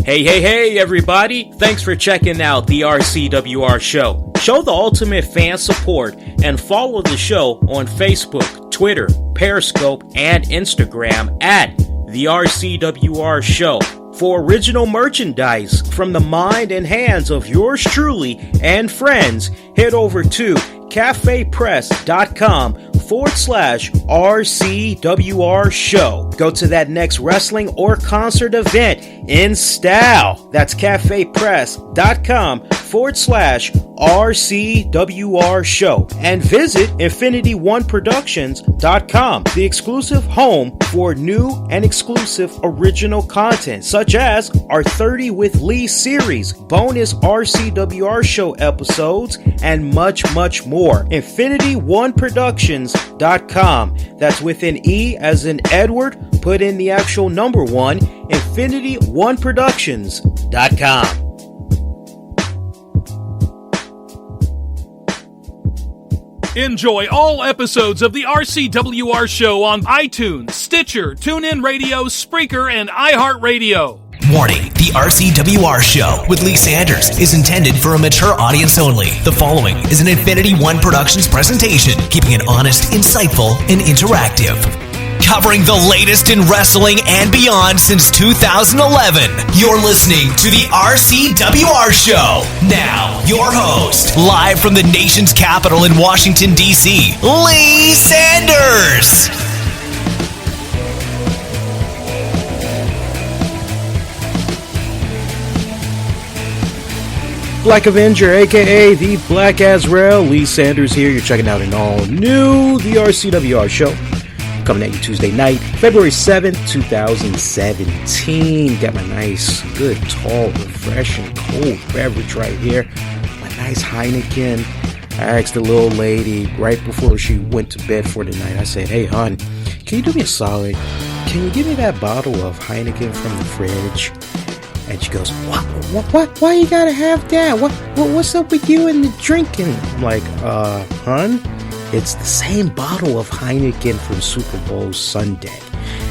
Hey, everybody. Thanks for checking out the RCWR Show. Show the ultimate fan support and follow the show on Facebook, Twitter, Periscope, and Instagram at the RCWR Show. For original merchandise from the mind and hands of yours truly and friends, head over to cafepress.com/RCWR Show. Go to that next wrestling or concert event in style. That's cafepress.com/RCWR Show. And visit InfinityOneProductions.com, the exclusive home for new and exclusive original content, such as our 30 with Lee series, bonus RCWR Show episodes, and much more. InfinityOneProductions.com. That's with an E as in Edward, put in the actual number 1, InfinityOneProductions.com. Enjoy all episodes of the RCWR Show on iTunes, Stitcher, TuneIn Radio, Spreaker, and iHeartRadio. Warning, the RCWR Show with Lee Sanders is intended for a mature audience only. The following is an Infinity One Productions presentation, keeping it honest, insightful, and interactive. Covering the latest in wrestling and beyond since 2011. You're listening to the RCWR Show. Now, your host, live from the nation's capital in Washington, D.C., Lee Sanders. Black Avenger, aka the Black Azrael, Lee Sanders here. You're checking out an all-new The RCWR Show. Coming at you Tuesday night, February 7th, 2017. Got my nice, good, tall, refreshing, cold beverage right here. My nice Heineken. I asked the little lady right before she went to bed for the night. I said, "Hey, hon, can you do me a solid? Can you give me that bottle of Heineken from the fridge?" And she goes, "What? Why you gotta have that? What's up with you and the drinking?" I'm like, hon, it's the same bottle of Heineken from Super Bowl Sunday.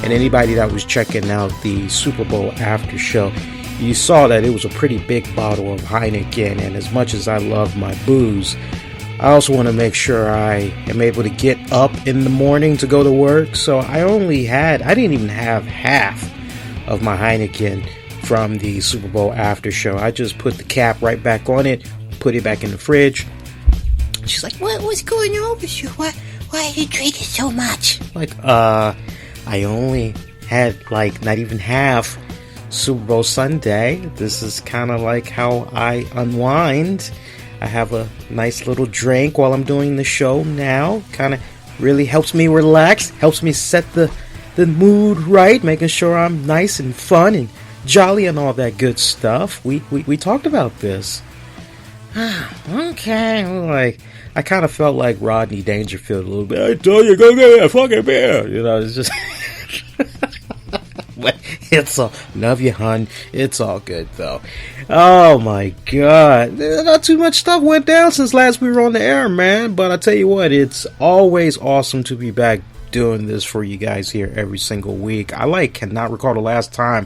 And anybody that was checking out the Super Bowl after show, you saw that it was a pretty big bottle of Heineken. And as much as I love my booze, I also want to make sure I am able to get up in the morning to go to work. So I didn't even have half of my Heineken from the Super Bowl after show. I just put the cap right back on it, put it back in the fridge. She's like, what's going on with you? Why are you drinking so much? Like, I only had like not even half Super Bowl Sunday. This is kind of like how I unwind. I have a nice little drink while I'm doing the show now. Kind of really helps me relax, helps me set the mood right, making sure I'm nice and fun and jolly and all that good stuff. We talked about this. Okay, like I kind of felt like Rodney Dangerfield a little bit. I told you, go get that fucking beer. You know, it's just. But it's all love you, hun. It's all good though. Oh my god, not too much stuff went down since last we were on the air, man. But I tell you what, it's always awesome to be back doing this for you guys here every single week. I cannot recall the last time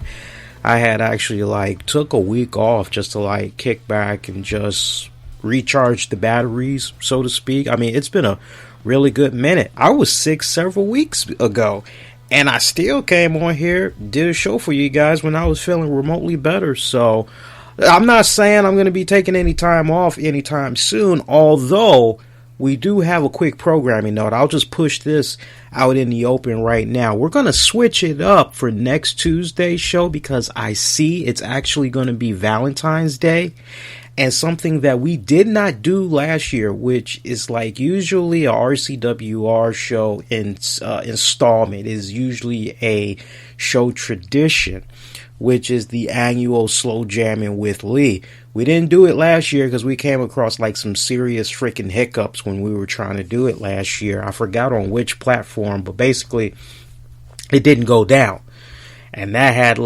I had actually took a week off just to kick back and just recharge the batteries, so to speak. I mean, it's been a really good minute. I was sick several weeks ago, and I still came on here, did a show for you guys when I was feeling remotely better. So I'm not saying I'm going to be taking any time off anytime soon, although we do have a quick programming note. I'll just push this out in the open right now. We're going to switch it up for next Tuesday's show because I see it's actually going to be Valentine's Day. And something that we did not do last year, which is usually a RCWR show installment, is usually a show tradition, which is the annual Slow Jamming with Lee. We didn't do it last year because we came across some serious freaking hiccups when we were trying to do it last year. I forgot on which platform, but basically it didn't go down. And that had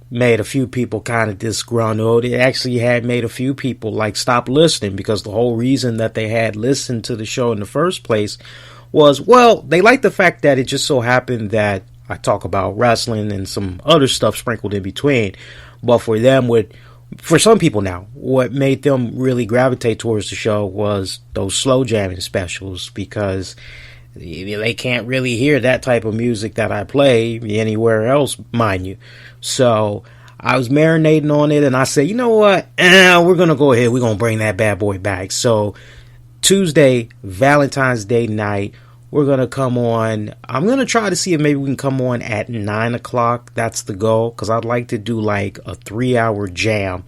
made a few people kind of disgruntled. It actually had made a few people stop listening because the whole reason that they had listened to the show in the first place was, well, they liked the fact that it just so happened that I talk about wrestling and some other stuff sprinkled in between. But for them, for some people now, what made them really gravitate towards the show was those slow jamming specials, because they can't really hear that type of music that I play anywhere else, mind you. So I was marinating on it, and I said, you know what? We're going to go ahead. We're going to bring that bad boy back. So Tuesday, Valentine's Day night, we're going to come on. I'm going to try to see if maybe we can come on at 9 o'clock. That's the goal, because I'd like to do like a 3-hour jam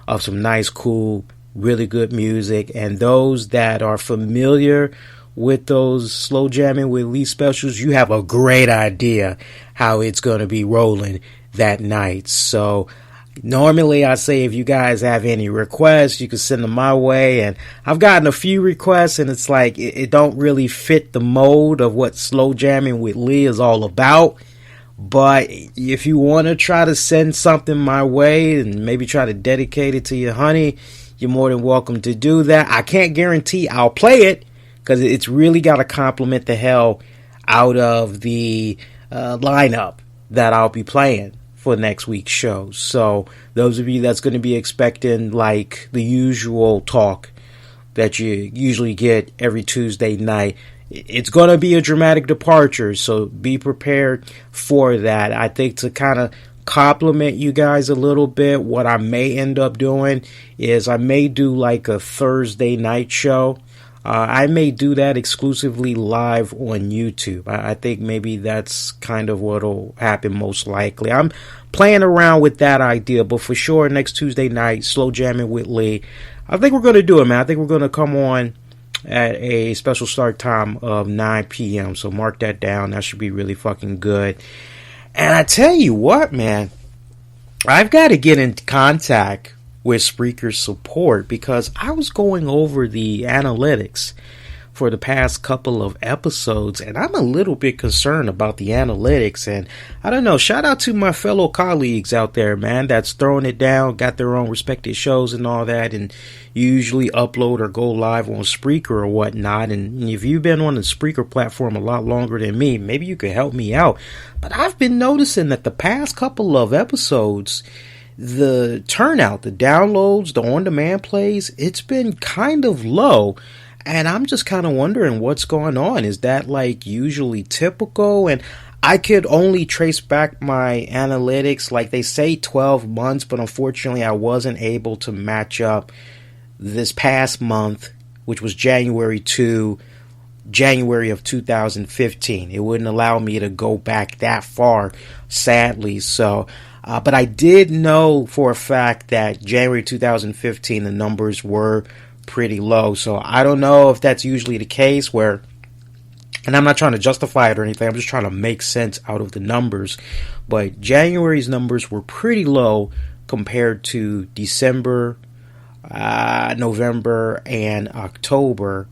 of some nice, cool, really good music. And those that are familiar with those slow jamming with Lee specials, you have a great idea how it's going to be rolling that night. So normally I say if you guys have any requests, you can send them my way, and I've gotten a few requests, and it's like it don't really fit the mold of what slow jamming with Lee is all about. But if you want to try to send something my way and maybe try to dedicate it to your honey, you're more than welcome to do that. I can't guarantee I'll play it, because it's really got to compliment the hell out of the lineup that I'll be playing for next week's show. So those of you that's going to be expecting like the usual talk that you usually get every Tuesday night, it's going to be a dramatic departure. So be prepared for that. I think to kind of compliment you guys a little bit, what I may end up doing is I may do like a Thursday night show. I may do that exclusively live on YouTube. I think maybe that's kind of what'll happen most likely. I'm playing around with that idea, but for sure next Tuesday night, slow jamming with Lee, I think we're going to do it, man. I think we're going to come on at a special start time of 9 p.m. So mark that down. That should be really fucking good. And I tell you what, man, I've got to get in contact with Spreaker's support, because I was going over the analytics for the past couple of episodes, and I'm a little bit concerned about the analytics. And I don't know, shout out to my fellow colleagues out there, man, that's throwing it down, got their own respected shows and all that, and usually upload or go live on Spreaker or whatnot. And if you've been on the Spreaker platform a lot longer than me, maybe you could help me out. But I've been noticing that the past couple of episodes, the turnout, the downloads, the on-demand plays, it's been kind of low. And I'm just kind of wondering what's going on. Is that like usually typical? And I could only trace back my analytics, like they say 12 months, but unfortunately I wasn't able to match up this past month, which was January to January of 2015. It wouldn't allow me to go back that far, sadly. So but I did know for a fact that January 2015, the numbers were pretty low. So I don't know if that's usually the case where, and I'm not trying to justify it or anything, I'm just trying to make sense out of the numbers. But January's numbers were pretty low compared to December, November, and October.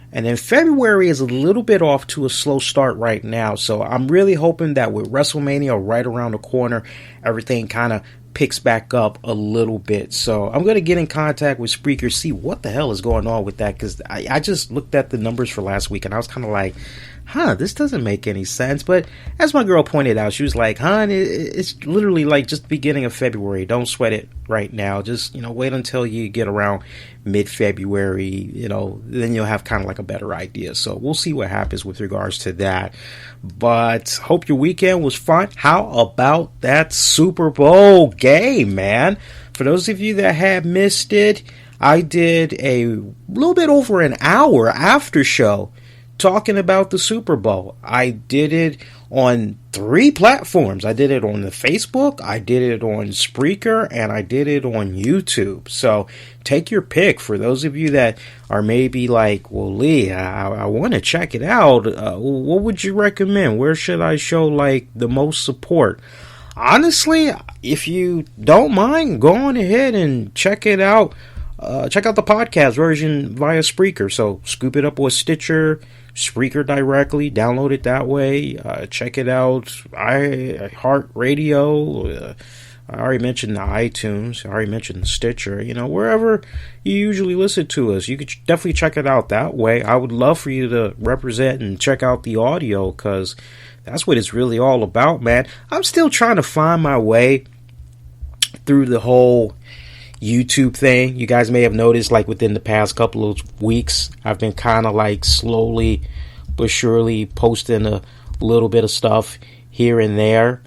And then February is a little bit off to a slow start right now. So I'm really hoping that with WrestleMania right around the corner, everything kind of picks back up a little bit. So I'm going to get in contact with Spreaker, see what the hell is going on with that. Because I just looked at the numbers for last week and I was kind of like, this doesn't make any sense. But as my girl pointed out, she was like, it's literally like just the beginning of February. Don't sweat it right now. Just, wait until you get around mid-February, then you'll have kind of like a better idea. So we'll see what happens with regards to that. But hope your weekend was fun. How about that Super Bowl game, man? For those of you that have missed it, I did a little bit over an hour after show talking about the Super Bowl. I did it on 3 platforms. I did it on the Facebook, I did it on Spreaker, and I did it on YouTube. So take your pick. For those of you that are maybe like, well, Lee, I want to check it out. What would you recommend? Where should I show like the most support? Honestly, if you don't mind, go on ahead and check it out. Check out the podcast version via Spreaker. So scoop it up with Stitcher, Spreaker directly, download it that way. Check it out. iHeartRadio. I already mentioned the iTunes. I already mentioned the Stitcher. Wherever you usually listen to us, you could definitely check it out that way. I would love for you to represent and check out the audio, because That's what it's really all about, man. I'm still trying to find my way through the whole YouTube thing. You guys may have noticed, like, within the past couple of weeks, I've been kind of like slowly but surely posting a little bit of stuff here and there.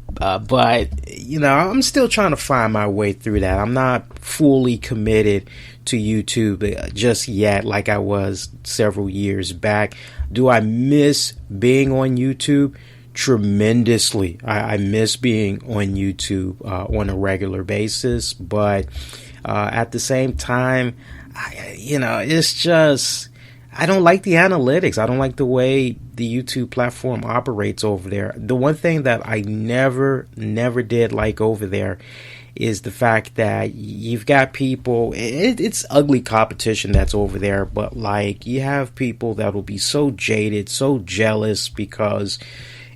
But, you know, I'm still trying to find my way through that. I'm not fully committed to YouTube just yet like I was several years back. Do I miss being on YouTube? Tremendously. I miss being on YouTube on a regular basis. But at the same time, it's just... I don't like the analytics. I don't like the way the YouTube platform operates over there. The one thing that I never did like over there is the fact that you've got people, it's ugly competition that's over there, but like you have people that will be so jaded, so jealous because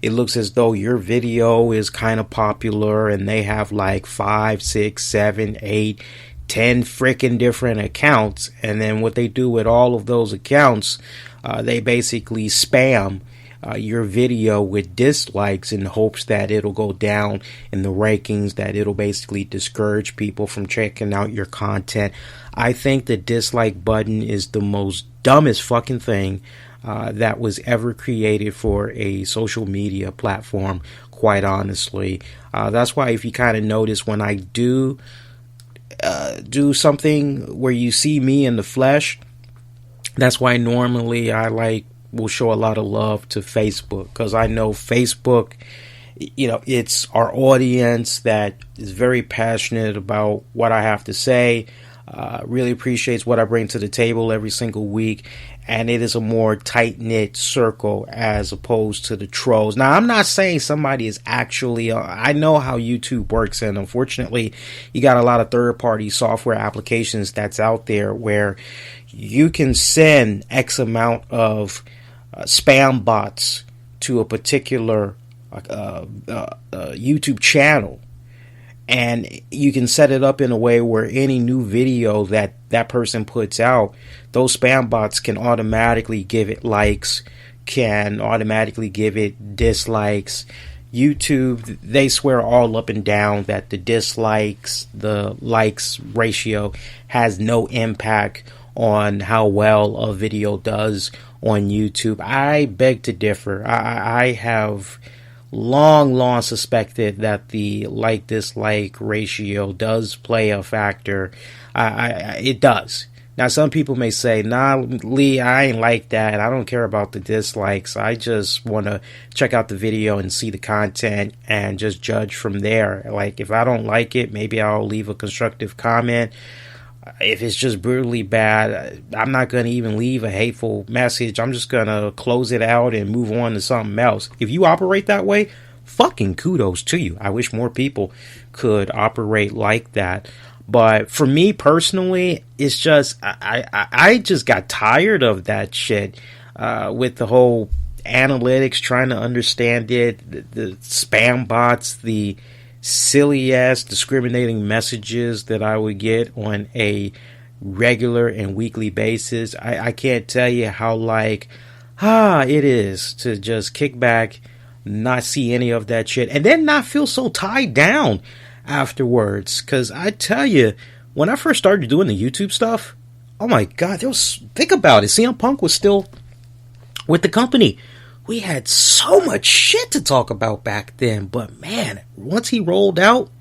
it looks as though your video is kind of popular and they have like 5, 6, 7, 8, 10 freaking different accounts, and then what they do with all of those accounts, they basically spam your video with dislikes in hopes that it'll go down in the rankings, that it'll basically discourage people from checking out your content. I think the dislike button is the most dumbest fucking thing that was ever created for a social media platform, quite honestly. That's why if you kind of notice when I do something where you see me in the flesh, that's why normally I will show a lot of love to Facebook, because I know Facebook, it's our audience that is very passionate about what I have to say, really appreciates what I bring to the table every single week, and it is a more tight-knit circle as opposed to the trolls. Now, I'm not saying somebody is actually... I know how YouTube works, and unfortunately, you got a lot of third-party software applications that's out there where you can send X amount of spam bots to a particular YouTube channel, and you can set it up in a way where any new video that person puts out, those spam bots can automatically give it likes, can automatically give it dislikes. YouTube, they swear all up and down that the dislikes, the likes ratio has no impact on how well a video does on YouTube. I beg to differ. I have long suspected that the like-dislike ratio does play a factor. It does. Now, some people may say, nah, Lee, I ain't like that. I don't care about the dislikes. I just want to check out the video and see the content and just judge from there. Like, if I don't like it, maybe I'll leave a constructive comment. If it's just brutally bad, I'm not going to even leave a hateful message. I'm just going to close it out and move on to something else. If you operate that way, fucking kudos to you. I wish more people could operate like that. But for me personally, it's just, I just got tired of that shit with the whole analytics, trying to understand it, the spam bots, the silly ass discriminating messages that I would get on a regular and weekly basis. I can't tell you how it is to just kick back, not see any of that shit, and then not feel so tied down afterwards. Because I tell you, when I first started doing the YouTube stuff, oh my god, think about it, CM Punk was still with the company. We had so much shit to talk about back then, but man, once he rolled out,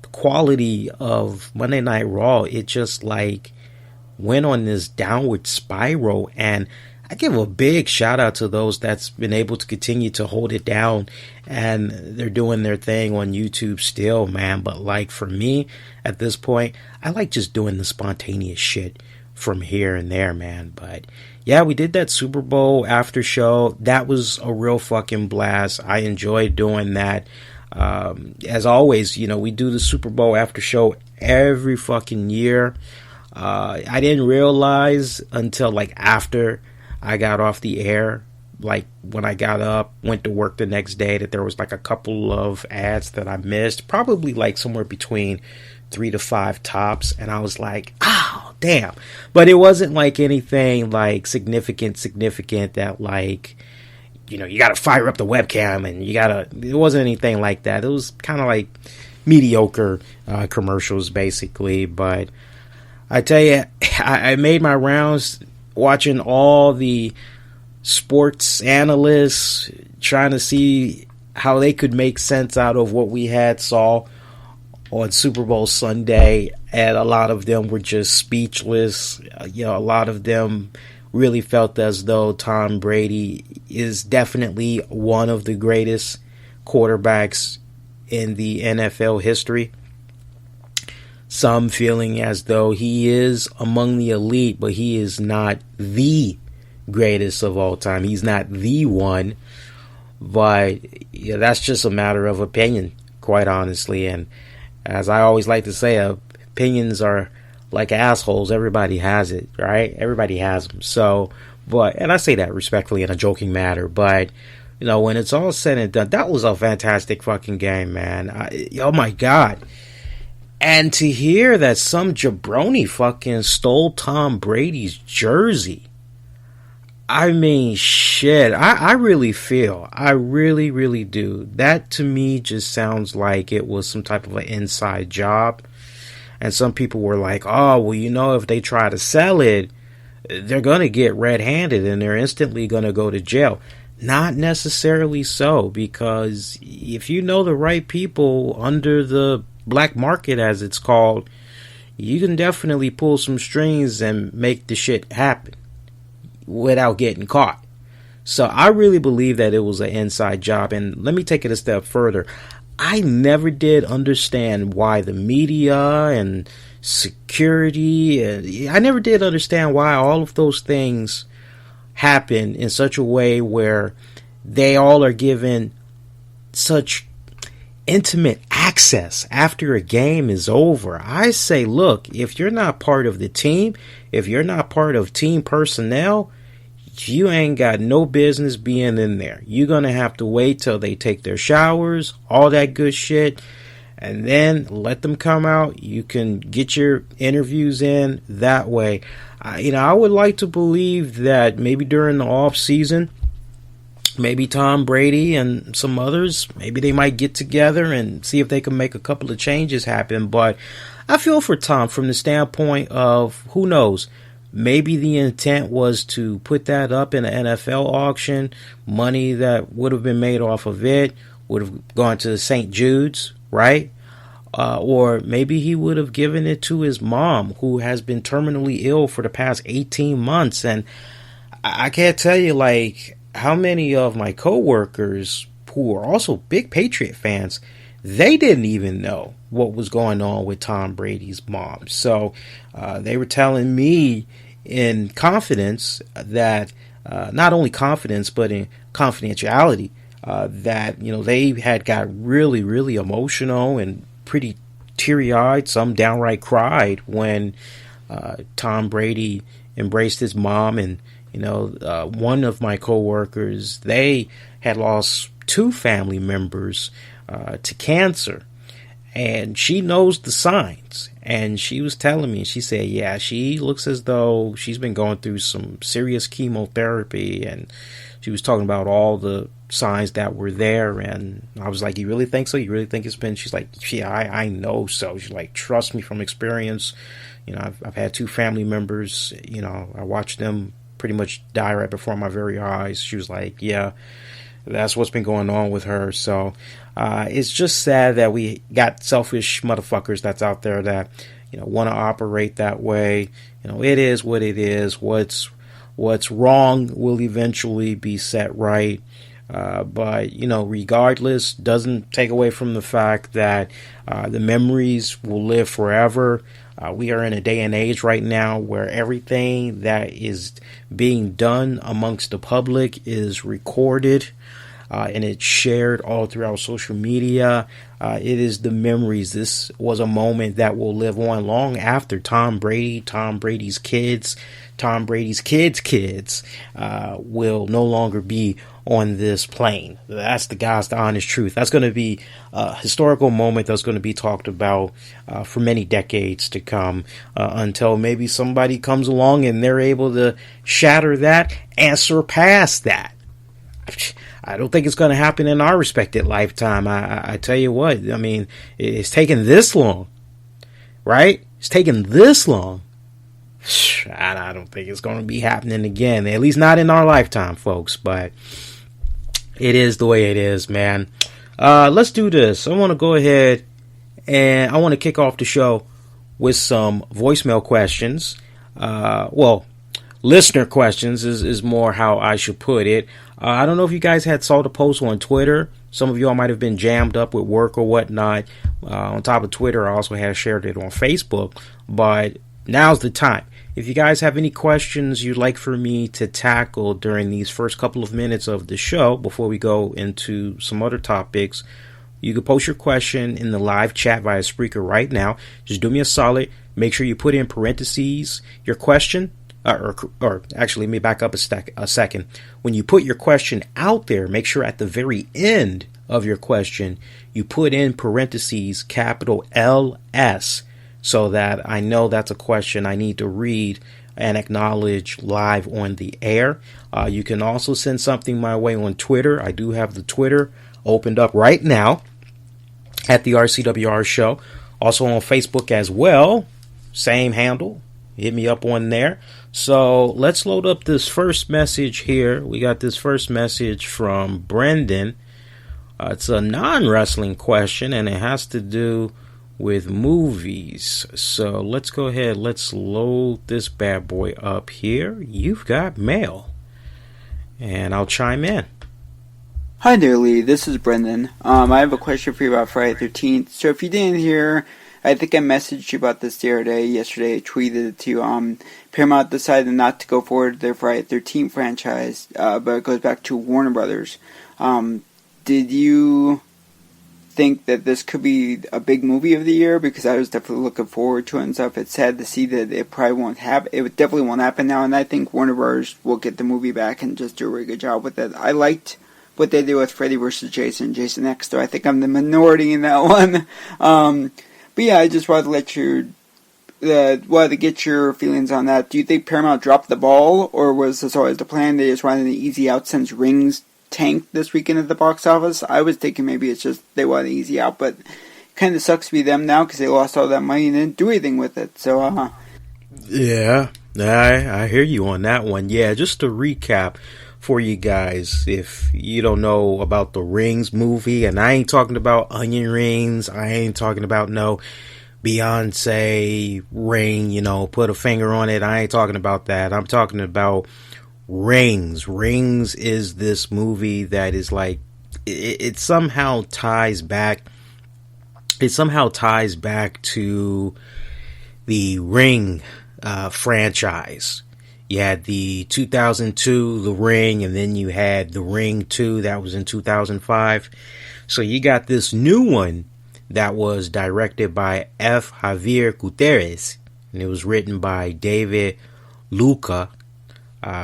the quality of Monday Night Raw, it just went on this downward spiral. And I give a big shout out to those that's been able to continue to hold it down, and they're doing their thing on YouTube still, man. But for me, at this point, I like just doing the spontaneous shit from here and there, man. But yeah, we did that Super Bowl after show. That was a real fucking blast. I enjoyed doing that. As always, we do the Super Bowl after show every fucking year. I didn't realize until after I got off the air, when I got up, went to work the next day, that there was a couple of ads that I missed, probably somewhere between 3 to 5 tops, and I was like, oh damn. But it wasn't anything significant that you got to fire up the webcam and it wasn't anything like that. It was kind of like mediocre commercials, basically. But I tell you, I made my rounds watching all the sports analysts, trying to see how they could make sense out of what we saw on Super Bowl Sunday, and a lot of them were just speechless. A lot of them really felt as though Tom Brady is definitely one of the greatest quarterbacks in the NFL history. Some feeling as though he is among the elite, but he is not the greatest of all time. He's not the one. But that's just a matter of opinion, quite honestly. And as I always like to say, opinions are like assholes. Everybody has it, right? Everybody has them. So, and I say that respectfully in a joking matter, but when it's all said and done, that was a fantastic fucking game, man. Oh my God. And to hear that some jabroni fucking stole Tom Brady's jersey. I mean, shit. I really really do. That to me just sounds like it was some type of an inside job. And some people were like, oh, well, if they try to sell it, they're going to get red-handed and they're instantly going to go to jail. Not necessarily so, because if you know the right people under the black market, as it's called, you can definitely pull some strings and make the shit happen without getting caught. So I really believe that it was an inside job. And let me take it a step further. I never did understand why the media and security, I never did understand why all of those things happen in such a way where they all are given such intimate access after a game is over. I say, look, if you're not part of the team, if you're not part of team personnel, you ain't got no business being in there. You're going to have to wait till they take their showers, all that good shit, and then let them come out. You can get your interviews in that way. I would like to believe that maybe during the off season, maybe Tom Brady and some others, maybe they might get together and see if they can make a couple of changes happen. But I feel for Tom from the standpoint of, who knows, maybe the intent was to put that up in an NFL auction. Money that would have been made off of it would have gone to St. Jude's, right? Or maybe he would have given it to his mom, who has been terminally ill for the past 18 months. And I can't tell you, like, how many of my coworkers who are also big Patriot fans, they didn't even know what was going on with Tom Brady's mom. So they were telling me in confidence that, not only confidence, but in confidentiality, that, they had got really, really emotional and pretty teary-eyed. Some downright cried when Tom Brady embraced his mom. And one of my coworkers, they had lost 2 family members to cancer, and she knows the signs. And she was telling me, she said, yeah, she looks as though she's been going through some serious chemotherapy. And she was talking about all the signs that were there. And I was like, you really think so? You really think it's been? She's like, yeah, I know so. She's like, trust me from experience. I've had 2 family members, I watched them pretty much die right before my very eyes. She was like, yeah, that's what's been going on with her. So it's just sad that we got selfish motherfuckers that's out there that want to operate that way. It is what it is. What's wrong will eventually be set right. But regardless, doesn't take away from the fact that the memories will live forever. We are in a day and age right now where everything that is being done amongst the public is recorded, and it's shared all throughout social media. It is the memories. This was a moment that will live on long after Tom Brady, Tom Brady's kids, Tom Brady's kids will no longer be on this plane. That's the honest truth. That's going to be a historical moment that's going to be talked about for many decades to come, until maybe somebody comes along and they're able to shatter that and surpass that. I don't think it's going to happen in our respected lifetime. I tell you what, I mean, it's taken this long, right? It's taken this long. I don't think it's going to be happening again, at least not in our lifetime, folks. But it is the way it is, man. Let's do this. I want to go ahead and I want to kick off the show with some voicemail questions. Listener questions is more how I should put it. I don't know if you guys saw the post on Twitter. Some of y'all might have been jammed up with work or whatnot. On top of Twitter, I also have shared it on Facebook. But now's the time. If you guys have any questions you'd like for me to tackle during these first couple of minutes of the show before we go into some other topics, you can post your question in the live chat via Spreaker right now. Just do me a solid. Make sure you put in parentheses your question. Or actually, let me back up a second. When you put your question out there, make sure at the very end of your question, you put in parentheses capital LS, so that I know that's a question I need to read and acknowledge live on the air. You can also send something my way on Twitter. I do have the Twitter opened up right now at the RCWR Show. Also on Facebook as well. Same handle. Hit me up on there. So let's load up this first message here. We got this first message from Brendan. It's a non-wrestling question, and it has to do with movies. So let's go ahead. Let's load this bad boy up here. You've got mail. And I'll chime in. Hi there, Lee. This is Brendan. I have a question for you about Friday the 13th. So if you didn't hear, I think I messaged you about this the other day. Yesterday I tweeted it to you. Paramount decided not to go forward with their Friday the 13th franchise, but it goes back to Warner Brothers. Did you think that this could be a big movie of the year? Because I was definitely looking forward to it and stuff. It's sad to see that it probably won't happen. It definitely won't happen now, and I think Warner Brothers will get the movie back and just do a really good job with it. I liked what they did with Freddy vs. Jason X, though I think I'm the minority in that one. But yeah, I just wanted to get your feelings on that. Do you think Paramount dropped the ball, or was this always the plan? They just wanted an easy out since Rings tanked this weekend at the box office. I was thinking maybe it's just they wanted an easy out, but it kind of sucks to be them now because they lost all that money and didn't do anything with it. So, yeah, I hear you on that one. Yeah, just to recap for you guys, if you don't know about the Rings movie, and I ain't talking about onion rings, I ain't talking about no Beyonce ring, put a finger on it. I ain't talking about that. I'm talking about Rings. Rings is this movie that is like, it somehow ties back. It somehow ties back to the Ring franchise. You had the 2002 The Ring, and then you had The Ring 2 that was in 2005. So you got this new one that was directed by F. Javier Gutierrez, and it was written by David Luca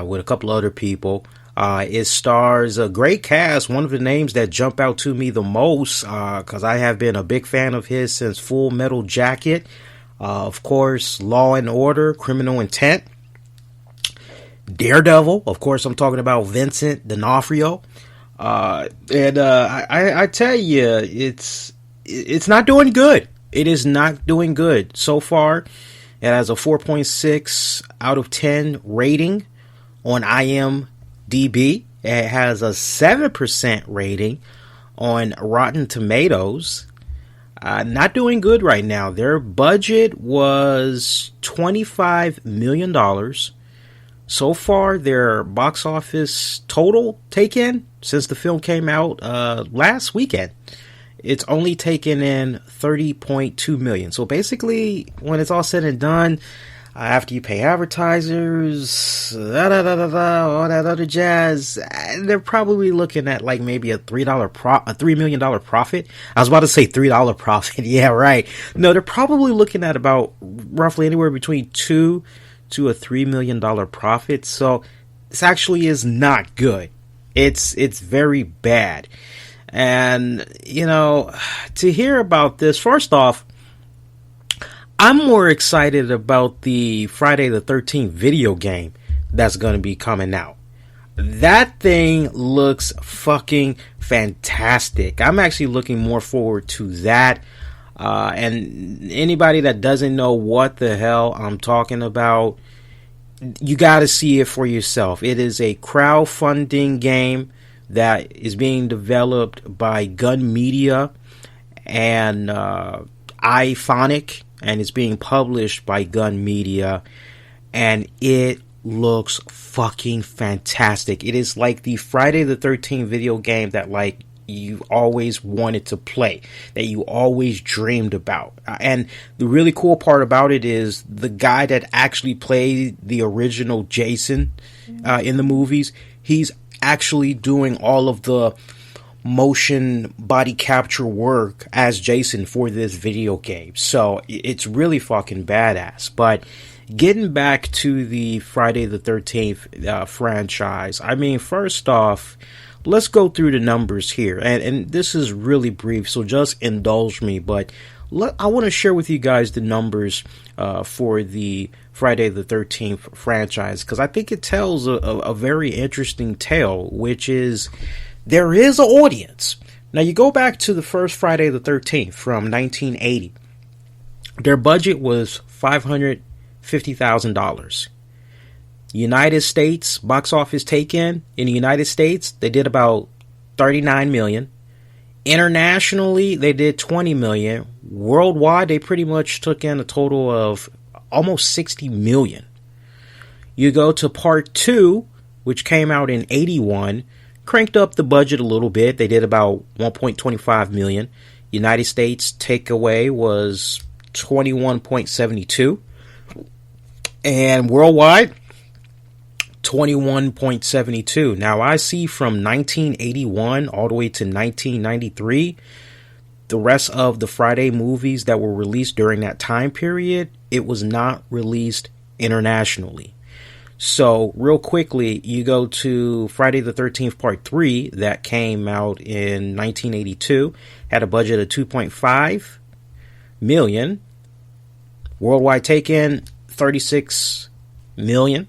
with a couple other people. It stars a great cast. One of the names that jump out to me the most, because I have been a big fan of his since Full Metal Jacket. Of course, Law and Order, Criminal Intent. Daredevil, of course, I'm talking about Vincent D'Onofrio. I tell you, it's not doing good. It is not doing good. So far, it has a 4.6 out of 10 rating on IMDb. It has a 7% rating on Rotten Tomatoes. Not doing good right now. Their budget was $25 million. So far, their box office total take-in since the film came out last weekend, it's only taken in $30.2 million. So basically, when it's all said and done, after you pay advertisers, all that other jazz, they're probably looking at like maybe a $3 million profit. I was about to say $3 profit. Yeah, right. No, they're probably looking at about roughly anywhere between $2 to a $3 million profit. So this actually is not good. It's very bad. And, to hear about this, first off, I'm more excited about the Friday the 13th video game that's going to be coming out. that thing looks fucking fantastic. I'm actually looking more forward to that. And anybody that doesn't know what the hell I'm talking about, you got to see it for yourself. It is a crowdfunding game that is being developed by Gun Media and iPhonic, and it's being published by Gun Media, and it looks fucking fantastic. It is like the Friday the 13th video game that like you always wanted to play, that you always dreamed about. And the really cool part about it is the guy that actually played the original Jason in the movies, he's actually doing all of the motion body capture work as Jason for this video game. So it's really fucking badass. But getting back to the Friday the 13th franchise, I mean, first off, let's go through the numbers here. And this is really brief, so just indulge me. But I want to share with you guys the numbers for the Friday the 13th franchise, because I think it tells a very interesting tale, which is there is an audience. Now, you go back to the first Friday the 13th from 1980. Their budget was $550,000. United States box office take-in in the United States, they did about $39 million. Internationally, they did $20 million. Worldwide, they pretty much took in a total of almost $60 million. You go to part 2, which came out in 81, cranked up the budget a little bit. They did about $1.25 million. United States takeaway was $21.72. And worldwide, $21.72. Now, I see from 1981 all the way to 1993, the rest of the Friday movies that were released during that time period, it was not released internationally. So, real quickly, you go to Friday the 13th Part 3, that came out in 1982, had a budget of $2.5 million. Worldwide take-in, $36 million.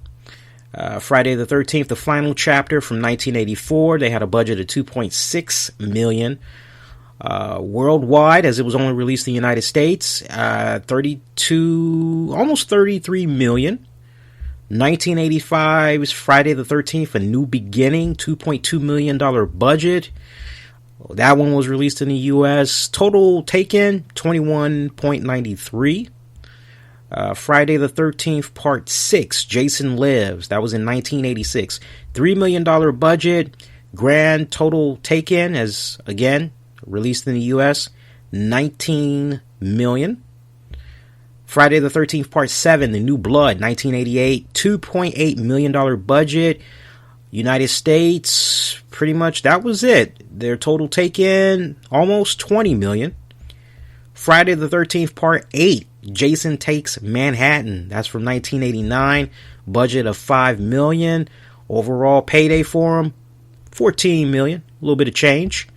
Friday the 13th, the final chapter from 1984, they had a budget of $2.6 million. Worldwide, as it was only released in the United States, almost $33 million. 1985's Friday the 13th, A New Beginning, $2.2 million budget. That one was released in the U.S. Total take-in, $21.93. Friday the 13th, Part 6, Jason Lives. That was in 1986. $3 million budget. Grand total take-in, as again, released in the U.S., $19 million. Friday the 13th, Part 7, The New Blood, 1988. $2.8 million budget. United States, pretty much that was it. Their total take-in, almost $20 million. Friday the 13th, Part 8, Jason Takes Manhattan. That's from 1989. Budget of $5 million. Overall payday for him, $14 million. A little bit of change.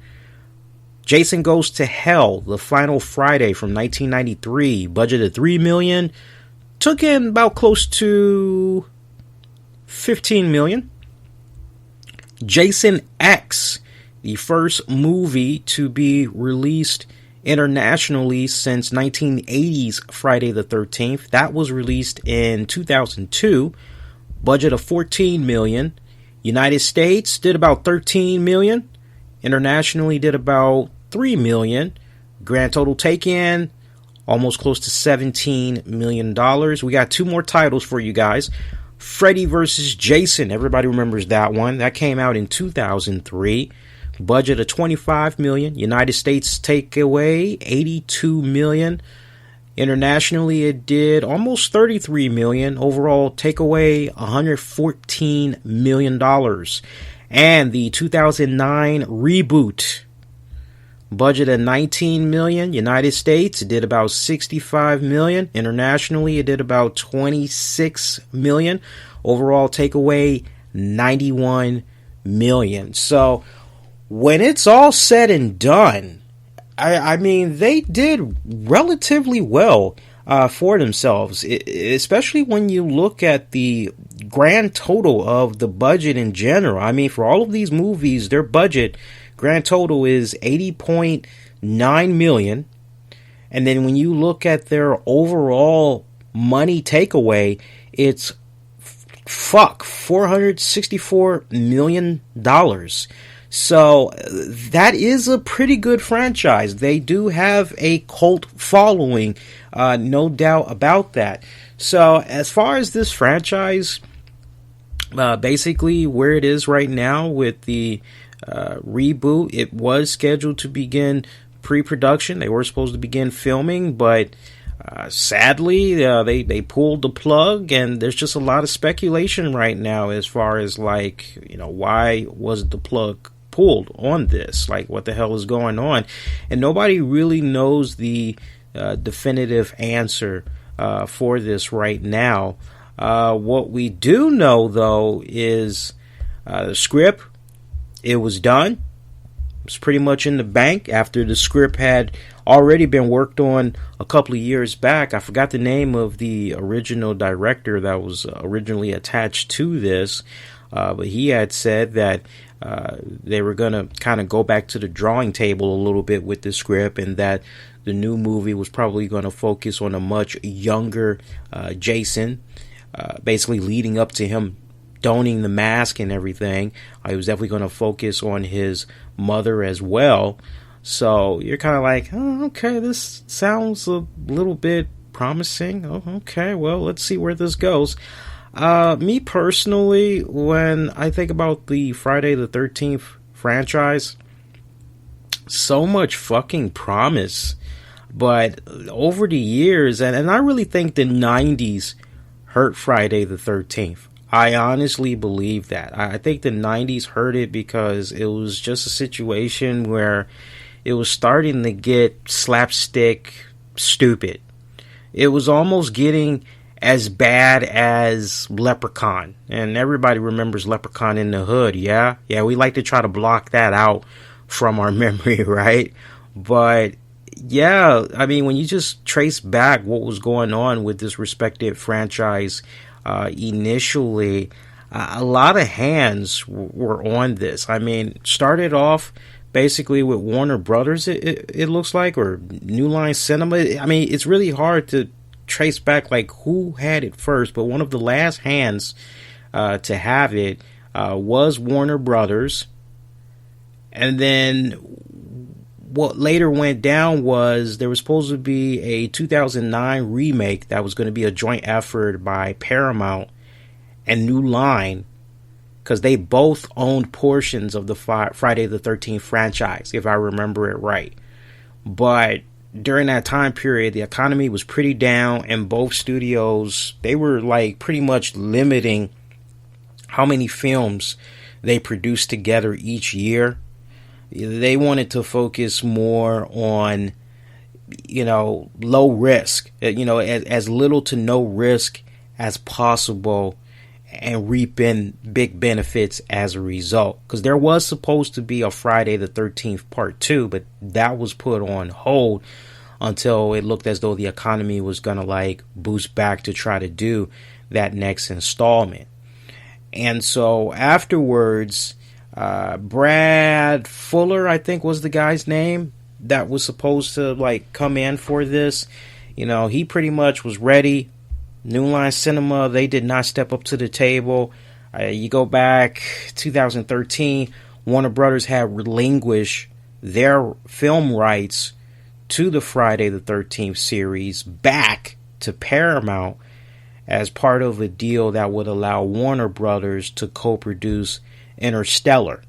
Jason Goes to Hell, The Final Friday from 1993. Budget of $3 million. Took in about close to $15 million. Jason X, the first movie to be released internationally since 1980's Friday the 13th. That was released in 2002. Budget of $14 million. United States did about $13 million. Internationally did about $3 million. Grand total take-in, almost close to $17 million. We got two more titles for you guys. Freddy vs. Jason. Everybody remembers that one. That came out in 2003. Budget of $25 million. United States takeaway, $82 million. Internationally, it did almost $33 million. Overall takeaway, $114 million. And the 2009 reboot, budget of $19 million. United States, it did about $65 million. Internationally, it did about $26 million. Overall takeaway, $91 million. So, when it's all said and done, I mean, they did relatively well for themselves, especially when you look at the grand total of the budget in general. I mean, for all of these movies, their budget grand total is $80.9 million. And then when you look at their overall money takeaway, it's $464 million. So that is a pretty good franchise. They do have a cult following, no doubt about that. So as far as this franchise, basically where it is right now with the reboot, it was scheduled to begin pre-production. They were supposed to begin filming, but sadly, they pulled the plug, and there's just a lot of speculation right now as far as, like, you know, why was the plug pulled on this? Like, what the hell is going on? And nobody really knows the definitive answer for this right now. What we do know, though, is the script, it was done. It's pretty much in the bank after the script had already been worked on a couple of years back. I forgot the name of the original director that was originally attached to this, but he had said that they were going to kind of go back to the drawing table a little bit with the script, and that the new movie was probably going to focus on a much younger Jason, basically leading up to him donning the mask and everything. He was definitely going to focus on his mother as well. So you're kind of like, oh, okay, this sounds a little bit promising. Oh, okay, well, let's see where this goes. Me personally, when I think about the Friday the 13th franchise, so much fucking promise. But over the years, and I really think the 90s hurt Friday the 13th. I honestly believe that. I think the 90s hurt it because it was just a situation where it was starting to get slapstick stupid. It was almost getting as bad as Leprechaun. And everybody remembers Leprechaun in the Hood, yeah? Yeah, we like to try to block that out from our memory, right? But yeah, I mean, when you just trace back what was going on with this respected franchise initially, a lot of hands were on this. I mean, started off basically with Warner Brothers, it looks like, or New Line Cinema. I mean, it's really hard to trace back like who had it first, but one of the last hands to have it was Warner Brothers. And then what later went down was there was supposed to be a 2009 remake that was going to be a joint effort by Paramount and New Line, because they both owned portions of the Friday the 13th franchise, if I remember it right. But during that time period, the economy was pretty down, and both studios, they were like pretty much limiting how many films they produced together each year. They wanted to focus more on, you know, low risk, you know, as little to no risk as possible, and reap in big benefits as a result. Because there was supposed to be a Friday the 13th Part 2, but that was put on hold until it looked as though the economy was going to like boost back to try to do that next installment. And so afterwards, Brad Fuller, I think was the guy's name that was supposed to like come in for this. You know, he pretty much was ready. New Line Cinema, they did not step up to the table. You go back 2013, Warner Brothers had relinquished their film rights to the Friday the 13th series back to Paramount as part of a deal that would allow Warner Brothers to co-produce Interstellar.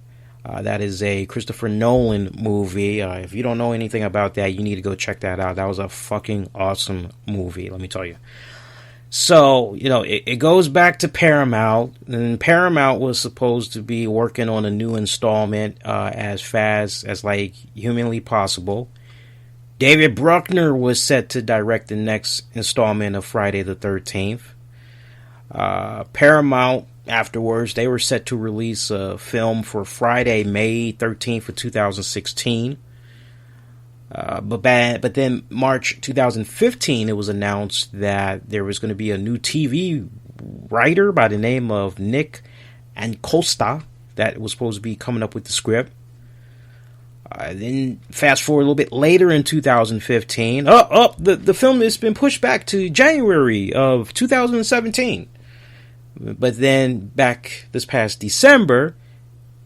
That is a Christopher Nolan movie. If you don't know anything about that, you need to go check that out. That was a fucking awesome movie, let me tell you. So, you know, it goes back to Paramount, and Paramount was supposed to be working on a new installment as fast as like humanly possible. David Bruckner was set to direct the next installment of Friday the 13th. Paramount, afterwards, they were set to release a film for Friday, May 13th of 2016. But then March 2015, it was announced that there was going to be a new TV writer by the name of Nick Ancosta that was supposed to be coming up with the script. Then fast forward a little bit later in 2015. The film has been pushed back to January of 2017. But then back this past December,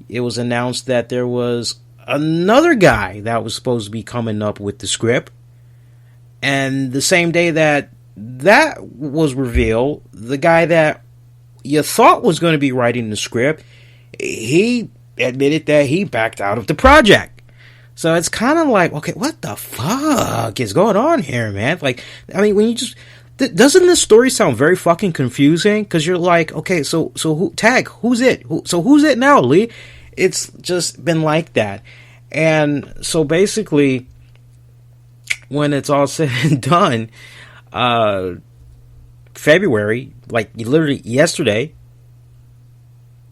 it was announced that there was another guy that was supposed to be coming up with the script. And the same day that was revealed, the guy that you thought was going to be writing the script, he admitted that he backed out of the project. So it's kind of like, okay, what the fuck is going on here, man? Like, I mean, when you just... doesn't this story sound very fucking confusing? Because you're like, okay, so who's it? Who's it now, Lee? It's just been like that. And so basically, when it's all said and done, February, like literally yesterday,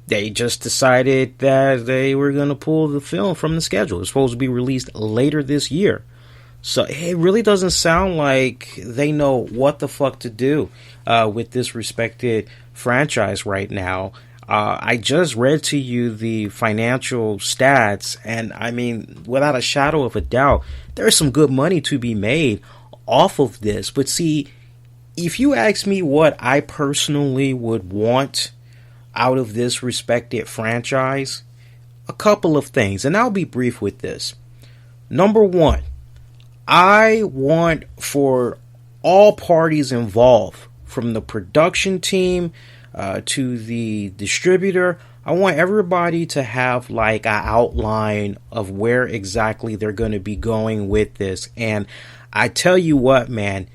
they just decided that they were going to pull the film from the schedule. It's supposed to be released later this year. So it really doesn't sound like they know what the fuck to do with this respected franchise right now. I just read to you the financial stats, and I mean, without a shadow of a doubt, there's some good money to be made off of this. But see, if you ask me what I personally would want out of this respected franchise, a couple of things, and I'll be brief with this. Number one, I want for all parties involved, from the production team to the distributor, I want everybody to have like an outline of where exactly they're going to be going with this. And I tell you what, man,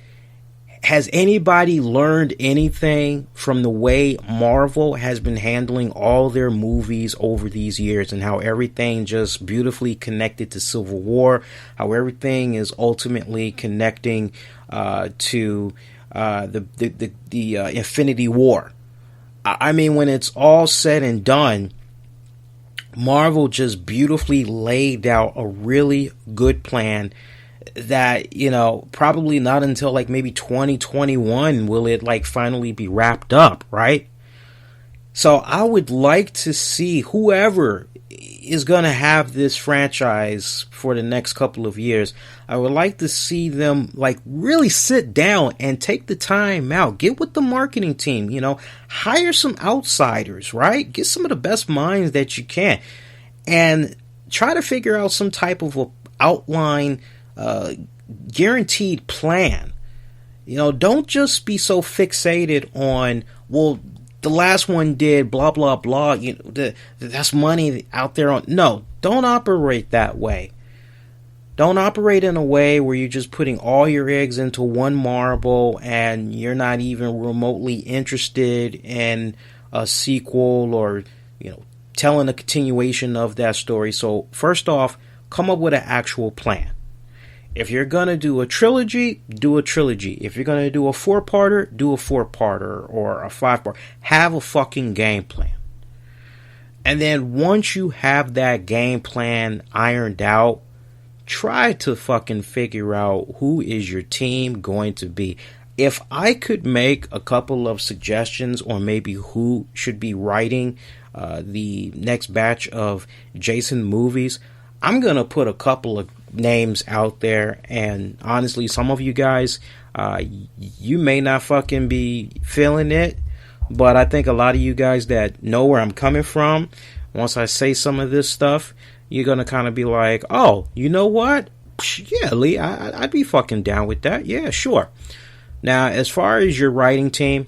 has anybody learned anything from the way Marvel has been handling all their movies over these years, and how everything just beautifully connected to Civil War, how everything is ultimately connecting to the Infinity War? I mean, when it's all said and done, Marvel just beautifully laid out a really good plan that, you know, probably not until like maybe 2021 will it like finally be wrapped up, right? So I would like to see whoever is going to have this franchise for the next couple of years, I would like to see them like really sit down and take the time out, get with the marketing team, you know, hire some outsiders, right? Get some of the best minds that you can and try to figure out some type of a outline, guaranteed plan. You know, don't just be so fixated on, well, the last one did blah blah blah, you know, that's money out there on. No, don't operate that way. Don't operate in a way where you're just putting all your eggs into one marble and you're not even remotely interested in a sequel or, you know, telling a continuation of that story. So first off, come up with an actual plan. If you're going to do a trilogy, do a trilogy. If you're going to do a 4-parter, do a 4-parter or a 5-part. Have a fucking game plan. And then once you have that game plan ironed out, try to fucking figure out who is your team going to be. If I could make a couple of suggestions on maybe who should be writing the next batch of Jason movies, I'm going to put a couple of names out there, and honestly, some of you guys, you may not fucking be feeling it, but I think a lot of you guys that know where I'm coming from, once I say some of this stuff, you're going to kind of be like, oh, you know what? Yeah, Lee, I'd be fucking down with that. Yeah, sure. Now, as far as your writing team,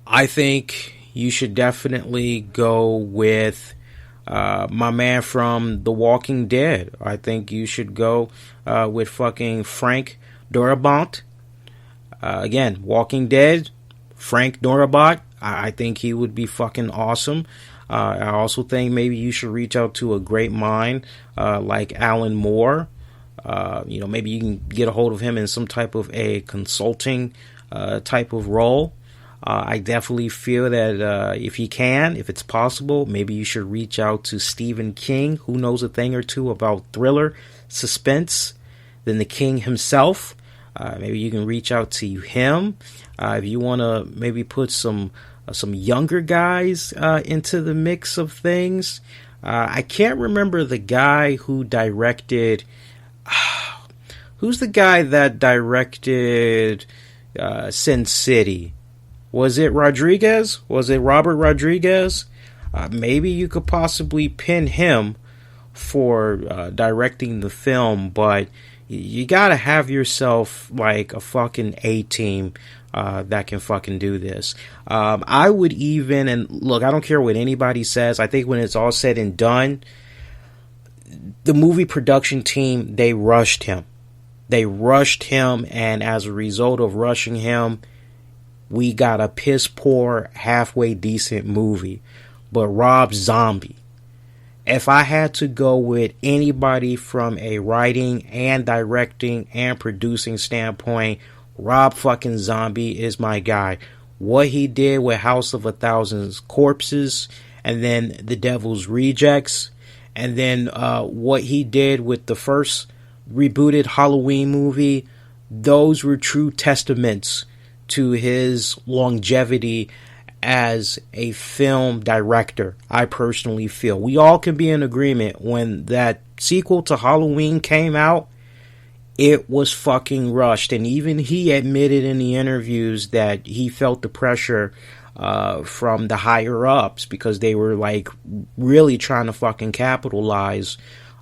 I think you should definitely go with my man from The Walking Dead. I think you should go with fucking Frank Darabont. Again, Walking Dead, Frank Darabont. I think he would be fucking awesome. I also think maybe you should reach out to a great mind like Alan Moore. You know, maybe you can get a hold of him in some type of a consulting type of role. I definitely feel that if it's possible, maybe you should reach out to Stephen King, who knows a thing or two about thriller, suspense, than the King himself. maybe you can reach out to him. If you want to maybe put some younger guys into the mix of things. I can't remember the guy who directed. Who's the guy that directed Sin City? Was it Rodriguez? Was it Robert Rodriguez? Maybe you could possibly pin him for directing the film, but you gotta have yourself like a fucking A-team that can fucking do this. I would even, and look, I don't care what anybody says, I think when it's all said and done, the movie production team, they rushed him. And as a result of rushing him, we got a piss poor, halfway decent movie. But Rob Zombie, if I had to go with anybody from a writing and directing and producing standpoint, Rob fucking Zombie is my guy. What he did with House of a Thousand Corpses, and then The Devil's Rejects, and then what he did with the first rebooted Halloween movie, those were true testaments to his longevity as a film director. I personally feel we all can be in agreement when that sequel to Halloween came out, it was fucking rushed, and even he admitted in the interviews that he felt the pressure from the higher ups because they were like really trying to fucking capitalize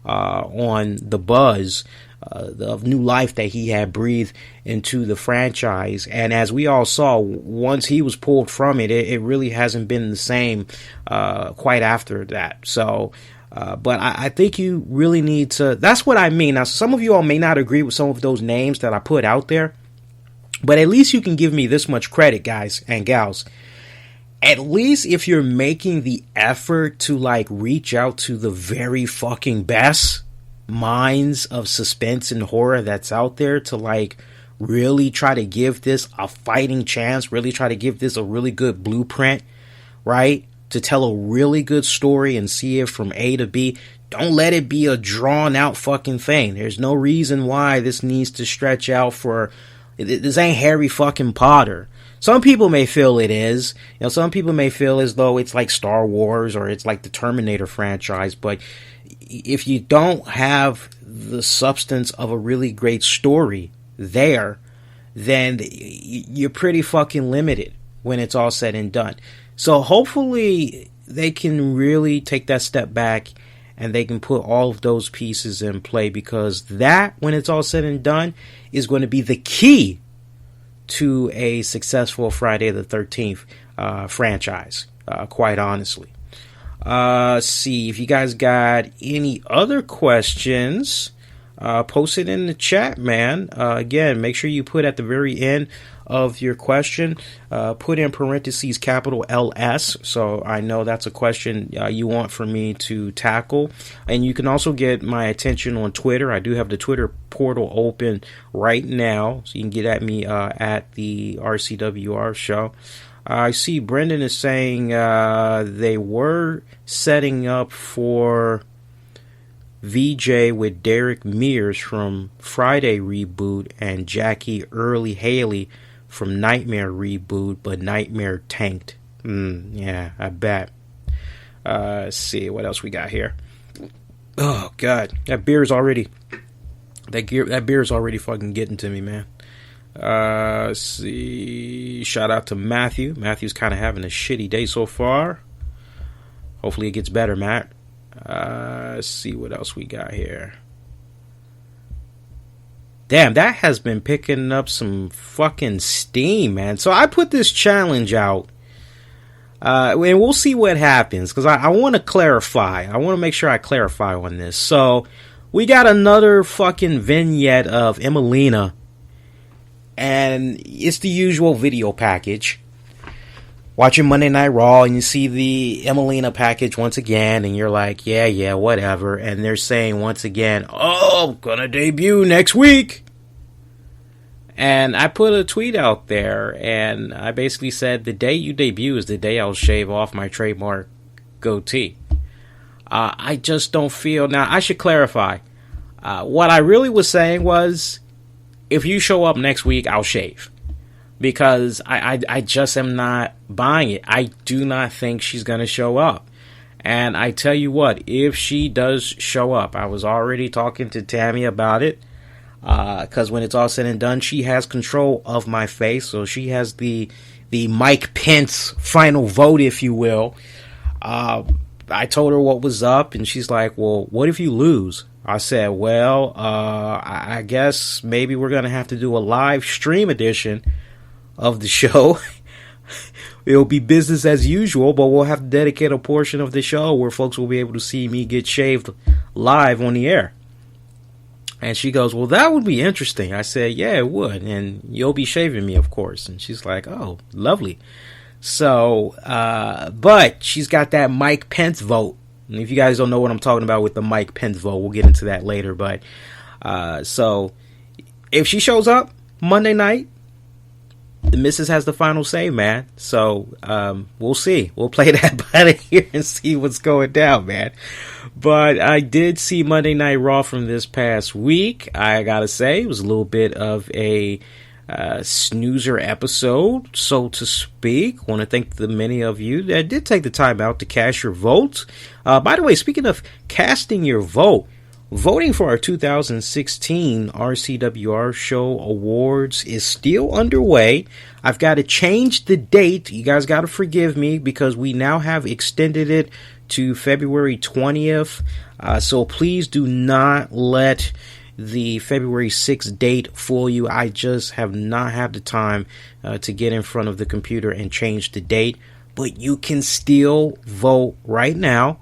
on the buzz of new life that he had breathed into the franchise. And as we all saw, once he was pulled from it, it really hasn't been the same quite after that. So but I think you really need to, that's what I mean. Now, some of you all may not agree with some of those names that I put out there, but at least you can give me this much credit, guys and gals. At least if you're making the effort to like reach out to the very fucking best minds of suspense and horror that's out there, to like really try to give this a fighting chance, really try to give this a really good blueprint, right? To tell a really good story and see it from A to B. Don't let it be a drawn out fucking thing. There's no reason why this needs to stretch out for, this ain't Harry fucking Potter. Some people may feel it is. You know, some people may feel as though it's like Star Wars or it's like the Terminator franchise. But if you don't have the substance of a really great story there, then you're pretty fucking limited when it's all said and done. So hopefully they can really take that step back and they can put all of those pieces in play, because that, when it's all said and done, is going to be the key to a successful Friday the 13th franchise, quite honestly. See if you guys got any other questions. Post it in the chat, man. Again, make sure you put at the very end of your question, put in parentheses capital LS, so I know that's a question you want for me to tackle. And you can also get my attention on Twitter. I do have the Twitter portal open right now, so you can get at me at the RCWR Show. I see Brendan is saying they were setting up for VJ with Derek Mears from Friday Reboot and Jackie Early Haley from Nightmare Reboot, but Nightmare tanked. Yeah, I bet. Let's see what else we got here. Oh god, that beer's already fucking getting to me, man. Let's see. Shout out to Matthew. Matthew's kind of having a shitty day so far. Hopefully it gets better, Matt. Let's see what else we got here. Damn, that has been picking up some fucking steam, man. So I put this challenge out, and we'll see what happens, because I want to clarify. I want to make sure I clarify on this. So we got another fucking vignette of Emelina, and it's the usual video package. Watching Monday Night Raw, and you see the Emelina package once again, and you're like, yeah, whatever. And they're saying once again, oh, gonna debut next week. And I put a tweet out there, and I basically said, the day you debut is the day I'll shave off my trademark goatee. I just don't feel, now I should clarify. What I really was saying was, if you show up next week, I'll shave. Because I just am not buying it. I do not think she's going to show up. And I tell you what, if she does show up, I was already talking to Tammy about it. Because when it's all said and done, she has control of my face. So she has the Mike Pence final vote, if you will. I told her what was up, and she's like, well, what if you lose? I said, well, I guess maybe we're going to have to do a live stream edition of the show. It'll be business as usual, but we'll have to dedicate a portion of the show where folks will be able to see me get shaved live on the air. And she goes, well, that would be interesting. I said, yeah, it would. And you'll be shaving me, of course. And she's like, oh, lovely. So, but she's got that Mike Pence vote. And if you guys don't know what I'm talking about with the Mike Pence vote, we'll get into that later. But, so if she shows up Monday night, the missus has the final say, man. So, we'll see. We'll play that by the ear and see what's going down, man. But I did see Monday Night Raw from this past week. I gotta say, it was a little bit of a snoozer episode, so to speak. Want to thank the many of you that did take the time out to cast your votes. By the way, speaking of casting your vote, voting for our 2016 RCWR Show Awards is still underway. I've got to change the date. You guys got to forgive me because we now have extended it to February 20th. So please do not let the February 6th date fool you. I just have not had the time to get in front of the computer and change the date. But you can still vote right now.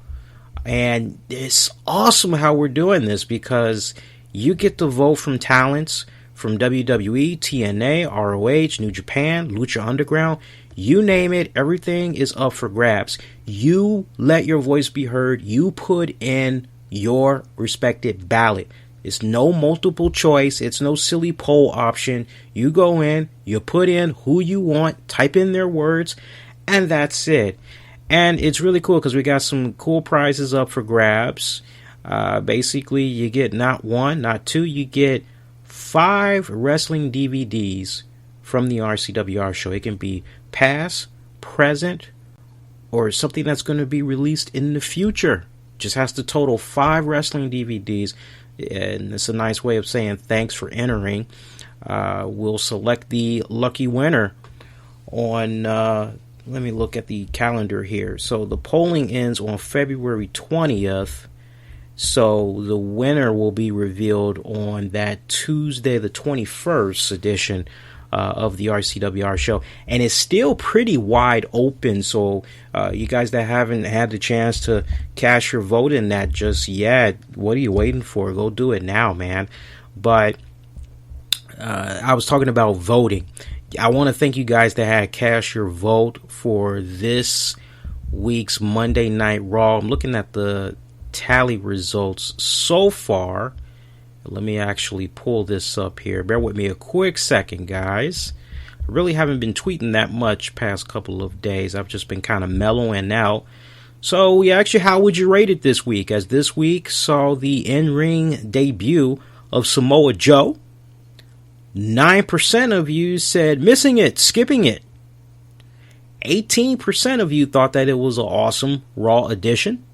And it's awesome how we're doing this because you get to vote from talents from WWE, TNA, ROH, New Japan, Lucha Underground. You name it, everything is up for grabs. You let your voice be heard. You put in your respected ballot. It's no multiple choice. It's no silly poll option. You go in, you put in who you want, type in their words, and that's it. And it's really cool because we got some cool prizes up for grabs. Basically, you get not one, not two, you get 5 wrestling DVDs from the RCWR show. It can be past, present, or something that's going to be released in the future. Just has to total 5 wrestling DVDs. And it's a nice way of saying thanks for entering. We'll select the lucky winner on... let me look at the calendar here. So the polling ends on February 20th. So the winner will be revealed on that Tuesday, the 21st edition of the RCWR show. And it's still pretty wide open. So you guys that haven't had the chance to cast your vote in that just yet, what are you waiting for? Go do it now, man. But I was talking about voting. I want to thank you guys that had cast your vote for this week's Monday Night Raw. I'm looking at the tally results so far. Let me actually pull this up here. Bear with me a quick second, guys. I really haven't been tweeting that much past couple of days. I've just been kind of mellowing out. So, yeah, actually, how would you rate it this week? As this week saw the in-ring debut of Samoa Joe. 9% of you said missing it, skipping it. 18% of you thought that it was an awesome Raw edition.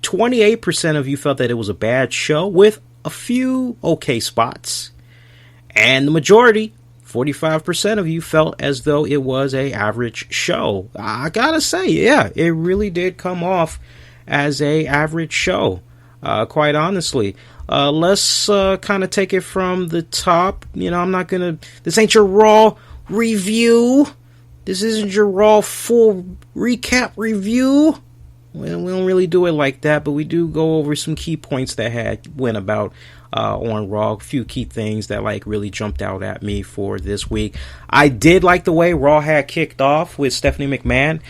28% of you felt that it was a bad show with a few okay spots. And the majority, 45% of you, felt as though it was an average show. I gotta say, yeah, it really did come off as an average show, quite honestly. Let's kind of take it from the top. You know, I'm not going to... This ain't your Raw review. This isn't your Raw full recap review. Well, we don't really do it like that, but we do go over some key points that went about on Raw. A few key things that really jumped out at me for this week. I did like the way Raw had kicked off with Stephanie McMahon,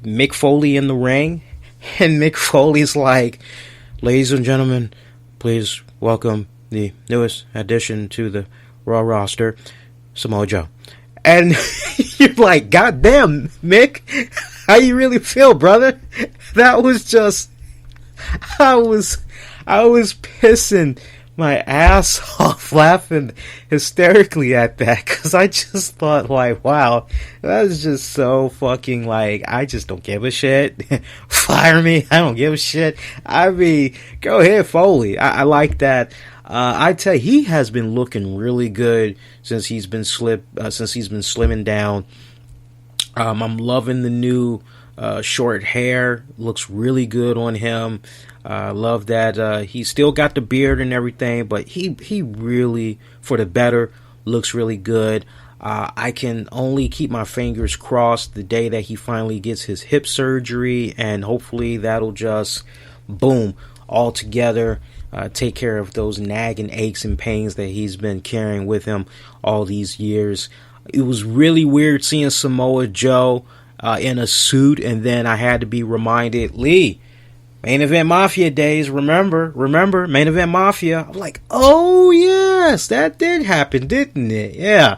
Mick Foley in the ring, and Mick Foley's like, ladies and gentlemen, please welcome the newest addition to the Raw roster, Samoa Joe. And you're like, God damn, Mick, how you really feel, brother? That was just, I was pissing my ass off laughing hysterically at that, because I just thought, like, wow, that is just so fucking, like, I just don't give a shit. Fire me, I don't give a shit. I mean, go ahead, Foley. I like that. I tell you, he has been looking really good since he's been slimming down. I'm loving the new short hair. Looks really good on him. Love that he's still got the beard and everything, but he really, for the better, looks really good. I can only keep my fingers crossed the day that he finally gets his hip surgery, and hopefully that'll just, boom, all together, take care of those nagging aches and pains that he's been carrying with him all these years. It was really weird seeing Samoa Joe in a suit, and then I had to be reminded, Lee, Main Event Mafia days, remember, Main Event Mafia. I'm like, oh yes, that did happen, didn't it? Yeah.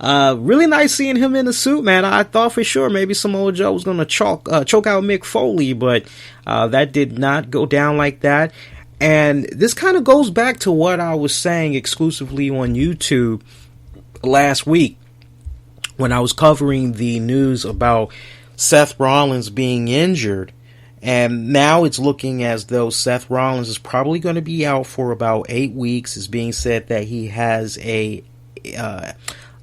Really nice seeing him in a suit, man. I thought for sure maybe Samoa Joe was going to choke out Mick Foley, but that did not go down like that. And this kind of goes back to what I was saying exclusively on YouTube last week when I was covering the news about Seth Rollins being injured. And now it's looking as though Seth Rollins is probably going to be out for about 8 weeks. It's being said that he has a,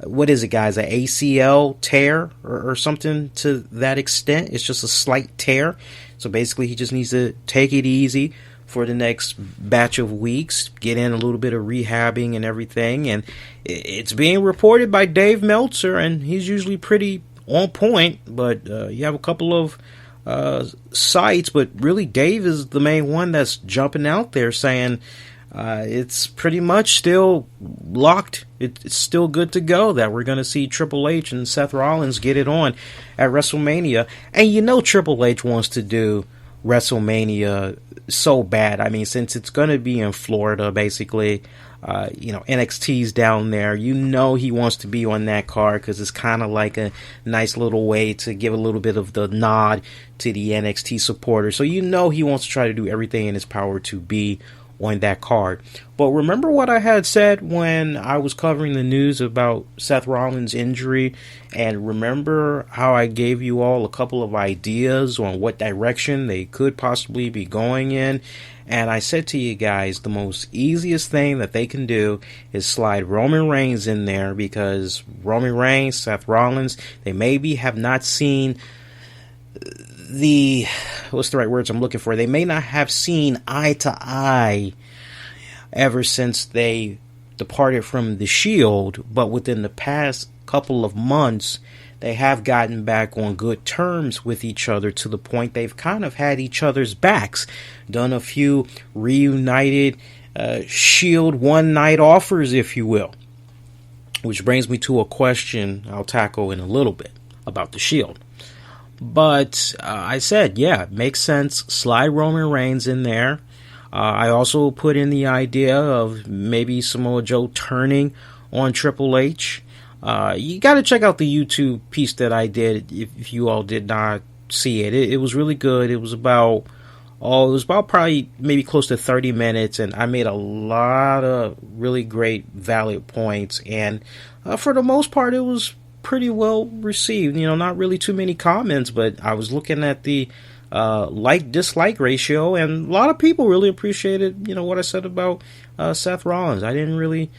what is it, guys? An ACL tear or something to that extent. It's just a slight tear. So basically he just needs to take it easy for the next batch of weeks, get in a little bit of rehabbing and everything. And it's being reported by Dave Meltzer, and he's usually pretty on point. But you have a couple of sites, but really Dave is the main one that's jumping out there saying it's pretty much still locked. It's still good to go that we're going to see Triple H and Seth Rollins get it on at WrestleMania. And you know Triple H wants to do WrestleMania so bad. I mean, since it's going to be in Florida, basically, NXT's down there. You know he wants to be on that card because it's kind of like a nice little way to give a little bit of the nod to the NXT supporters. So you know he wants to try to do everything in his power to be on that card. But remember what I had said when I was covering the news about Seth Rollins' injury, and remember how I gave you all a couple of ideas on what direction they could possibly be going in. And I said to you guys, the most easiest thing that they can do is slide Roman Reigns in there, because Roman Reigns, Seth Rollins, they maybe have not seen what's the right words I'm looking for? They may not have seen eye to eye ever since they departed from the Shield, but within the past couple of months, they have gotten back on good terms with each other to the point they've kind of had each other's backs, done a few reunited Shield one-night offers, if you will. Which brings me to a question I'll tackle in a little bit about the Shield. But I said, yeah, it makes sense. Slide Roman Reigns in there. I also put in the idea of maybe Samoa Joe turning on Triple H. You got to check out the YouTube piece that I did if you all did not see it. It was really good. It was about probably maybe close to 30 minutes, and I made a lot of really great, valid points. And for the most part, it was pretty well received. Not really too many comments, but I was looking at the like-dislike ratio, and a lot of people really appreciated, what I said about Seth Rollins. I didn't really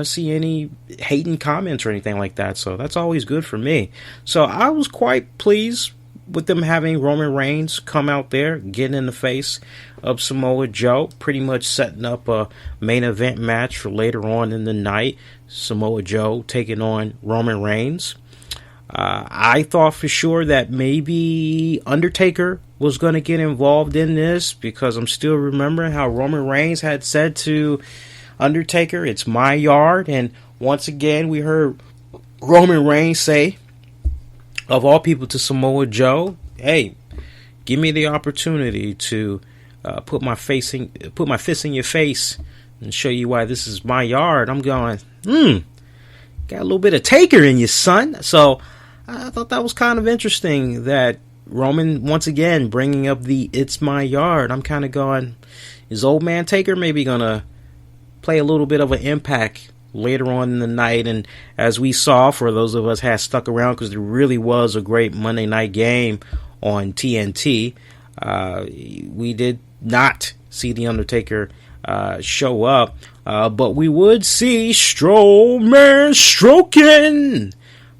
see any hating comments or anything like that, so that's always good for me. So I was quite pleased with them having Roman Reigns come out there, getting in the face of Samoa Joe, pretty much setting up a main event match for later on in the night. Samoa Joe taking on Roman Reigns. I thought for sure that maybe Undertaker was going to get involved in this, because I'm still remembering how Roman Reigns had said to Undertaker, "It's my yard." And once again, we heard Roman Reigns say, of all people, to Samoa Joe, "Hey, give me the opportunity to put my fist in your face and show you why this is my yard." I'm going, got a little bit of Taker in you, son. So I thought that was kind of interesting that Roman, once again, bringing up the "it's my yard." I'm kind of going, is old man Taker maybe going to play a little bit of an impact later on in the night. And as we saw, for those of us had stuck around, because there really was a great Monday night game on TNT, we did not see The Undertaker show up, but we would see Strowman stroking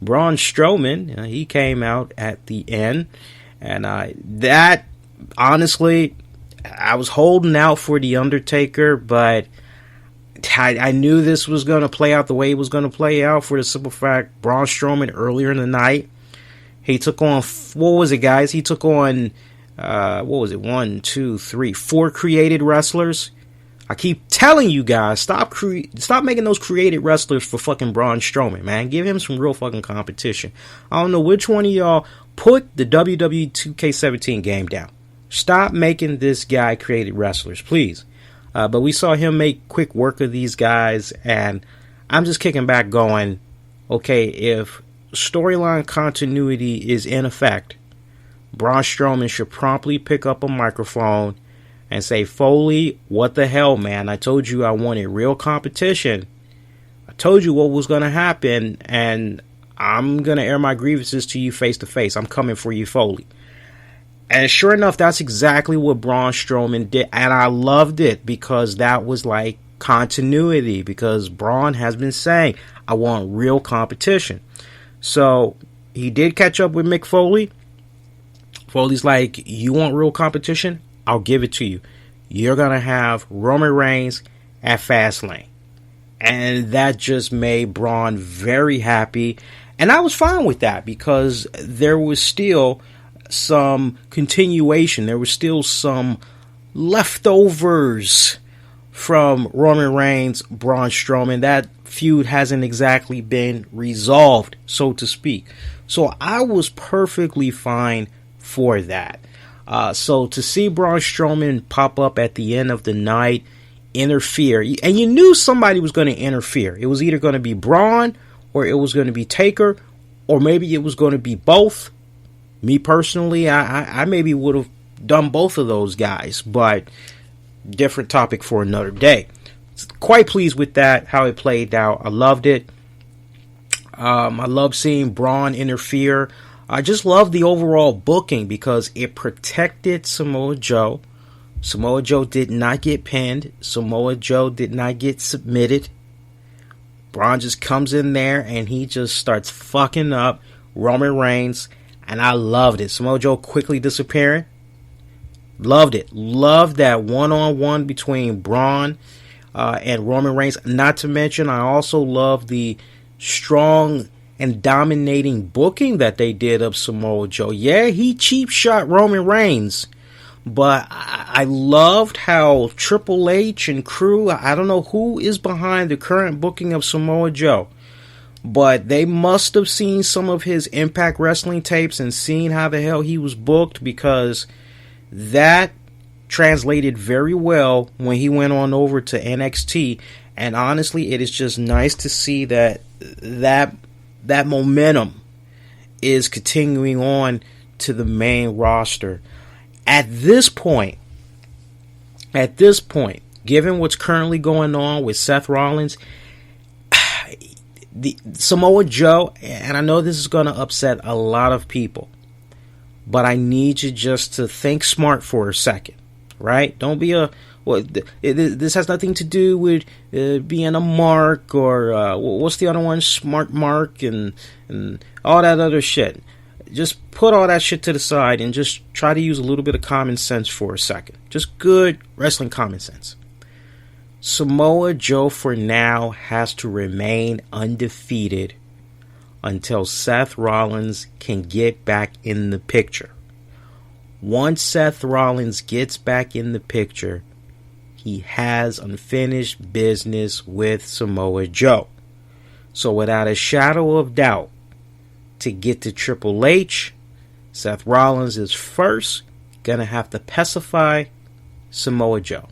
Braun Strowman. He came out at the end, and that, honestly, I was holding out for The Undertaker, but I knew this was going to play out the way it was going to play out, for the simple fact, Braun Strowman earlier in the night, he took on, what was it, guys? He took on, what was it, 1, 2, 3, 4 created wrestlers. I keep telling you guys, stop making those created wrestlers for fucking Braun Strowman, man. Give him some real fucking competition. I don't know which one of y'all put the WWE 2K17 game down. Stop making this guy created wrestlers, please. But we saw him make quick work of these guys, and I'm just kicking back going, okay, if storyline continuity is in effect, Braun Strowman should promptly pick up a microphone and say, Foley, what the hell, man? I told you I wanted real competition. I told you what was going to happen, and I'm going to air my grievances to you face to face. I'm coming for you, Foley. And sure enough, that's exactly what Braun Strowman did, and I loved it, because that was like continuity, because Braun has been saying, I want real competition. So he did catch up with Mick Foley. Foley's like, you want real competition? I'll give it to you. You're going to have Roman Reigns at Fastlane. And that just made Braun very happy. And I was fine with that, because there was still some continuation. There was still some leftovers from Roman Reigns, Braun Strowman. That feud hasn't exactly been resolved, so to speak. So I was perfectly fine for that. So to see Braun Strowman pop up at the end of the night, interfere, and you knew somebody was going to interfere. It was either going to be Braun, or it was going to be Taker, or maybe it was going to be both. Me personally, I maybe would have done both of those guys, but different topic for another day. Quite pleased with that, how it played out. I loved it. I love seeing Braun interfere. I just love the overall booking, because it protected Samoa Joe. Samoa Joe did not get pinned. Samoa Joe did not get submitted. Braun just comes in there and he just starts fucking up Roman Reigns, and I loved it. Samoa Joe quickly disappearing. Loved it. Loved that one-on-one between Braun and Roman Reigns. Not to mention, I also love the strong and dominating booking that they did of Samoa Joe. Yeah, he cheap shot Roman Reigns, but I loved how Triple H and crew, I don't know who is behind the current booking of Samoa Joe, but they must have seen some of his Impact Wrestling tapes and seen how the hell he was booked, because that translated very well when he went on over to NXT. And honestly, it is just nice to see that momentum is continuing on to the main roster. At this point, given what's currently going on with Seth Rollins, the Samoa Joe, and I know this is going to upset a lot of people, but I need you just to think smart for a second, right? Don't be this has nothing to do with being a mark, or what's the other one? Smart mark and all that other shit. Just put all that shit to the side and just try to use a little bit of common sense for a second. Just good wrestling common sense. Samoa Joe for now has to remain undefeated until Seth Rollins can get back in the picture. Once Seth Rollins gets back in the picture, he has unfinished business with Samoa Joe. So without a shadow of doubt, to get to Triple H, Seth Rollins is first going to have to pacify Samoa Joe.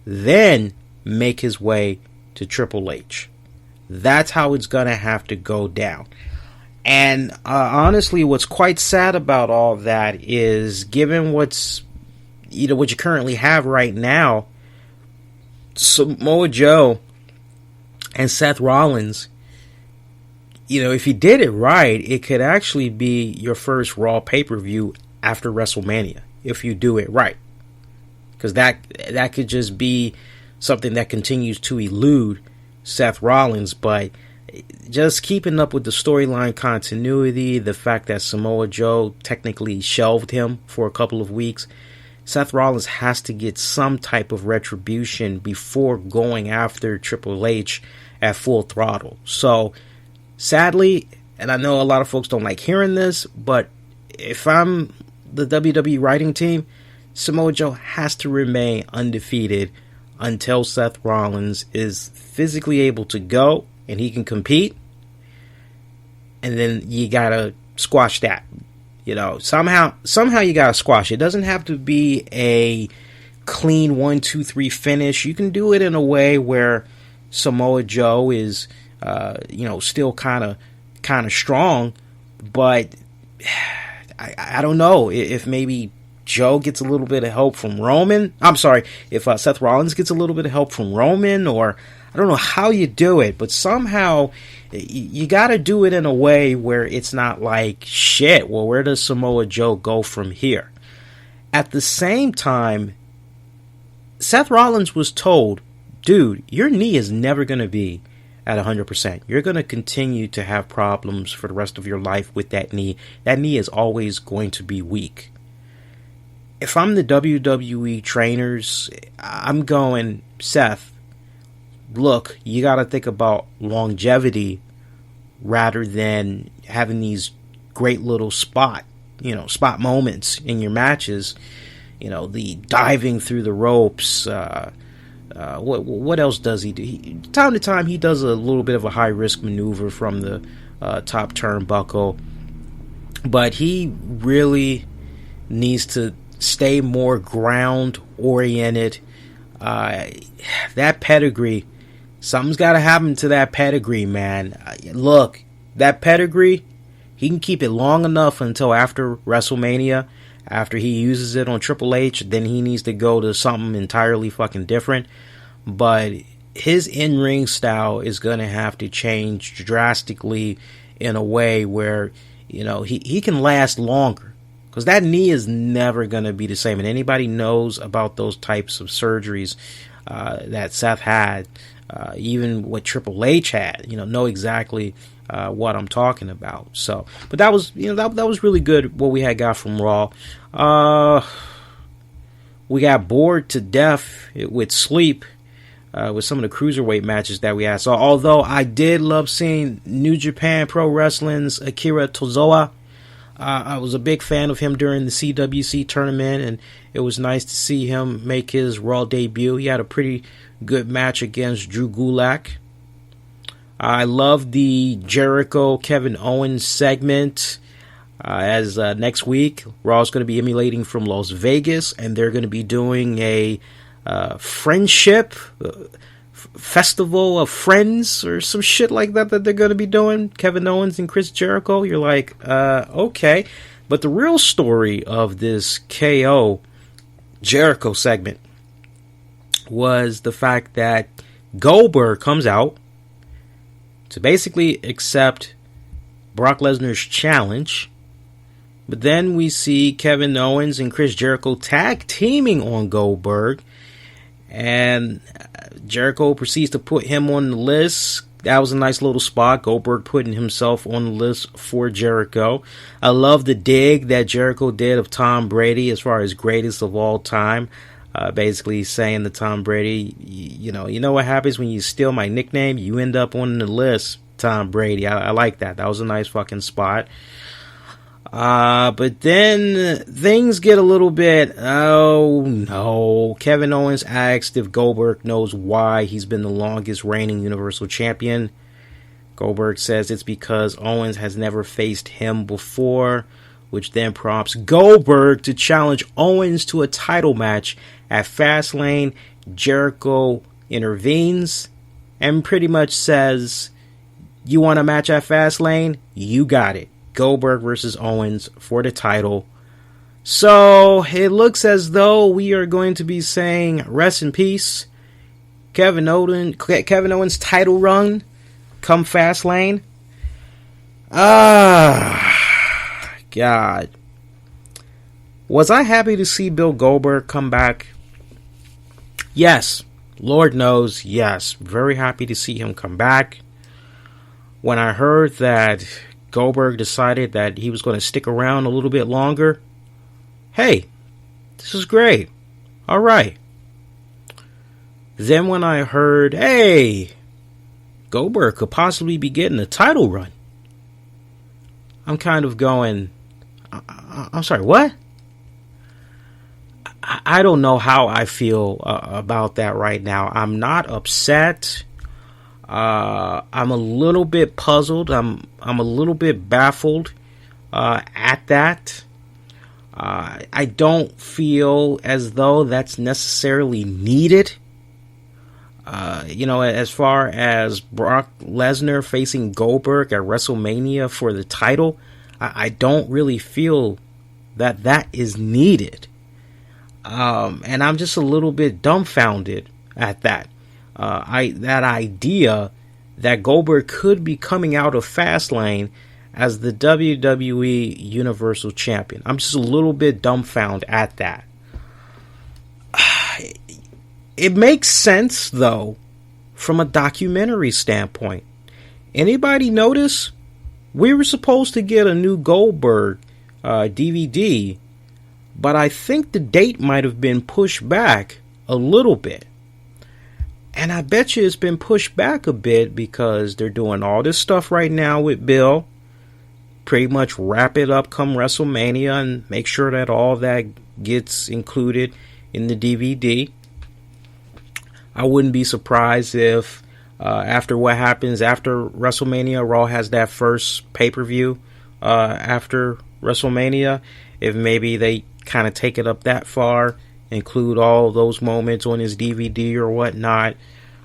Then make his way to Triple H. That's how it's going to have to go down. And honestly, what's quite sad about all that is, given what you currently have right now, Samoa Joe and Seth Rollins, if you did it right, it could actually be your first Raw pay-per-view after WrestleMania, if you do it right. Because that could just be something that continues to elude Seth Rollins, but just keeping up with the storyline continuity, the fact that Samoa Joe technically shelved him for a couple of weeks, Seth Rollins has to get some type of retribution before going after Triple H at full throttle. So, sadly, and I know a lot of folks don't like hearing this, but if I'm the WWE writing team, Samoa Joe has to remain undefeated until Seth Rollins is physically able to go and he can compete. And then you gotta squash that. Somehow you gotta squash it. It doesn't have to be a clean 1, 2, 3 finish. You can do it in a way where Samoa Joe is, still kind of strong, but I don't know if maybe Joe gets a little bit of help from Roman. I'm sorry, if Seth Rollins gets a little bit of help from Roman, or I don't know how you do it, but somehow you got to do it in a way where it's not like, shit, well, where does Samoa Joe go from here? At the same time, Seth Rollins was told, dude, your knee is never going to be at 100%. You're going to continue to have problems for the rest of your life with that knee. That knee is always going to be weak. If I'm the WWE trainers, I'm going, Seth, look, you got to think about longevity rather than having these great little spot moments in your matches. The diving through the ropes. What else does he do? Time to time, he does a little bit of a high risk maneuver from the top turnbuckle, but he really needs to stay more ground oriented. That pedigree, something's got to happen to that pedigree, man. Look, that pedigree, he can keep it long enough until after WrestleMania. After he uses it on Triple H, then he needs to go to something entirely fucking different. But his in-ring style is going to have to change drastically in a way where, he can last longer. Because that knee is never going to be the same. And anybody knows about those types of surgeries that Seth had, even what Triple H had, know exactly what I'm talking about. So, but that was, that was really good what we had got from Raw. We got bored to death with sleep with some of the cruiserweight matches that we had. So, although I did love seeing New Japan Pro Wrestling's Akira Tozawa, I was a big fan of him during the CWC tournament, and it was nice to see him make his Raw debut. He had a pretty good match against Drew Gulak. I love the Jericho Kevin Owens segment, as next week Raw is going to be emulating from Las Vegas, and they're going to be doing a friendship festival of friends or some shit like that they're going to be doing. Kevin Owens and Chris Jericho. You're like, okay. But the real story of this KO Jericho segment was the fact that Goldberg comes out to basically accept Brock Lesnar's challenge. But then we see Kevin Owens and Chris Jericho tag teaming on Goldberg. And Jericho proceeds to put him on the list. That was a nice little spot. Goldberg putting himself on the list for Jericho. I love the dig that Jericho did of Tom Brady as far as greatest of all time. Basically saying to Tom Brady, you know what happens when you steal my nickname? You end up on the list, Tom Brady. I like that. That was a nice fucking spot. But then things get a little bit, oh no. Kevin Owens asked if Goldberg knows why he's been the longest reigning Universal Champion. Goldberg says it's because Owens has never faced him before, which then prompts Goldberg to challenge Owens to a title match at Fastlane. Jericho intervenes and pretty much says, you want a match at Fastlane? You got it. Goldberg versus Owens for the title. So it looks as though we are going to be saying rest in peace, Kevin Owens title run come Fastlane. God. Was I happy to see Bill Goldberg come back? Yes. Lord knows, yes. Very happy to see him come back. When I heard that Goldberg decided that he was going to stick around a little bit longer, hey, this is great. All right. Then when I heard, hey, Goldberg could possibly be getting a title run, I'm kind of going, I'm sorry, what? I don't know how I feel about that right now. I'm not upset. I'm a little bit puzzled. I'm a little bit baffled at that. I don't feel as though that's necessarily needed. As far as Brock Lesnar facing Goldberg at WrestleMania for the title, I don't really feel that is needed. And I'm just a little bit dumbfounded at that. That idea that Goldberg could be coming out of Fastlane as the WWE Universal Champion. I'm just a little bit dumbfounded at that. It makes sense, though, from a documentary standpoint. Anybody notice? We were supposed to get a new Goldberg DVD, but I think the date might have been pushed back a little bit. And I bet you it's been pushed back a bit because they're doing all this stuff right now with Bill. Pretty much wrap it up come WrestleMania and make sure that all that gets included in the DVD. I wouldn't be surprised if after what happens after WrestleMania, Raw has that first pay-per-view after WrestleMania. If maybe they kind of take it up that far, include all those moments on his DVD or whatnot.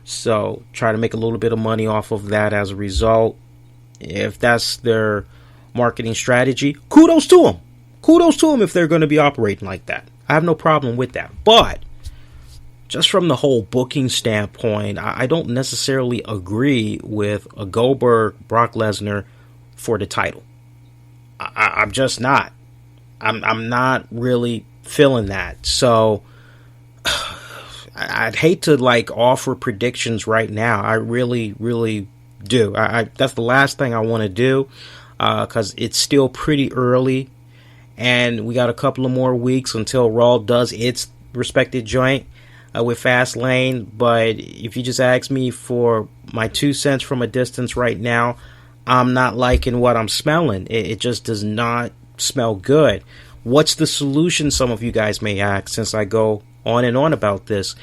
So try to make a little bit of money off of that as a result. If that's their marketing strategy, kudos to them. Kudos to them if they're going to be operating like that. I have no problem with that. But just from the whole booking standpoint, I don't necessarily agree with a Goldberg Brock Lesnar for the title. I'm just not. I'm not really feeling that. So I'd hate to offer predictions right now. I really, really do. That's the last thing I want to do because it's still pretty early, and we got a couple of more weeks until Raw does its respected joint with Fastlane. But if you just ask me for my 2 cents from a distance right now, I'm not liking what I'm smelling. It just does not smell good. What's the solution, some of you guys may ask, since I go on and on about this?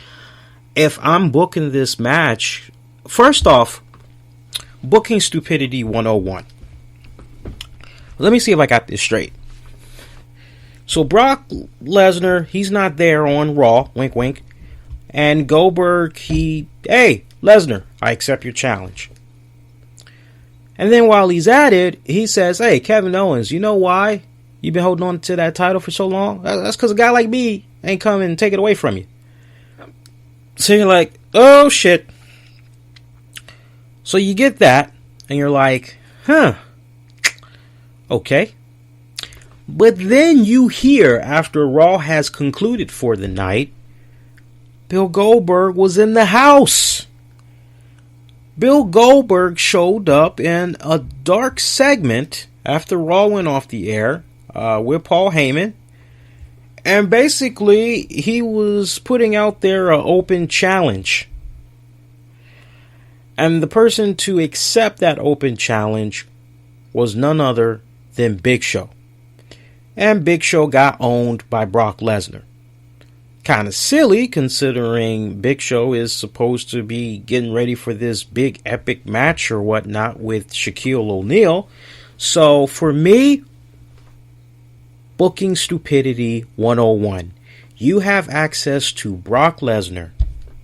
If I'm booking this match, first off, booking stupidity 101. Let me see if I got this straight. So Brock Lesnar, he's not there on Raw, wink wink, and Goldberg, hey, Lesnar, I accept your challenge. And then while he's at it, he says, hey, Kevin Owens, you know why you've been holding on to that title for so long? That's because a guy like me ain't coming and take it away from you. So you're like, oh shit. So you get that, and you're like, okay. But then you hear, after Raw has concluded for the night, Bill Goldberg was in the house. Bill Goldberg showed up in a dark segment after Raw went off the air with Paul Heyman. And basically, he was putting out there an open challenge. And the person to accept that open challenge was none other than Big Show. And Big Show got owned by Brock Lesnar. Kind of silly, considering Big Show is supposed to be getting ready for this big epic match or whatnot with Shaquille O'Neal. So for me, booking stupidity 101. You have access to Brock Lesnar.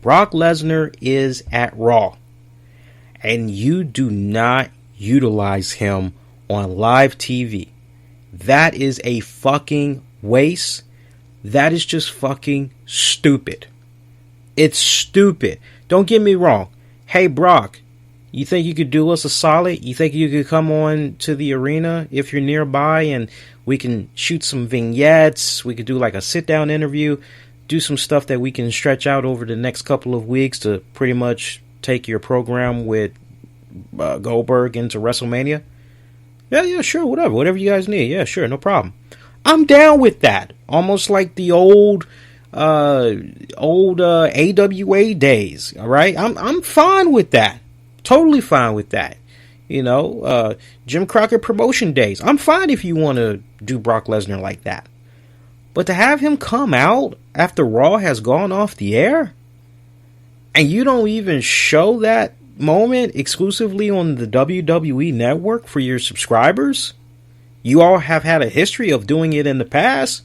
Brock Lesnar is at Raw. And you do not utilize him on live TV. That is a fucking waste. That is just fucking stupid. It's stupid. don't get me wrong. Hey, Brock, you think you could do us a solid? You think you could come on to the arena if you're nearby and we can shoot some vignettes? We could do like a sit-down interview, do some stuff that we can stretch out over the next couple of weeks to pretty much take your program with Goldberg into WrestleMania? Yeah, sure, whatever you guys need. Yeah, sure, no problem. I'm down with that. Almost like the old AWA days. All right, I'm fine with that. Totally fine with that. You know, Jim Crockett promotion days. I'm fine if you want to do Brock Lesnar like that. But to have him come out after Raw has gone off the air, and you don't even show that moment exclusively on the WWE network for your subscribers, you all have had a history of doing it in the past,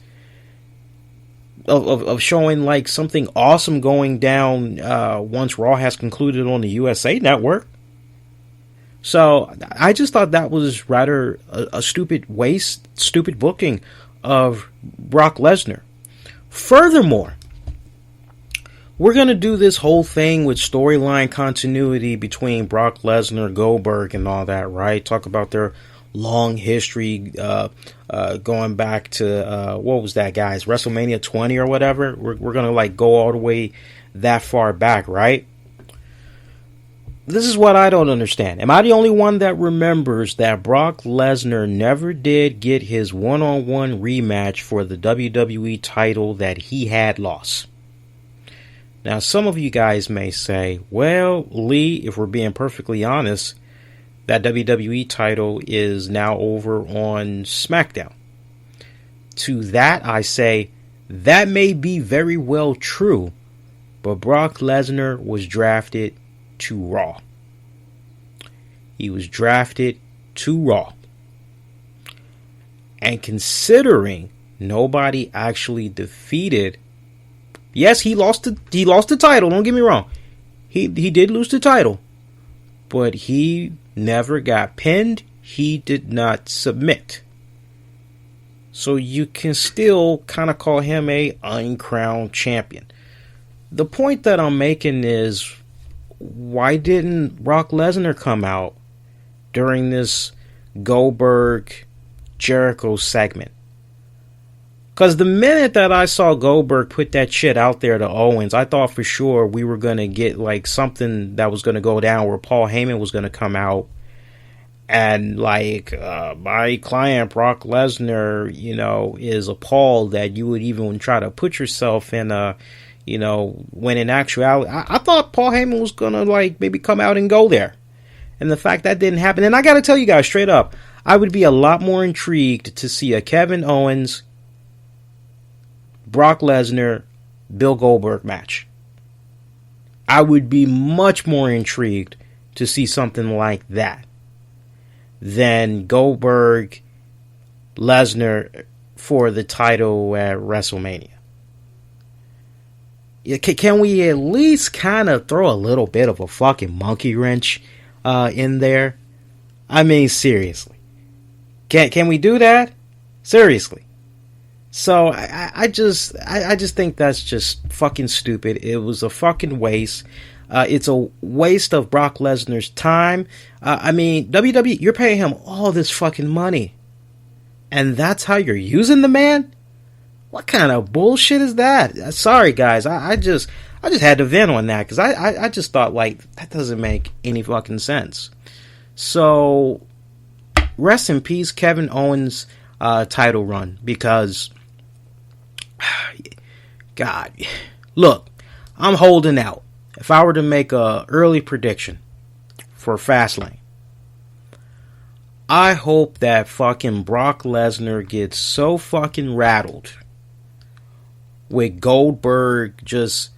of showing like something awesome going down once Raw has concluded on the USA network. So I just thought that was rather a stupid booking of Brock Lesnar. Furthermore, we're going to do this whole thing with storyline continuity between Brock Lesnar, Goldberg, and all that, right? Talk about their long history going back to, what was that, guys? WrestleMania 20 or whatever? We're going to, like, go all the way that far back, right? This is what I don't understand. Am I the only one that remembers that Brock Lesnar never did get his one-on-one rematch for the WWE title that he had lost? Now, some of you guys may say, well, Lee, if we're being perfectly honest, that WWE title is now over on SmackDown. To that, I say, that may be very well true, but Brock Lesnar was drafted to Raw. He was drafted to Raw. And considering nobody actually defeated, yes, he lost the title, don't get me wrong. He did lose the title. But he never got pinned. He did not submit. So you can still kind of call him a uncrowned champion. The point that I'm making is, why didn't Brock Lesnar come out during this Goldberg Jericho segment? Because the minute that I saw Goldberg put that shit out there to Owens, I thought for sure we were going to get like something that was going to go down where Paul Heyman was going to come out and like, my client Brock Lesnar, you know, is appalled that you would even try to put yourself in a, you know, when in actuality, I thought Paul Heyman was going to like maybe come out and go there. And the fact that didn't happen. And I got to tell you guys straight up, I would be a lot more intrigued to see a Kevin Owens, Brock Lesnar, Bill Goldberg match. I would be much more intrigued to see something like that than Goldberg, Lesnar for the title at WrestleMania. Can we at least kind of throw a little bit of a fucking monkey wrench in there? I mean, seriously. Can we do that? Seriously. So I just think that's just fucking stupid. It was a fucking waste. It's a waste of Brock Lesnar's time. I mean, WWE, you're paying him all this fucking money, and that's how you're using the man? What kind of bullshit is that? Sorry, guys. I just had to vent on that because I just thought like that doesn't make any fucking sense. So rest in peace, Kevin Owens' title run, because God, look, I'm holding out. If I were to make a early prediction for Fastlane, I hope that fucking Brock Lesnar gets so fucking rattled with Goldberg just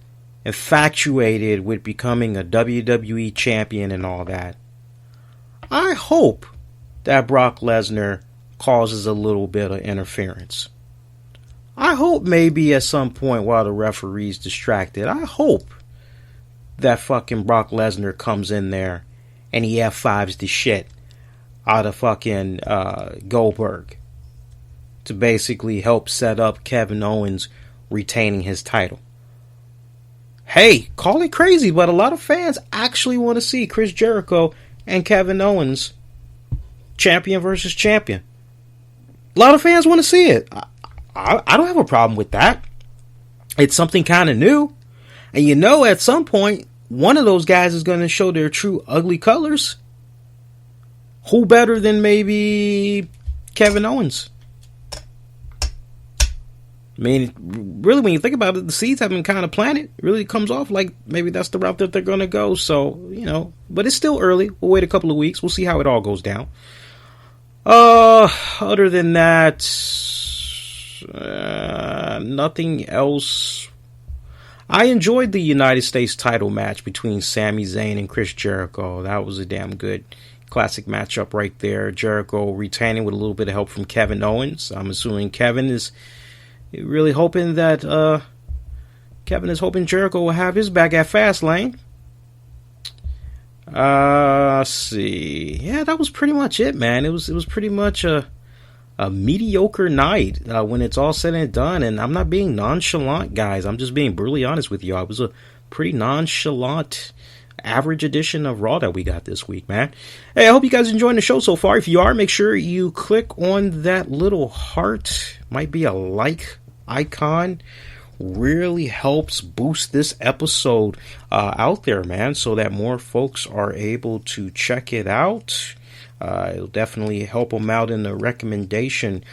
infatuated with becoming a WWE champion and all that. I hope that Brock Lesnar causes a little bit of interference. I hope maybe at some point while the referee's distracted, I hope that fucking Brock Lesnar comes in there and he F5s the shit out of fucking Goldberg to basically help set up Kevin Owens retaining his title. hey, call it crazy, but a lot of fans actually want to see Chris Jericho and Kevin Owens champion versus champion. A lot of fans want to see it. I don't have a problem with that. It's something kind of new. And you know, at some point, one of those guys is going to show their true ugly colors. Who better than maybe Kevin Owens? I mean, really, when you think about it, the seeds have been kind of planted. It really comes off like maybe that's the route that they're going to go. So, you know, but it's still early. We'll wait a couple of weeks. We'll see how it all goes down. Other than that, nothing else. I enjoyed the United States title match between Sami Zayn and Chris Jericho. That was a damn good classic matchup right there. Jericho retaining with a little bit of help from Kevin Owens. I'm assuming Kevin is really hoping that Jericho will have his back at Fastlane. Let's see. Yeah, that was pretty much it, man. It was pretty much a mediocre night when it's all said and done. And I'm not being nonchalant, guys. I'm just being brutally honest with you. It was a pretty nonchalant, average edition of Raw that we got this week, man. Hey, I hope you guys enjoying the show so far. If you are, make sure you click on that little heart. Might be a like icon. Really helps boost this episode out there, man, so that more folks are able to check it out. It'll definitely help them out in the recommendation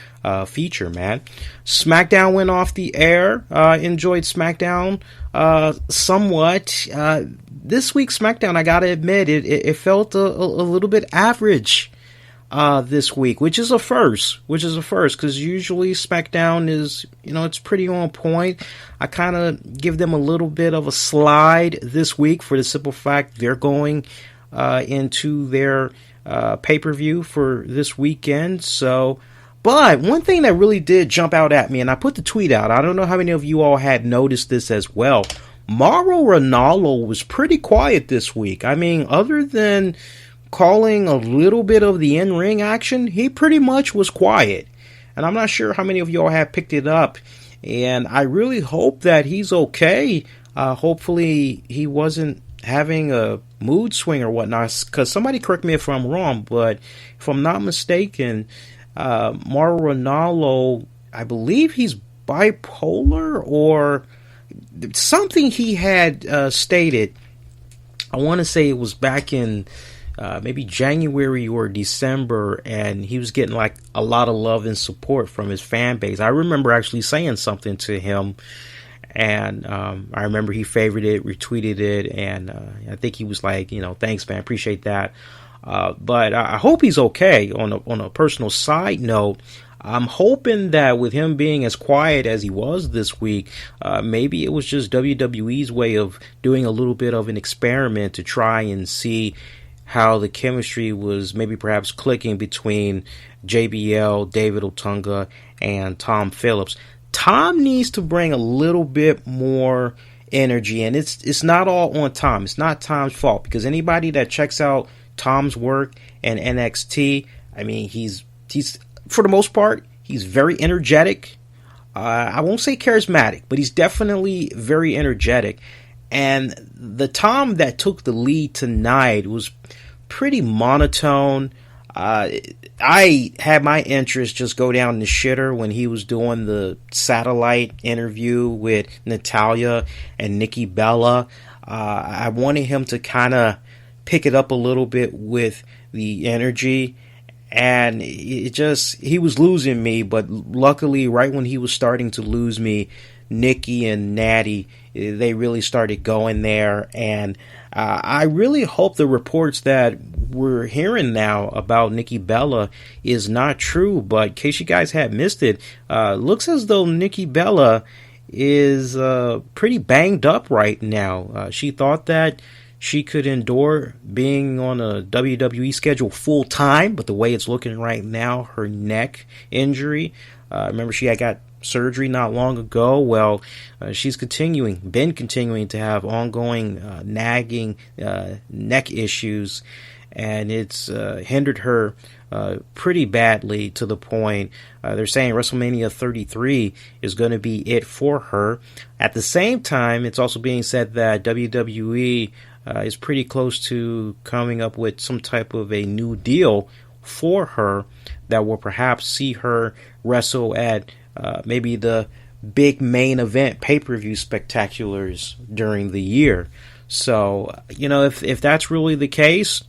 feature, man. SmackDown went off the air. Enjoyed SmackDown somewhat. This week's SmackDown, I gotta admit, it felt a little bit average this week, which is a first, because usually SmackDown is, you know, it's pretty on point. I kind of give them a little bit of a slide this week for the simple fact they're going into their pay-per-view for this weekend. So, but one thing that really did jump out at me, and I put the tweet out, I don't know how many of you all had noticed this as well. Mauro Ranallo was pretty quiet this week. I mean, other than calling a little bit of the in-ring action, he pretty much was quiet. And I'm not sure how many of y'all have picked it up. And I really hope that he's okay. Hopefully he wasn't having a mood swing or whatnot. Because somebody correct me if I'm wrong, but if I'm not mistaken, Mauro Ranallo, I believe he's bipolar or something he had stated. I want to say it was back in maybe January or December, and he was getting like a lot of love and support from his fan base. I remember actually saying something to him, and I remember he favored it, retweeted it, and I think he was like, you know, thanks, man, appreciate that. But I hope he's okay. On a personal side note, I'm hoping that with him being as quiet as he was this week, maybe it was just WWE's way of doing a little bit of an experiment to try and see how the chemistry was maybe perhaps clicking between JBL, David Otunga, and Tom Phillips. Tom needs to bring a little bit more energy, and it's not all on Tom. It's not Tom's fault, because anybody that checks out Tom's work and NXT, I mean, he's for the most part, he's very energetic. I won't say charismatic, but he's definitely very energetic. And the Tom that took the lead tonight was pretty monotone. I had my interest just go down the shitter when he was doing the satellite interview with Natalya and Nikki Bella. I wanted him to kind of pick it up a little bit with the energy. And he was losing me, but luckily right when he was starting to lose me, Nikki and Natty, they really started going there. And I really hope the reports that we're hearing now about Nikki Bella is not true. But in case you guys had missed it, looks as though Nikki Bella is pretty banged up right now. She thought that she could endure being on a WWE schedule full time, but the way it's looking right now, her neck injury, remember she had got surgery not long ago. Well, she's been continuing to have ongoing nagging neck issues, and it's hindered her pretty badly, to the point they're saying WrestleMania 33 is going to be it for her. At the same time, it's also being said that WWE is pretty close to coming up with some type of a new deal for her that will perhaps see her wrestle at maybe the big main event pay-per-view spectaculars during the year. So, if that's really the case,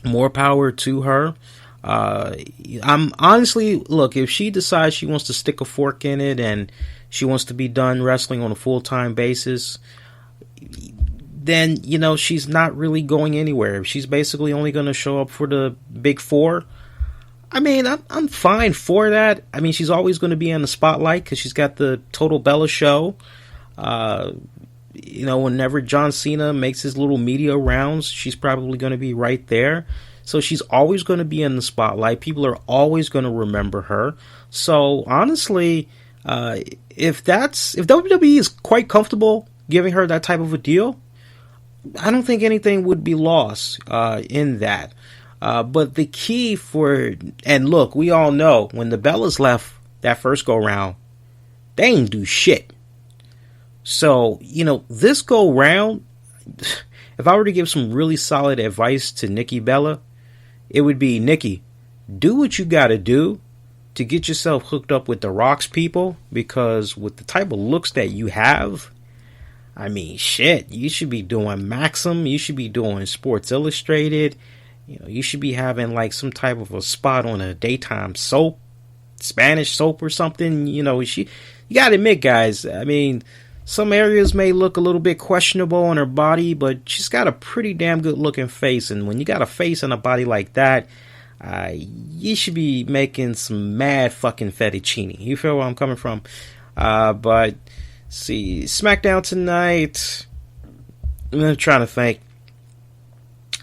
more power to her. I'm honestly, look, if she decides she wants to stick a fork in it and she wants to be done wrestling on a full-time basis, then, she's not really going anywhere. If she's basically only going to show up for the big four, I mean, I'm fine for that. I mean, she's always going to be in the spotlight because she's got the Total Bella show. Whenever John Cena makes his little media rounds, she's probably going to be right there. So she's always going to be in the spotlight. People are always going to remember her. So honestly, if WWE is quite comfortable giving her that type of a deal, I don't think anything would be lost in that. But the key and look, we all know when the Bellas left that first go round, they ain't do shit. So, this go round, if I were to give some really solid advice to Nikki Bella, it would be, Nikki, do what you gotta do to get yourself hooked up with the Rock's people, because with the type of looks that you have, I mean, shit, you should be doing Maxim, you should be doing Sports Illustrated, you should be having like some type of a spot on a daytime soap, Spanish soap or something. You gotta admit, guys, I mean, some areas may look a little bit questionable on her body, but she's got a pretty damn good looking face. And when you got a face and a body like that, you should be making some mad fucking fettuccine. You feel where I'm coming from? But see, SmackDown tonight, I'm trying to think.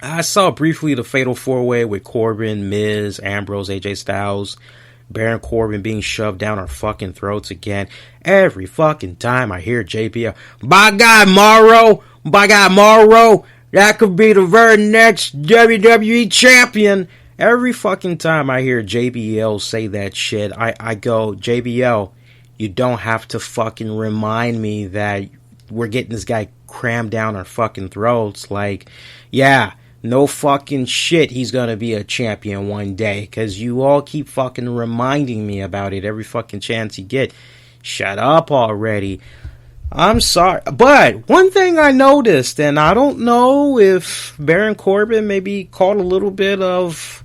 I saw briefly the Fatal 4-Way with Corbin, Miz, Ambrose, AJ Styles, Baron Corbin being shoved down our fucking throats again. Every fucking time I hear JBL, by God, Morrow, that could be the very next WWE champion. Every fucking time I hear JBL say that shit, I go, JBL, you don't have to fucking remind me that we're getting this guy crammed down our fucking throats. Like, yeah, no fucking shit he's gonna be a champion one day, because you all keep fucking reminding me about it every fucking chance you get. Shut up already. I'm sorry, but one thing I noticed, and I don't know if Baron Corbin maybe caught a little bit of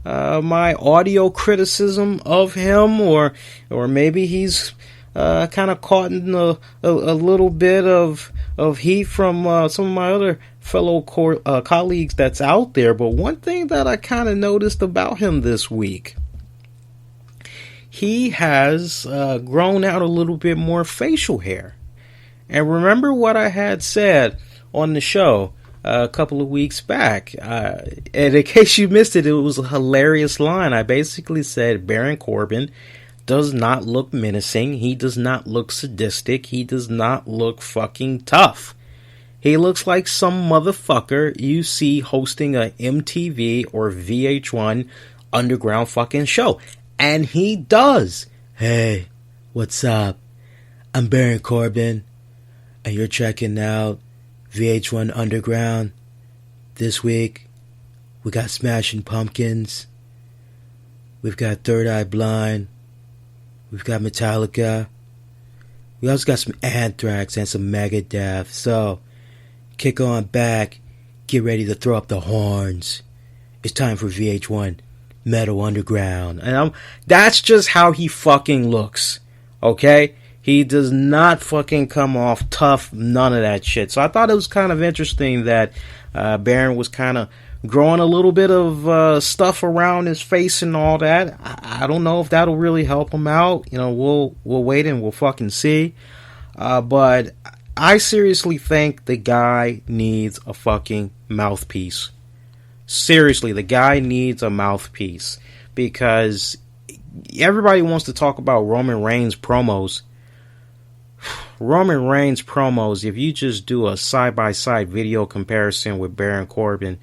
my audio criticism of him, or maybe he's kind of caught in a little bit of heat from some of my other fellow colleagues that's out there. But one thing that I kind of noticed about him this week, he has grown out a little bit more facial hair. And remember what I had said on the show a couple of weeks back. And in case you missed it, it was a hilarious line. I basically said Baron Corbin does not look menacing. He does not look sadistic. He does not look fucking tough. He looks like some motherfucker you see hosting a MTV or VH1 underground fucking show. And he does. Hey, what's up? I'm Baron Corbin, and you're checking out VH1 Underground. This week, we got Smashing Pumpkins. We've got Third Eye Blind. We've got Metallica. We also got some Anthrax and some Megadeth. So, kick on back. Get ready to throw up the horns. It's time for VH1 Metal Underground. And that's just how he fucking looks. Okay? He does not fucking come off tough. None of that shit. So I thought it was kind of interesting that Baron was kind of growing a little bit of stuff around his face and all that. I don't know if that'll really help him out. We'll wait and we'll fucking see. But I seriously think the guy needs a fucking mouthpiece. Seriously, the guy needs a mouthpiece, because everybody wants to talk about Roman Reigns promos. Roman Reigns promos, if you just do a side-by-side video comparison with Baron Corbin,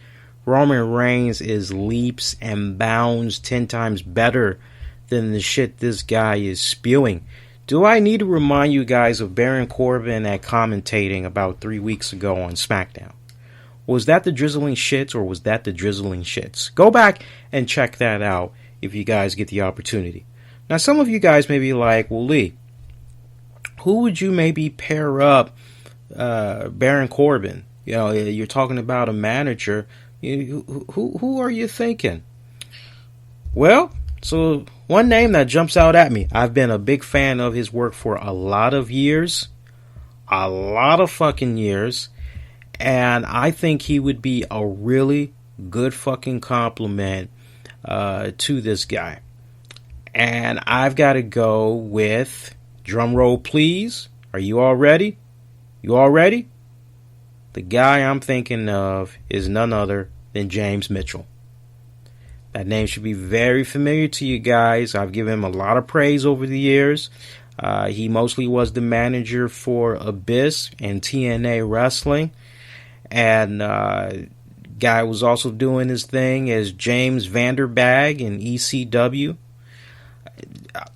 Roman Reigns is leaps and bounds 10 times better than the shit this guy is spewing. Do I need to remind you guys of Baron Corbin at commentating about 3 weeks ago on SmackDown? Was that the drizzling shits or was that the drizzling shits? Go back and check that out if you guys get the opportunity. Now, some of you guys may be like, well, Lee, who would you maybe pair up Baron Corbin? You know, you're talking about a manager. Who are you thinking? Well, so one name that jumps out at me. I've been a big fan of his work for a lot of years. A lot of fucking years. And I think he would be a really good fucking compliment to this guy. And I've got to go with, drum roll please. Are you all ready? You all ready? The guy I'm thinking of is none other than James Mitchell. That name should be very familiar to you guys. I've given him a lot of praise over the years. He mostly was the manager for Abyss and TNA Wrestling. And guy was also doing his thing as James Vanderbag in ECW.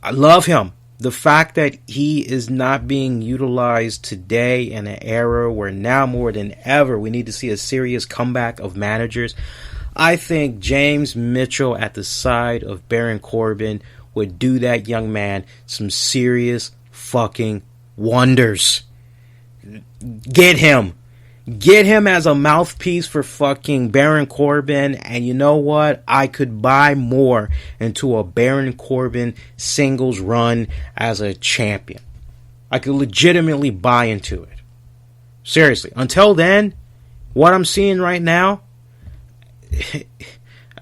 I love him. The fact that he is not being utilized today in an era where now more than ever we need to see a serious comeback of managers. I think James Mitchell at the side of Baron Corbin would do that young man some serious fucking wonders. Get him. Get him as a mouthpiece for fucking Baron Corbin, and you know what? I could buy more into a Baron Corbin singles run as a champion. I could legitimately buy into it. Seriously. Until then, what I'm seeing right now,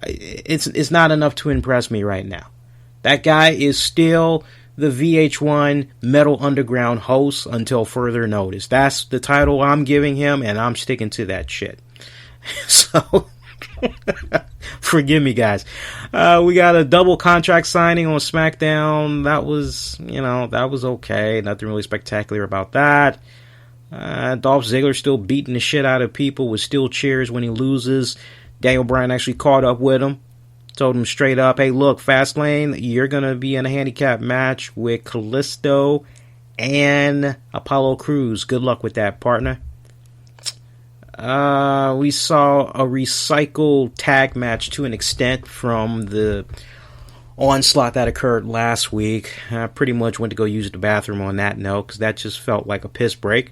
it's not enough to impress me right now. That guy is still the VH1 Metal Underground host until further notice. That's the title I'm giving him, and I'm sticking to that shit. So, forgive me, guys. We got a double contract signing on SmackDown. That was okay. Nothing really spectacular about that. Dolph Ziggler still beating the shit out of people with steel chairs when he loses. Daniel Bryan actually caught up with him. Told him straight up, hey, look, Fastlane, you're going to be in a handicap match with Kalisto and Apollo Crews. Good luck with that, partner. We saw a recycled tag match to an extent from the onslaught that occurred last week. I pretty much went to go use the bathroom on that note because that just felt like a piss break,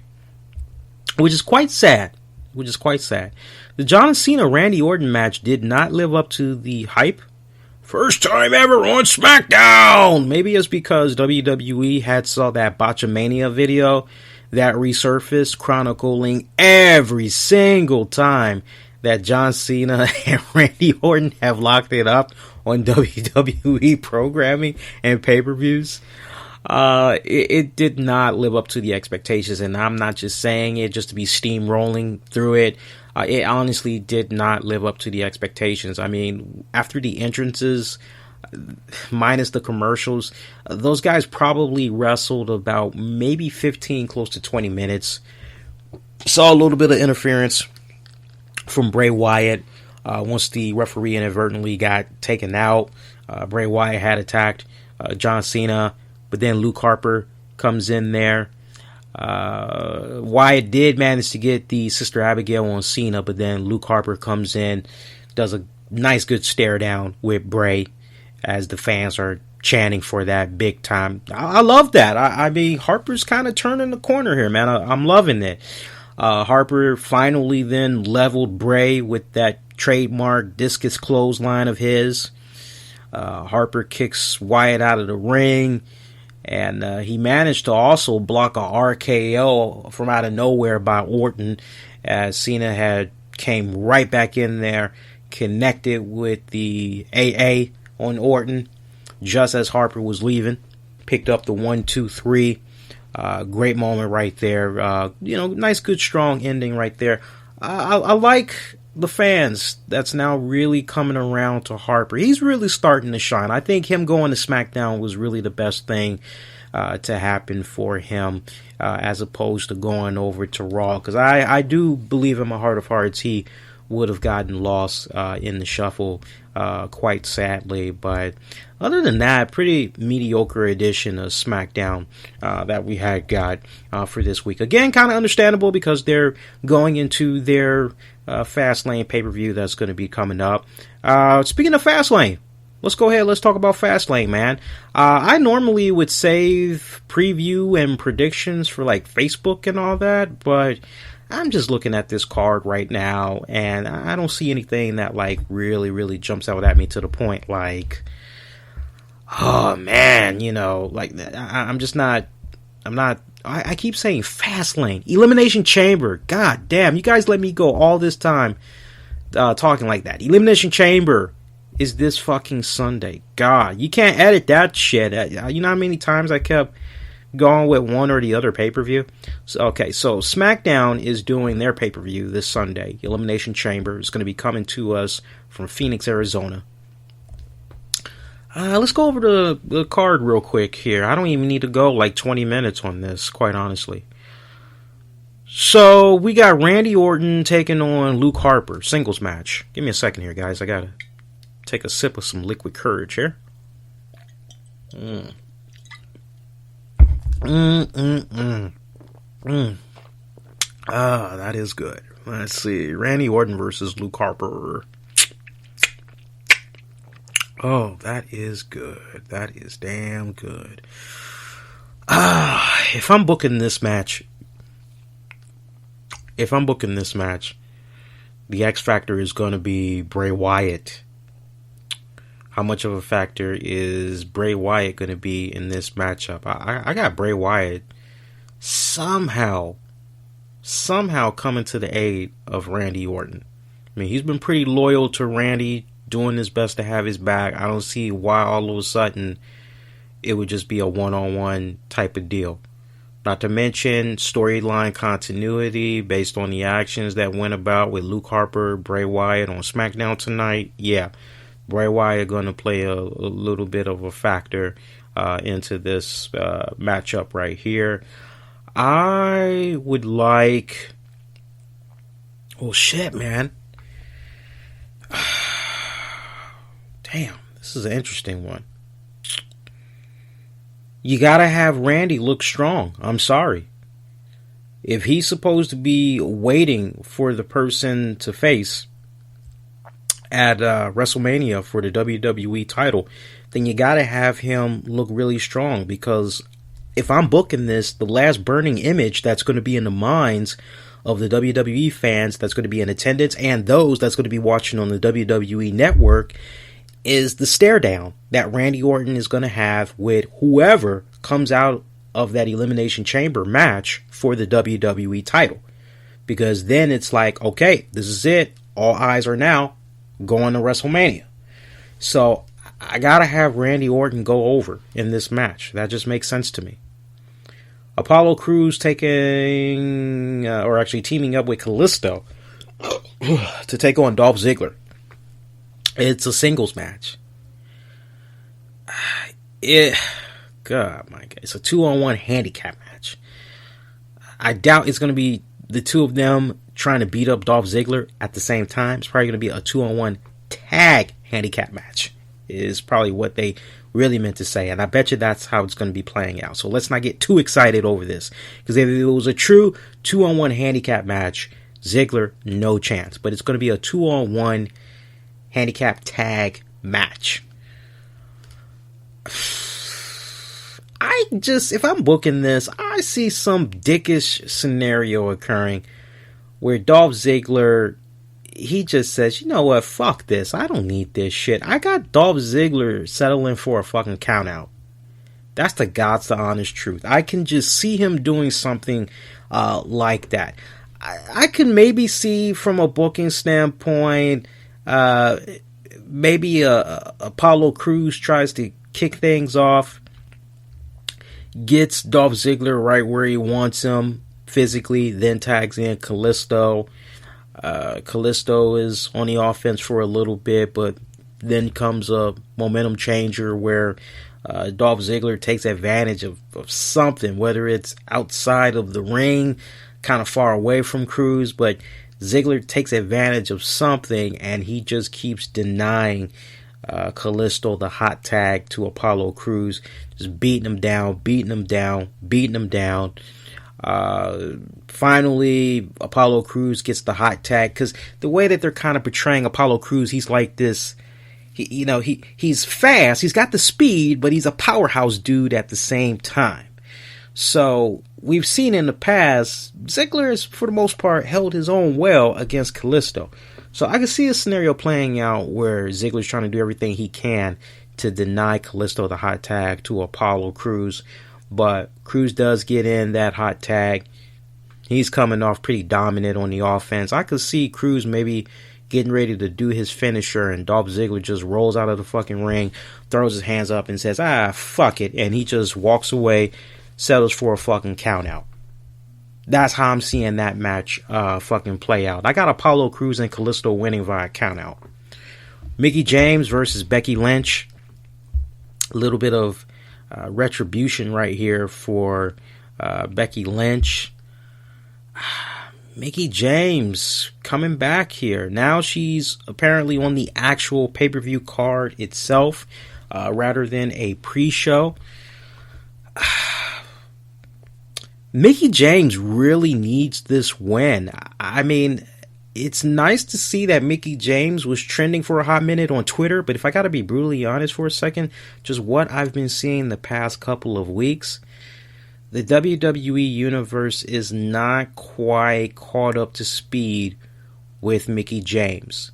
which is quite sad. The John Cena-Randy Orton match did not live up to the hype. First time ever on SmackDown! Maybe it's because WWE had saw that Botchamania video that resurfaced chronicling every single time that John Cena and Randy Orton have locked it up on WWE programming and pay-per-views. It did not live up to the expectations, and I'm not just saying it just to be steamrolling through it. It honestly did not live up to the expectations. I mean, after the entrances, minus the commercials, those guys probably wrestled about maybe 15, close to 20 minutes. Saw a little bit of interference from Bray Wyatt. Once the referee inadvertently got taken out, Bray Wyatt had attacked John Cena, but then Luke Harper comes in there. Wyatt did manage to get the Sister Abigail on Cena, but then Luke Harper comes in, does a nice good stare down with Bray as the fans are chanting for that big time. I love that. I mean, Harper's kind of turning the corner here, man. I'm loving it. Harper finally then leveled Bray with that trademark discus clothesline of his. Harper kicks Wyatt out of the ring. And he managed to also block a RKO from out of nowhere by Orton, as Cena had came right back in there, connected with the AA on Orton just as Harper was leaving. Picked up the 1-2-3. Great moment right there. Nice, good, strong ending right there. I like the fans that's now really coming around to Harper. He's really starting to shine. I think him going to SmackDown was really the best thing to happen for him, as opposed to going over to Raw, because I do believe in my heart of hearts he would have gotten lost in the shuffle, quite sadly. But other than that, pretty mediocre edition of SmackDown that we had got for this week. Again, kind of understandable because they're going into their Fastlane pay-per-view that's going to be coming up. Speaking of Fastlane, let's go ahead. Let's talk about Fastlane, man. I normally would save preview and predictions for like Facebook and all that, but I'm just looking at this card right now, and I don't see anything that like really jumps out at me to the point like, oh man, you know, like I'm not. I keep saying Fastlane, Elimination Chamber. God damn, you guys let me go all this time talking like that. Elimination Chamber is this fucking Sunday. God, you can't edit that shit. You know how many times I kept going with one or the other pay-per-view? So SmackDown is doing their pay-per-view this Sunday. Elimination Chamber is going to be coming to us from Phoenix, Arizona. Let's go over the card real quick here. I don't even need to go like 20 minutes on this, quite honestly. So, we got Randy Orton taking on Luke Harper, singles match. Give me a second here, guys. I gotta take a sip of some liquid courage here. That is good. Let's see. Randy Orton versus Luke Harper. Oh, that is good. That is damn good. If I'm booking this match, the X Factor is going to be Bray Wyatt. How much of a factor is Bray Wyatt going to be in this matchup? I got Bray Wyatt somehow coming to the aid of Randy Orton. I mean, he's been pretty loyal to Randy, doing his best to have his back. I don't see why all of a sudden it would just be a one-on-one type of deal. Not to mention storyline continuity based on the actions that went about with Luke Harper, Bray Wyatt on SmackDown tonight. Yeah, Bray Wyatt going to play a little bit of a factor into this matchup right here. I would like... Oh, shit, man. Damn, this is an interesting one. You gotta have Randy look strong. I'm sorry. If he's supposed to be waiting for the person to face at WrestleMania for the WWE title, then you gotta have him look really strong, because if I'm booking this, the last burning image that's going to be in the minds of the WWE fans that's going to be in attendance and those that's going to be watching on the WWE network is the stare down that Randy Orton is going to have with whoever comes out of that Elimination Chamber match for the WWE title. Because then it's like, okay, this is it. All eyes are now going to WrestleMania. So I gotta have Randy Orton go over in this match. That just makes sense to me. Apollo Crews teaming up with Kalisto to take on Dolph Ziggler. It's a singles match. It's a 2-on-1 handicap match. I doubt it's going to be the two of them trying to beat up Dolph Ziggler at the same time. It's probably going to be a 2-on-1 tag handicap match, is probably what they really meant to say. And I bet you that's how it's going to be playing out. So let's not get too excited over this, because if it was a true 2-on-1 handicap match, Ziggler, no chance. But it's going to be a 2-on-1 handicap tag match. If I'm booking this, I see some dickish scenario occurring where Dolph Ziggler, he just says, you know what, fuck this, I don't need this shit. I got Dolph Ziggler settling for a fucking count out. That's the God's the honest truth. I can just see him doing something like that. I can maybe see from a booking standpoint, maybe Apollo Crews tries to kick things off, gets Dolph Ziggler right where he wants him physically, then tags in Kalisto. Kalisto is on the offense for a little bit, but then comes a momentum changer where Dolph Ziggler takes advantage of something, whether it's outside of the ring, kind of far away from Crews, but Ziggler takes advantage of something, and he just keeps denying Kalisto the hot tag to Apollo Crews, just beating him down. Finally, Apollo Crews gets the hot tag, because the way that they're kind of portraying Apollo Crews, he's like this, he's fast, he's got the speed, but he's a powerhouse dude at the same time. So we've seen in the past, Ziggler has, for the most part, held his own well against Kalisto. So I can see a scenario playing out where Ziggler's trying to do everything he can to deny Kalisto the hot tag to Apollo Crews. But Crews does get in that hot tag. He's coming off pretty dominant on the offense. I could see Crews maybe getting ready to do his finisher, and Dolph Ziggler just rolls out of the fucking ring, throws his hands up and says, fuck it. And he just walks away, settles for a fucking count out. That's how I'm seeing that match fucking play out. I got Apollo Crews and Kalisto winning via count out. Mickie James versus Becky Lynch. A little bit of retribution right here for Becky Lynch. Mickie James coming back here. Now she's apparently on the actual pay-per-view card itself rather than a pre-show. Mickie James really needs this win. I mean, it's nice to see that Mickie James was trending for a hot minute on Twitter, but if I gotta be brutally honest for a second, just what I've been seeing the past couple of weeks, the WWE Universe is not quite caught up to speed with Mickie James.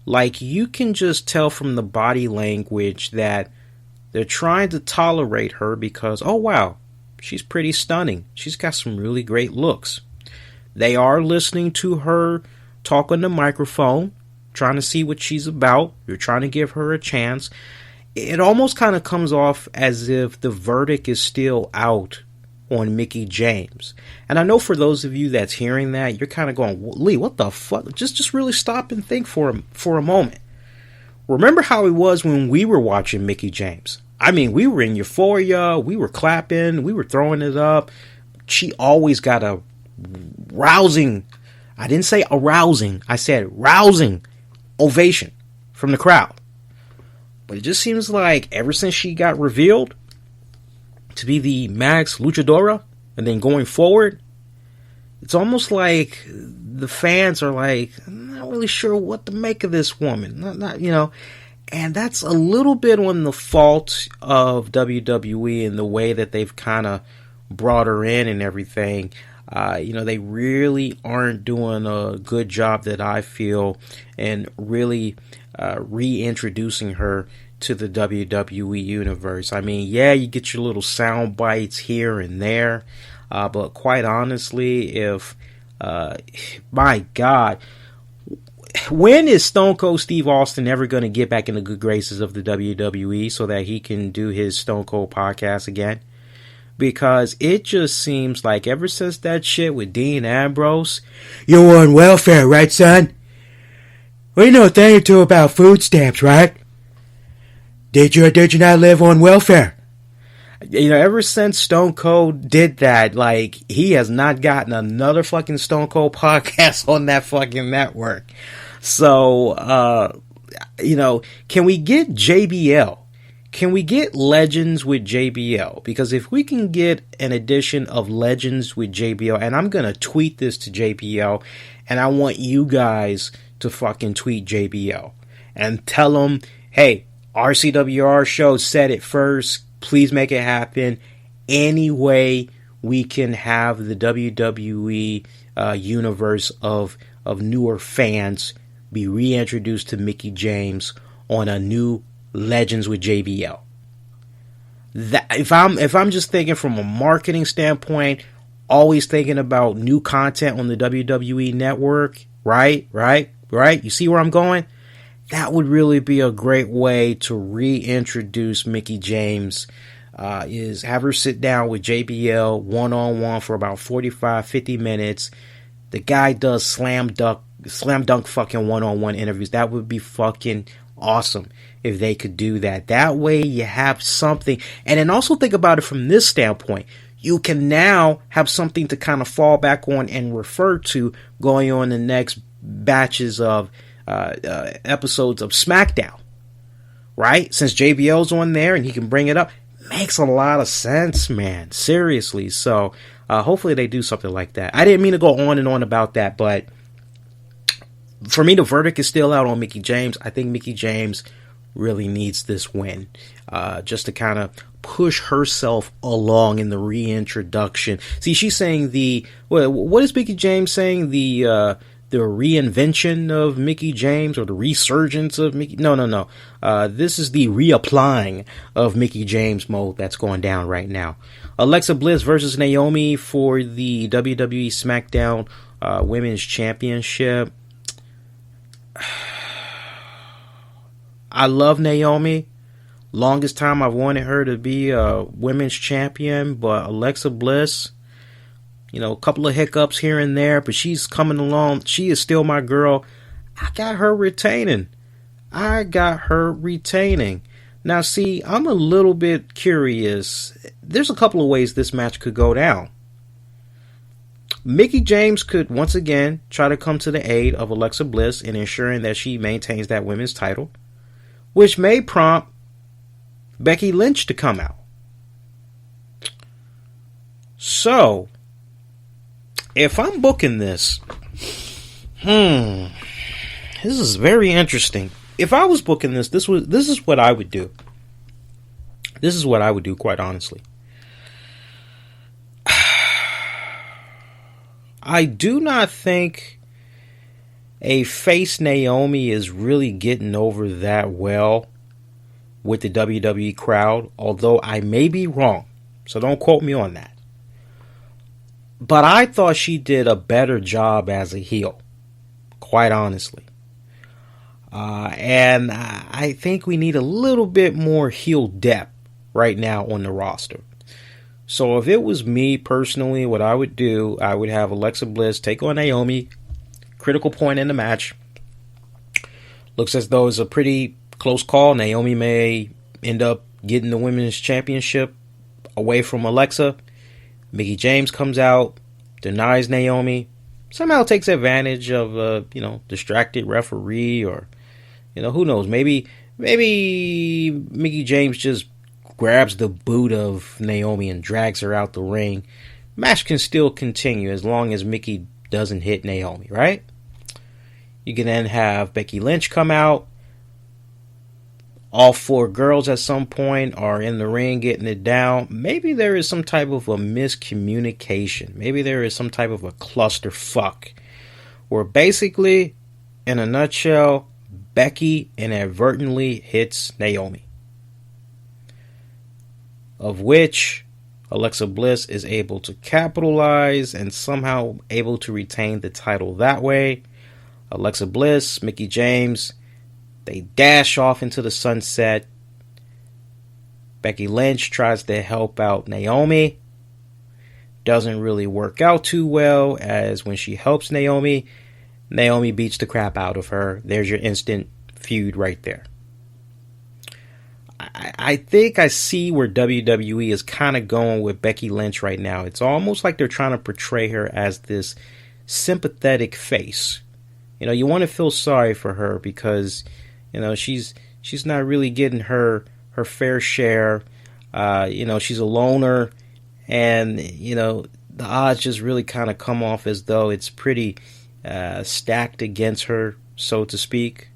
Like, you can just tell from the body language that they're trying to tolerate her because, oh wow, she's pretty stunning. She's got some really great looks. They are listening to her talk on the microphone, trying to see what she's about. You're trying to give her a chance. It almost kind of comes off as if the verdict is still out on Mickie James. And I know for those of you that's hearing that, you're kind of going, Lee, what the fuck? Just really stop and think for a moment. Remember how it was when we were watching Mickie James? I mean, we were in euphoria, we were clapping, we were throwing it up. She always got a rousing, I didn't say arousing, I said rousing ovation from the crowd. But it just seems like ever since she got revealed to be the Max Luchadora, and then going forward, it's almost like the fans are like, I'm not really sure what to make of this woman. And that's a little bit on the fault of WWE and the way that they've kind of brought her in and everything. They really aren't doing a good job that I feel in really reintroducing her to the WWE Universe. I mean, yeah, you get your little sound bites here and there, but quite honestly, if, my God, when is Stone Cold Steve Austin ever going to get back in the good graces of the WWE so that he can do his Stone Cold podcast again? Because it just seems like ever since that shit with Dean Ambrose, you're on welfare, right, son? We know a thing or two about food stamps, right? Did you or did you not live on welfare? Ever since Stone Cold did that, like, he has not gotten another fucking Stone Cold podcast on that fucking network. So, can we get JBL? Can we get Legends with JBL? Because if we can get an edition of Legends with JBL, and I'm going to tweet this to JBL, and I want you guys to fucking tweet JBL and tell them, hey, RCWR Show said it first. Please make it happen. Any way we can have the WWE universe of newer fans be reintroduced to Mickie James on a new Legends with JBL. That if I'm just thinking from a marketing standpoint, always thinking about new content on the WWE network, right? You see where I'm going? That would really be a great way to reintroduce Mickie James, is have her sit down with JBL one-on-one for about 45-50 minutes. The guy does slam dunk fucking one-on-one interviews. That would be fucking awesome if they could do that. That way you have something. And then also think about it from this standpoint. you can now have something to kind of fall back on and refer to going on the next batches of episodes of SmackDown, right? Since JBL's on there and he can bring it up, makes a lot of sense, man. Seriously. So hopefully they do something like that. I didn't mean to go on and on about that, but for me, the verdict is still out on Mickie James. I think Mickie James really needs this win just to kind of push herself along in the reintroduction. See, she's saying what is Mickie James saying? The reinvention of Mickie James, or the resurgence of Mickie? No. This is the reapplying of Mickie James mode that's going down right now. Alexa Bliss versus Naomi for the WWE SmackDown Women's Championship. I love Naomi. Longest time I've wanted her to be a women's champion, but Alexa Bliss, a couple of hiccups here and there, but she's coming along. She is still my girl. I got her retaining. Now, see, I'm a little bit curious. There's a couple of ways this match could go down. Mickie James could once again try to come to the aid of Alexa Bliss in ensuring that she maintains that women's title, which may prompt Becky Lynch to come out. So, if I'm booking this, this is very interesting. If I was booking this is what I would do. This is what I would do, quite honestly. I do not think a face Naomi is really getting over that well with the WWE crowd, although I may be wrong, so don't quote me on that. But I thought she did a better job as a heel, quite honestly. And I think we need a little bit more heel depth right now on the roster. So if it was me personally, what I would do, I would have Alexa Bliss take on Naomi. Critical point in the match. Looks as though it's a pretty close call. Naomi may end up getting the women's championship away from Alexa. Mickie James comes out, denies Naomi, somehow takes advantage of a distracted referee, or who knows, maybe Mickie James just grabs the boot of Naomi and drags her out the ring. Match can still continue as long as Mickie doesn't hit Naomi, right? You can then have Becky Lynch come out. All four girls at some point are in the ring getting it down. Maybe there is some type of a miscommunication. Maybe there is some type of a clusterfuck where basically, in a nutshell, Becky inadvertently hits Naomi, of which Alexa Bliss is able to capitalize and somehow able to retain the title that way. Alexa Bliss, Mickie James, they dash off into the sunset. Becky Lynch tries to help out Naomi. Doesn't really work out too well, as when she helps Naomi, Naomi beats the crap out of her. There's your instant feud right there. I think I see where WWE is kind of going with Becky Lynch right now. It's almost like they're trying to portray her as this sympathetic face. You want to feel sorry for her because, she's not really getting her fair share. She's a loner, and, the odds just really kind of come off as though it's pretty stacked against her, so to speak.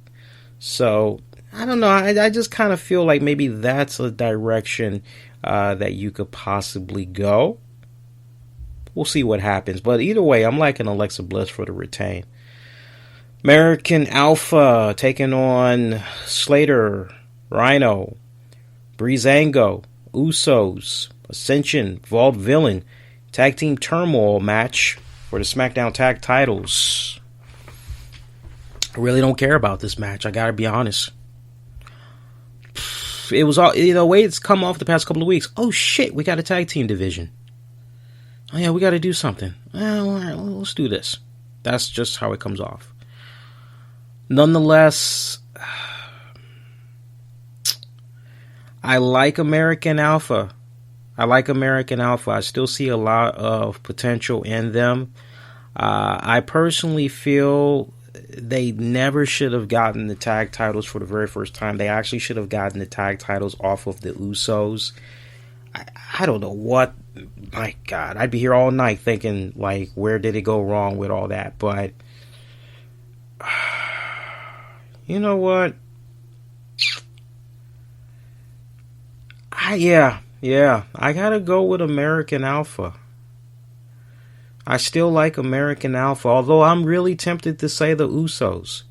So, I don't know. I just kind of feel like maybe that's a direction that you could possibly go. We'll see what happens. But either way, I'm liking Alexa Bliss for the retain. American Alpha taking on Slater, Rhino, Breezango, Usos, Ascension, Vaudevillain, Tag Team Turmoil match for the SmackDown Tag Titles. I really don't care about this match. I gotta be honest. It was all, the way it's come off the past couple of weeks. Oh shit, we got a tag team division. Oh yeah, we gotta do something. Well, all right, let's do this. That's just how it comes off. Nonetheless, I like American Alpha. I like American Alpha. I still see a lot of potential in them. I personally feel they never should have gotten the tag titles for the very first time. They actually should have gotten the tag titles off of the Usos. I don't know what. My God, I'd be here all night thinking, like, where did it go wrong with all that? But you know what? Yeah, I gotta go with American Alpha. I still like American Alpha, although I'm really tempted to say the Usos.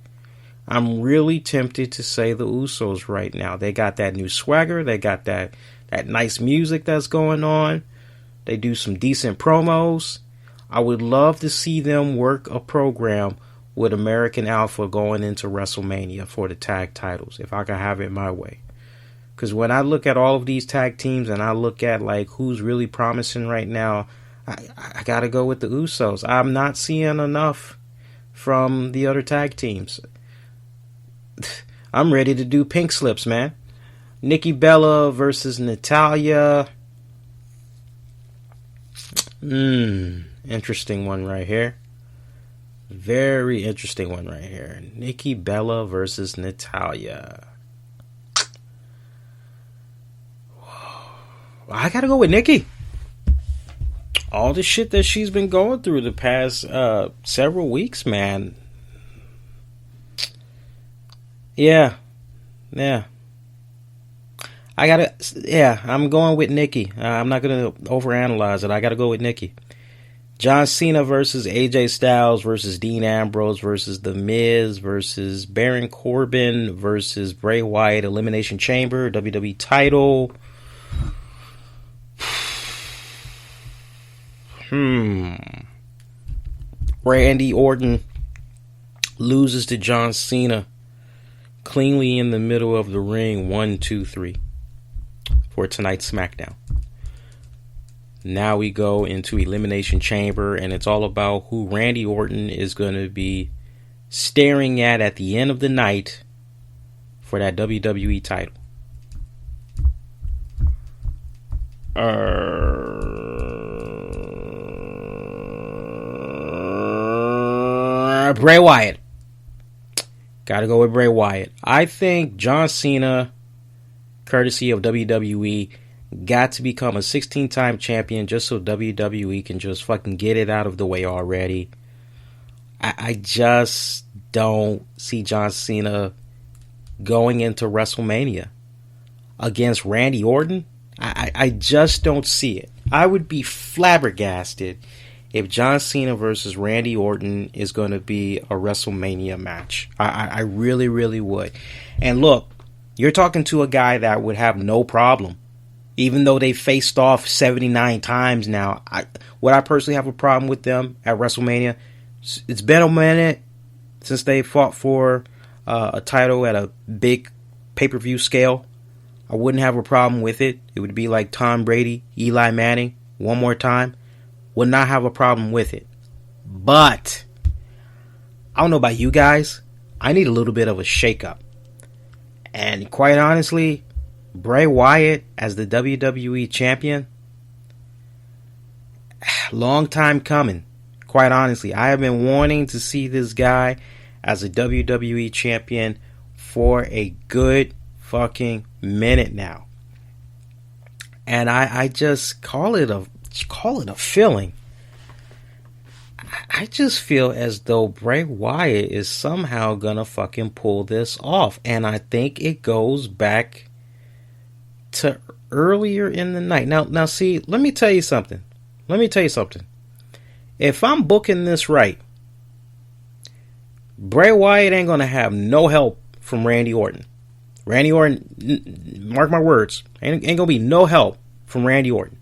I'm really tempted to say the Usos right now. They got that new swagger. They got that nice music that's going on. They do some decent promos. I would love to see them work a program with American Alpha going into WrestleMania for the tag titles, if I could have it my way. Because when I look at all of these tag teams and I look at like who's really promising right now, I gotta go with the Usos. I'm not seeing enough from the other tag teams. I'm ready to do pink slips, man. Nikki Bella versus Natalya. Interesting one right here. Very interesting one right here. Nikki Bella versus Natalya. I gotta go with Nikki. All the shit that she's been going through the past several weeks, man. Yeah. I'm going with Nikki. I'm not going to overanalyze it. I got to go with Nikki. John Cena versus AJ Styles versus Dean Ambrose versus The Miz versus Baron Corbin versus Bray Wyatt, Elimination Chamber, WWE title. Randy Orton loses to John Cena cleanly in the middle of the ring. 1, 2, 3 for tonight's SmackDown. Now we go into Elimination Chamber, and it's all about who Randy Orton is going to be staring at the end of the night for that WWE title. Bray Wyatt. Gotta go with Bray Wyatt. I think John Cena, courtesy of WWE, got to become a 16-time champion just so WWE can just fucking get it out of the way already. I just don't see John Cena going into WrestleMania against Randy Orton. I just don't see it. I would be flabbergasted if John Cena versus Randy Orton is going to be a WrestleMania match. I really, really would. And look, you're talking to a guy that would have no problem, even though they faced off 79 times now. Would I personally have a problem with them at WrestleMania? It's been a minute since they fought for a title at a big pay-per-view scale. I wouldn't have a problem with it. It would be like Tom Brady, Eli Manning, one more time. Would not have a problem with it. But I don't know about you guys. I need a little bit of a shakeup. And quite honestly, Bray Wyatt as the WWE champion, long time coming. Quite honestly, I have been wanting to see this guy as a WWE champion for a good fucking minute now. And I just call it a feeling. I just feel as though Bray Wyatt is somehow gonna fucking pull this off. And I think it goes back to earlier in the night. Now see, let me tell you something. If I'm booking this right, Bray Wyatt ain't gonna have no help from Randy Orton. Randy Orton, mark my words, ain't gonna be no help from Randy Orton.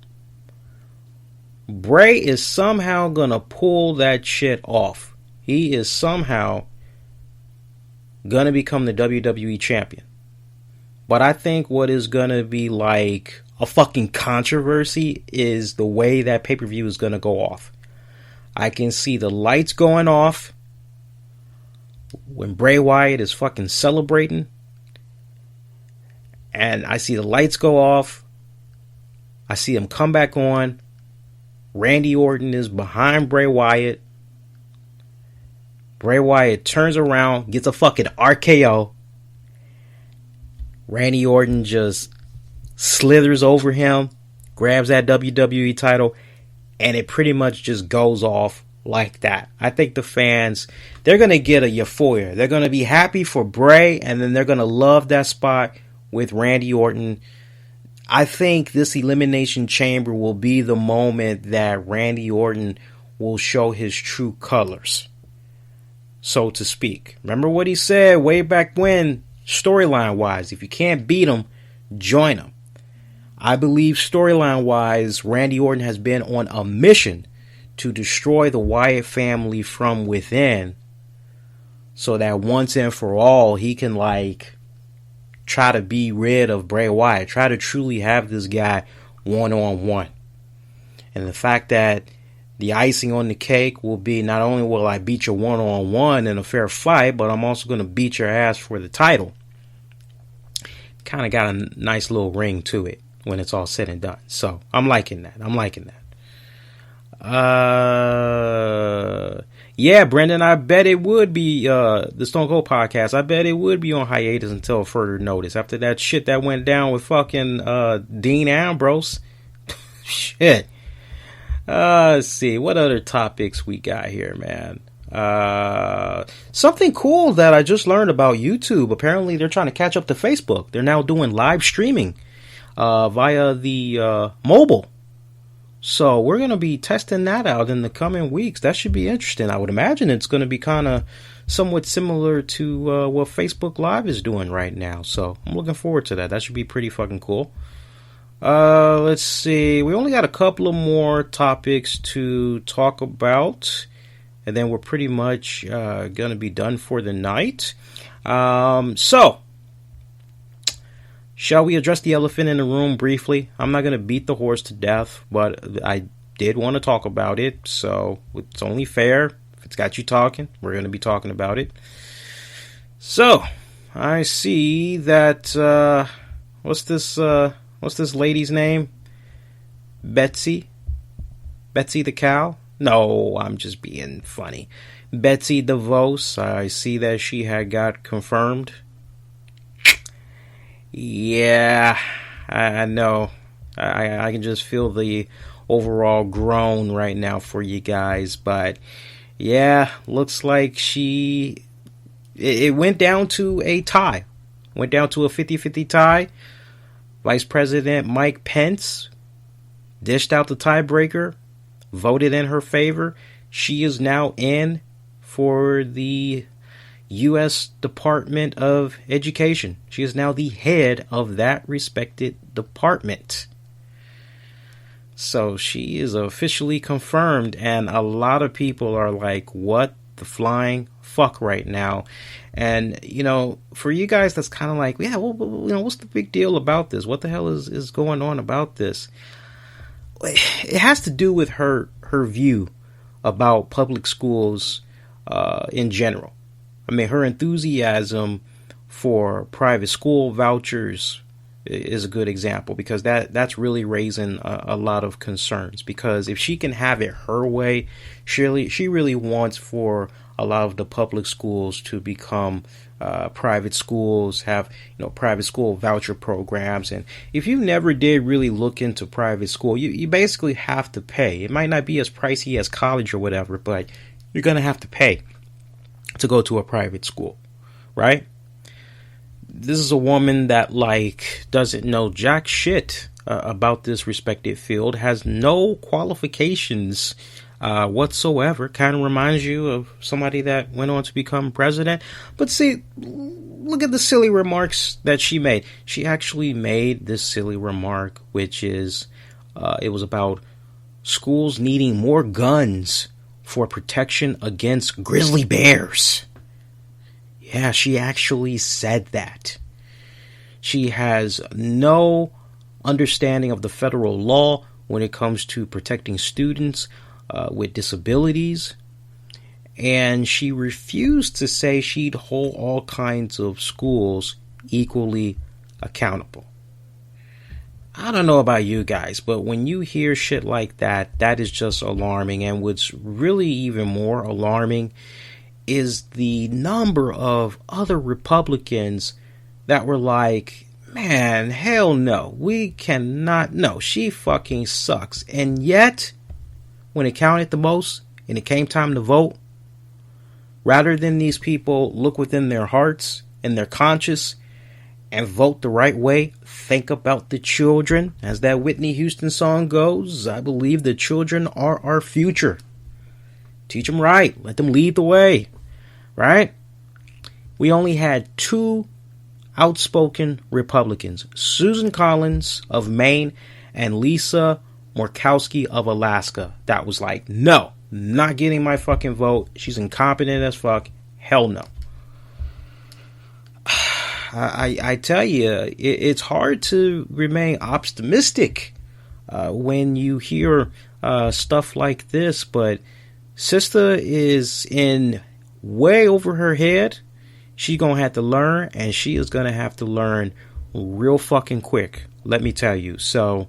Bray is somehow gonna pull that shit off. He is somehow gonna become the WWE champion. But I think what is gonna be like a fucking controversy is the way that pay-per-view is gonna go off. I can see the lights going off when Bray Wyatt is fucking celebrating. And I see the lights go off. I see him come back on. Randy Orton is behind Bray Wyatt. Bray Wyatt turns around, gets a fucking RKO. Randy Orton just slithers over him, grabs that WWE title, and it pretty much just goes off like that. I think the fans, they're going to get a euphoria. They're going to be happy for Bray, and then they're going to love that spot with Randy Orton. I think this Elimination Chamber will be the moment that Randy Orton will show his true colors, so to speak. Remember what he said way back when, storyline wise, if you can't beat him, join him. I believe storyline wise, Randy Orton has been on a mission to destroy the Wyatt family from within, so that once and for all he can try to be rid of Bray Wyatt, try to truly have this guy one-on-one. And the fact that the icing on the cake will be, not only will I beat you one-on-one in a fair fight, but I'm also going to beat your ass for the title. Kind of got a nice little ring to it when it's all said and done. So I'm liking that. Yeah, Brendan, I bet it would be the Stone Cold podcast. I bet it would be on hiatus until further notice. After that shit that went down with fucking Dean Ambrose. Shit. Let's see. What other topics we got here, man? Something cool that I just learned about YouTube. Apparently, they're trying to catch up to Facebook. They're now doing live streaming via the mobile. So we're going to be testing that out in the coming weeks. That should be interesting. I would imagine it's going to be kind of somewhat similar to what Facebook Live is doing right now. So I'm looking forward to that. That should be pretty fucking cool. Let's see. We only got a couple of more topics to talk about, and then we're pretty much going to be done for the night. So, shall we address the elephant in the room briefly? I'm not going to beat the horse to death, but I did want to talk about it, so it's only fair. If it's got you talking, we're going to be talking about it. So, I see that, what's this lady's name? Betsy the cow? No, I'm just being funny. Betsy DeVos, I see that she had got confirmed. Yeah, I know. I can just feel the overall groan right now for you guys. But yeah, looks like it went down to a tie. Went down to a 50-50 tie. Vice President Mike Pence dished out the tiebreaker, voted in her favor. She is now in for the U.S. Department of Education. She is now the head of that respected department. So she is officially confirmed, and a lot of people are like, what the flying fuck right now? And, for you guys that's kind of like, yeah, well, what's the big deal about this? What the hell is going on about this? It has to do with her view about public schools in general. I mean, her enthusiasm for private school vouchers is a good example, because that's really raising a lot of concerns. Because if she can have it her way, she really wants for a lot of the public schools to become private schools, have private school voucher programs. And if you never did really look into private school, you basically have to pay. It might not be as pricey as college or whatever, but you're going to have to pay to go to a private school, right? This is a woman that doesn't know jack shit about this respected field, has no qualifications whatsoever. Kind of reminds you of somebody that went on to become president. But see, look at the silly remarks that she made. She actually made this silly remark, which is, it was about schools needing more guns for protection against grizzly bears. Yeah, she actually said that. She has no understanding of the federal law when it comes to protecting students with disabilities. And she refused to say she'd hold all kinds of schools equally accountable. I don't know about you guys, but when you hear shit like that, that is just alarming. And what's really even more alarming is the number of other Republicans that were like, man, hell no, we cannot, no, she fucking sucks. And yet, when it counted the most and it came time to vote, rather than these people look within their hearts and their conscience and vote the right way, think about the children. As that Whitney Houston song goes, I believe the children are our future. Teach them right. Let them lead the way. Right? We only had 2 outspoken Republicans, Susan Collins of Maine and Lisa Murkowski of Alaska, that was like, no, not getting my fucking vote. She's incompetent as fuck. Hell no. I tell you, it's hard to remain optimistic when you hear stuff like this, but sister is in way over her head. She's going to have to learn, and she is going to have to learn real fucking quick, let me tell you. So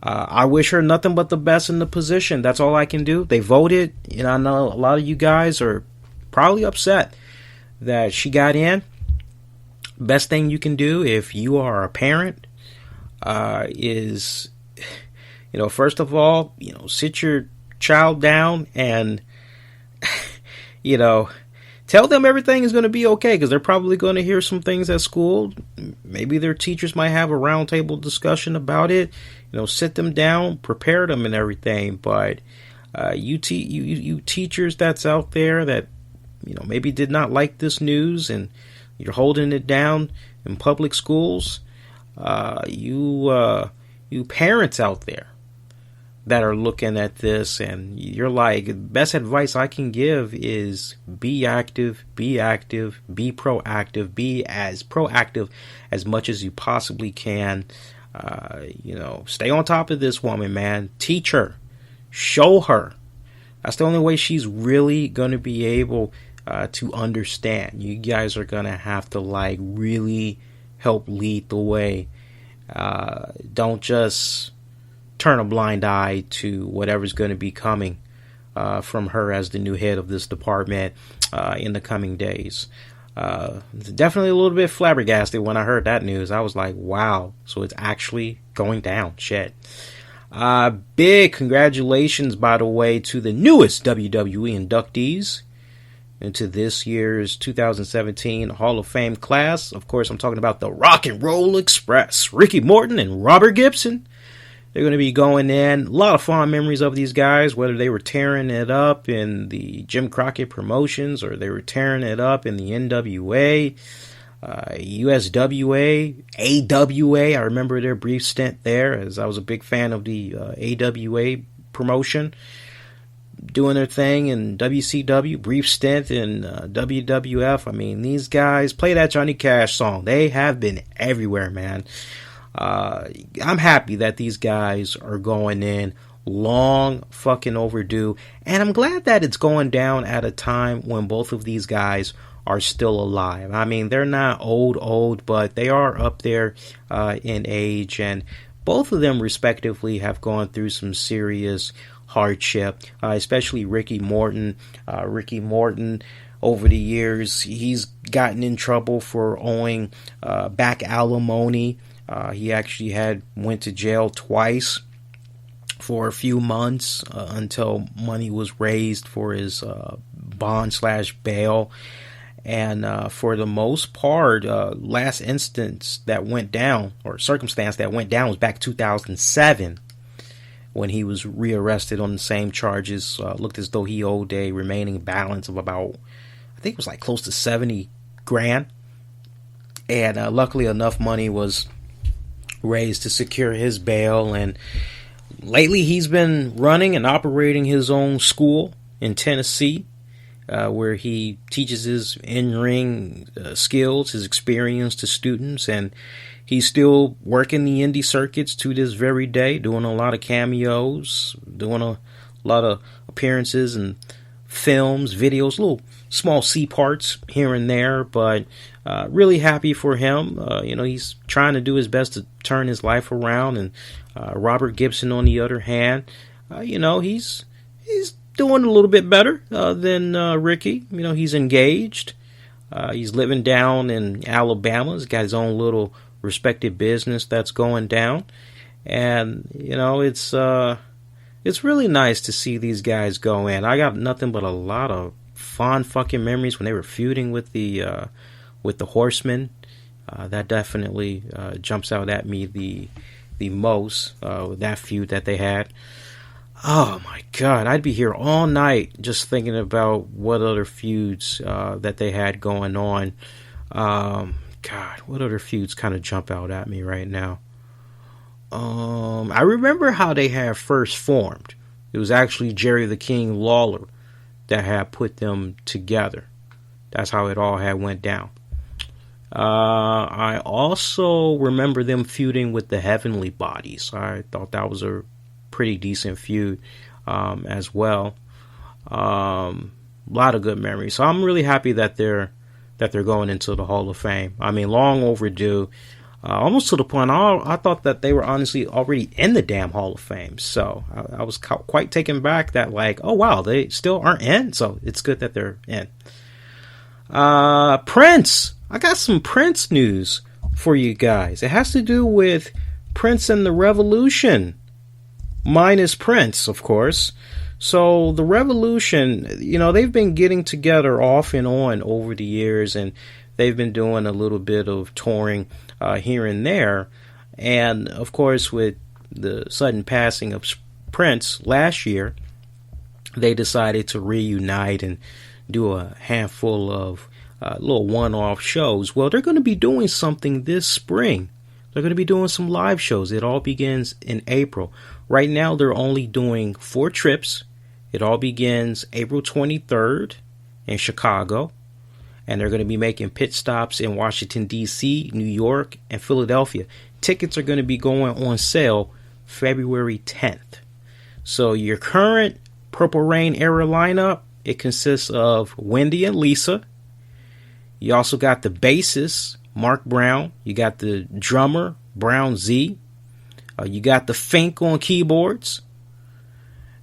I wish her nothing but the best in the position. That's all I can do. They voted, and I know a lot of you guys are probably upset that she got in. Best thing you can do if you are a parent is, first of all, sit your child down and, tell them everything is going to be okay, because they're probably going to hear some things at school. Maybe their teachers might have a roundtable discussion about it. Sit them down, prepare them and everything. But you teachers that's out there that, maybe did not like this news and you're holding it down in public schools, you parents out there that are looking at this and you're like, best advice I can give is be active, be proactive, be as proactive as much as you possibly can. Stay on top of this woman, man. Teach her, show her. That's the only way she's really going to be able to understand. You guys are going to have to really help lead the way. Don't just turn a blind eye to whatever's going to be coming from her as the new head of this department in the coming days. Definitely a little bit flabbergasted when I heard that news. I was like, wow, so it's actually going down. Shit. Big congratulations, by the way, to the newest WWE inductees into this year's 2017 Hall of Fame class. Of course, I'm talking about the Rock and Roll Express, Ricky Morton and Robert Gibson. They're going to be going in. A lot of fond memories of these guys, whether they were tearing it up in the Jim Crockett promotions or they were tearing it up in the NWA, USWA, AWA. I remember their brief stint there, as I was a big fan of the AWA promotion, doing their thing in WCW, brief stint in WWF. I mean, these guys, play that Johnny Cash song. They have been everywhere, man. I'm happy that these guys are going in. Long fucking overdue. And I'm glad that it's going down at a time when both of these guys are still alive. I mean, they're not old, but they are up there in age. And both of them respectively have gone through some serious hardship, especially Ricky Morton. Ricky Morton, over the years, he's gotten in trouble for owing back alimony. He actually went to jail twice for a few months until money was raised for his bond/bail. And for the most part, last instance that went down, or circumstance that went down, was back 2007 when he was rearrested on the same charges. Looked as though he owed a remaining balance of about, I think it was like close to 70 grand. And luckily enough, money was raised to secure his bail, and lately he's been running and operating his own school in Tennessee, where he teaches his in-ring skills, his experience to students, and he's still working the indie circuits to this very day, doing a lot of cameos, doing a lot of appearances and films, videos, little small C parts here and there, but really happy for him. He's trying to do his best to turn his life around. And Robert Gibson, on the other hand, he's doing a little bit better than Ricky. He's engaged. He's living down in Alabama. He's got his own little respected business that's going down. And, it's really nice to see these guys go in. I got nothing but a lot of fond fucking memories when they were feuding with the Horsemen. That definitely jumps out at me the most, with that feud that they had. Oh my God, I'd be here all night just thinking about what other feuds that they had going on. God, what other feuds kind of jump out at me right now? I remember how they had first formed. It was actually Jerry the King Lawler that had put them together. That's how it all had went down. I also remember them feuding with the Heavenly Bodies. I thought that was a pretty decent feud as well. A lot of good memories. So I'm really happy that they're going into the Hall of Fame. I mean, long overdue. Almost to the point I thought that they were honestly already in the damn Hall of Fame. So I was quite taken back that, like, oh wow, they still aren't in. So it's good that they're in. Prince. I got some Prince news for you guys. It has to do with Prince and the Revolution. Minus Prince, of course. So the Revolution, they've been getting together off and on over the years, and they've been doing a little bit of touring here and there. And of course, with the sudden passing of Prince last year, they decided to reunite and do a handful of little one-off shows. Well, they're going to be doing something this spring. They're going to be doing some live shows. It all begins in April. Right now, they're only doing 4 trips. It all begins April 23rd in Chicago. And they're going to be making pit stops in Washington, D.C., New York, and Philadelphia. Tickets are going to be going on sale February 10th. So your current Purple Rain era lineup, it consists of Wendy and Lisa. You also got the bassist, Mark Brown. You got the drummer, Brown Z. You got the Fink on keyboards.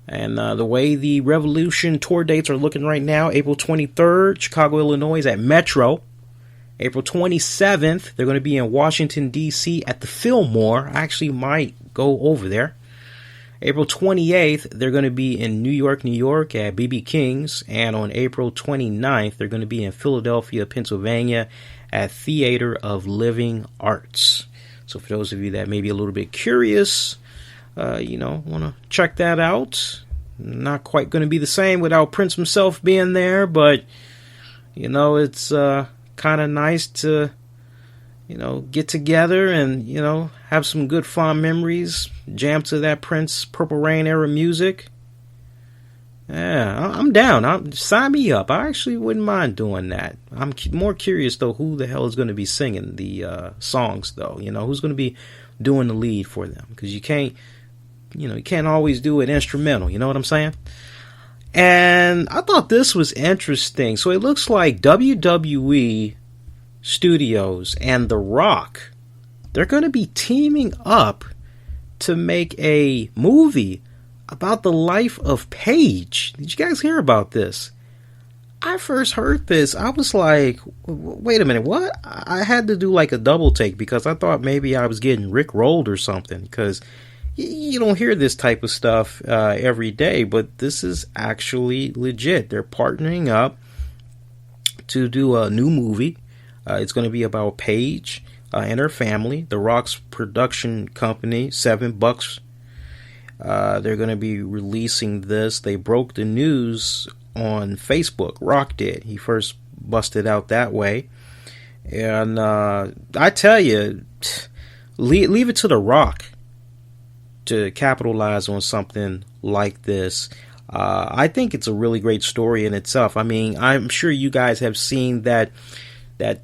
And the way the Revolution tour dates are looking right now, April 23rd, Chicago, Illinois at Metro. April 27th, they're going to be in Washington, D.C. at the Fillmore. I actually might go over there. April 28th, they're going to be in New York at BB King's. And on April 29th, they're going to be in Philadelphia, Pennsylvania at Theater of Living Arts. So for those of you that may be a little bit curious, want to check that out. Not quite going to be the same without Prince himself being there, but, it's kind of nice to, get together and, have some good fond memories, jam to that Prince Purple Rain era music. Yeah, I'm down. Sign me up. I actually wouldn't mind doing that. I'm more curious, though, who the hell is going to be singing the songs, though. Who's going to be doing the lead for them? Because you can't always do it instrumental. You know what I'm saying? And I thought this was interesting. So it looks like WWE Studios and The Rock, they're going to be teaming up to make a movie about the life of Paige. Did you guys hear about this? I first heard this, I was like, wait a minute, what? I had to do like a double take because I thought maybe I was getting Rick-rolled or something, because you don't hear this type of stuff every day, but this is actually legit. They're partnering up to do a new movie. It's going to be about Paige and her family. The Rock's production company, $7. They're going to be releasing this. They broke the news on Facebook. Rock did. He first busted out that way. And I tell you, leave it to The Rock to capitalize on something like this. I think it's a really great story in itself. I mean, I'm sure you guys have seen that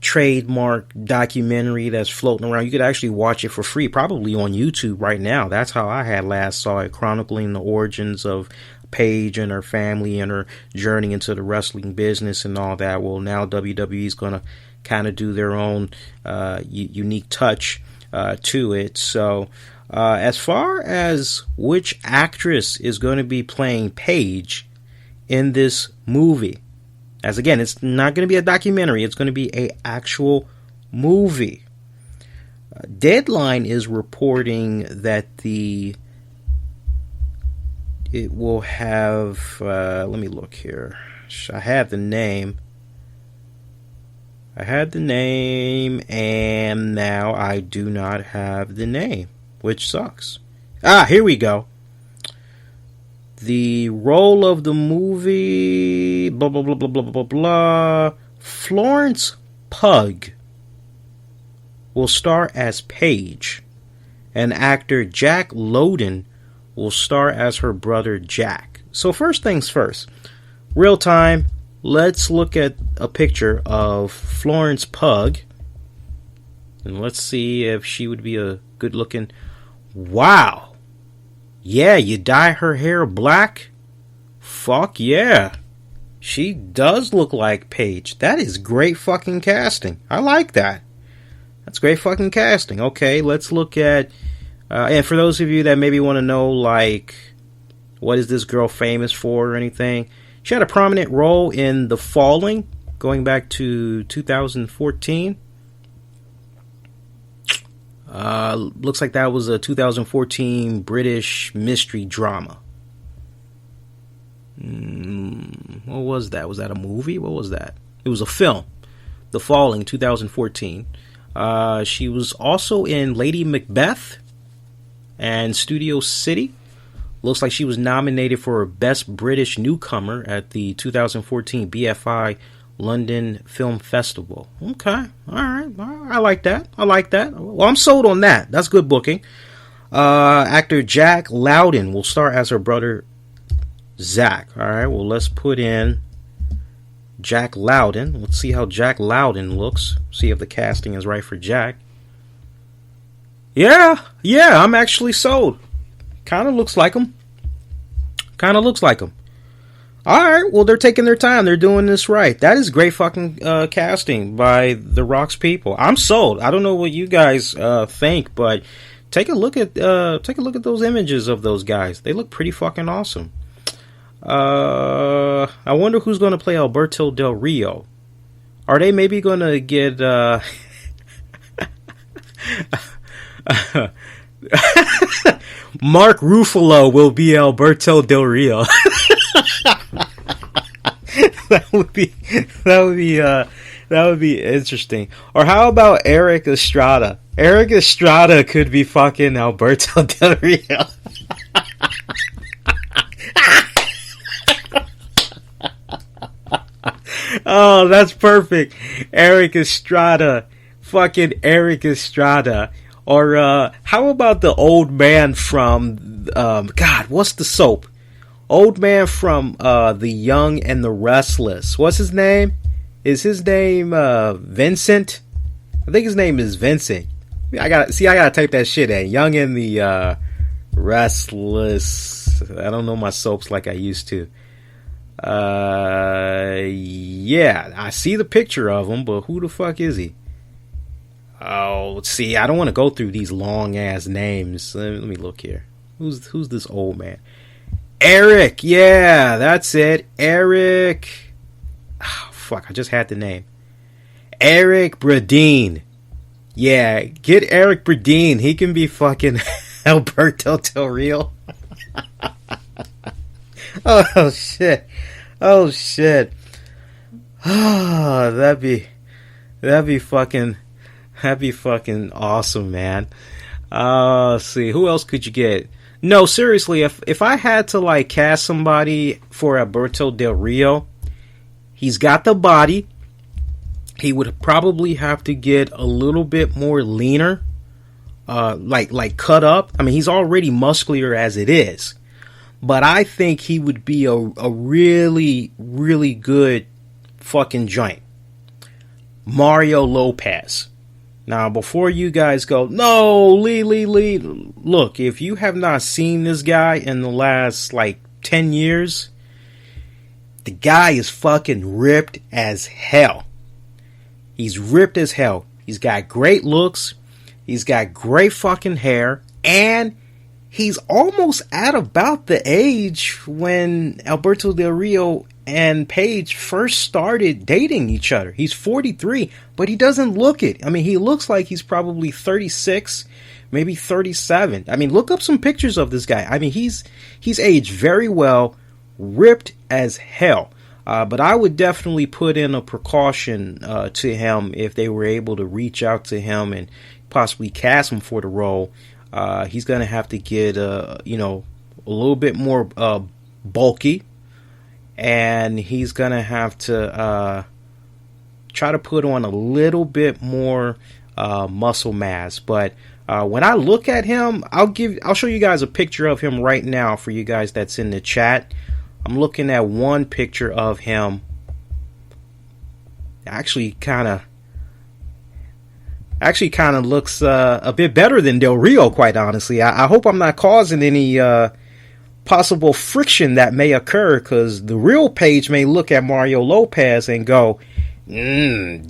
trademark documentary that's floating around. You could actually watch it for free, probably on YouTube right now. That's how I had last saw it, chronicling the origins of Paige and her family and her journey into the wrestling business and all that. Well, now WWE is going to kind of do their own unique touch to it. So as far as which actress is going to be playing Paige in this movie, as again, it's not going to be a documentary, it's going to be an actual movie. Deadline is reporting that it will have, let me look here. I had the name, and now I do not have the name, which sucks. Here we go. The role of the movie, blah, blah, blah, blah, blah, blah, blah. Florence Pugh will star as Paige, and actor Jack Lowden will star as her brother Jack. So first things first, real time, let's look at a picture of Florence Pugh, and let's see if she would be a good looking. Wow. Yeah, you dye her hair black? Fuck yeah. She does look like Paige. That is great fucking casting. I like that. That's great fucking casting. Okay, let's look at... and for those of you that maybe want to know, like, what is this girl famous for or anything, she had a prominent role in The Falling, going back to 2014. Looks like that was a 2014 British mystery drama. What was that? Was that a movie? What was that? It was a film. The Falling, 2014. She was also in Lady Macbeth and Studio City. Looks like she was nominated for Best British Newcomer at the 2014 BFI London Film Festival. Okay, alright, I like that. Well, I'm sold on that. That's good booking. Actor Jack Lowden will star as her brother Zach. Alright, well, let's put in Jack Lowden. Let's see how Jack Lowden looks. See if the casting is right for Jack. Yeah, I'm actually sold. Kind of looks like him. Alright, well, they're taking their time. They're doing this right. That is great fucking casting by the Rock's people. I'm sold. I don't know what you guys think, but take a look at those images of those guys. They look pretty fucking awesome. I wonder who's going to play Alberto Del Rio. Are they maybe going to get Mark Ruffalo will be Alberto Del Rio. That would be interesting. Or how about Eric Estrada? Eric Estrada could be fucking Alberto Del Rio. Oh, that's perfect. Eric Estrada. Fucking Eric Estrada. Or how about the old man from God, what's the soap? Old man from The Young and the Restless. What's his name? Is his name Vincent? I think his name is Vincent. I gotta type that shit in. Young and the Restless. I don't know my soaps like I used to. Yeah, I see the picture of him, but who the fuck is he? Oh, see, I don't want to go through these long ass names. Let me look here. Who's this old man? Eric, yeah, that's it. Eric. Oh, fuck, I just had the name. Eric Bradeen. Yeah, get Eric Bradeen. He can be fucking Alberto Del Rio. Oh shit. Oh that'd be fucking awesome, man. Let's see, who else could you get? No, seriously, if I had to like cast somebody for Alberto Del Rio, he's got the body. He would probably have to get a little bit more leaner, like cut up. I mean, he's already muscular as it is, but I think he would be a really, really good fucking joint. Mario Lopez. Now, before you guys go, no, Lee, look, if you have not seen this guy in the last, 10 years, the guy is fucking ripped as hell. He's ripped as hell. He's got great looks. He's got great fucking hair. And he's almost at about the age when Alberto Del Rio and Paige first started dating each other. He's 43, but he doesn't look it. I mean, he looks like he's probably 36, maybe 37. I mean, look up some pictures of this guy. I mean, he's aged very well, ripped as hell. But I would definitely put in a precaution to him if they were able to reach out to him and possibly cast him for the role. He's going to have to get, a little bit more bulky. And he's going to have to try to put on a little bit more muscle mass. But when I look at him, I'll show you guys a picture of him right now for you guys that's in the chat. I'm looking at one picture of him. Actually kind of looks a bit better than Del Rio, quite honestly. I hope I'm not causing any possible friction that may occur, because the real Paige may look at Mario Lopez and go, damn,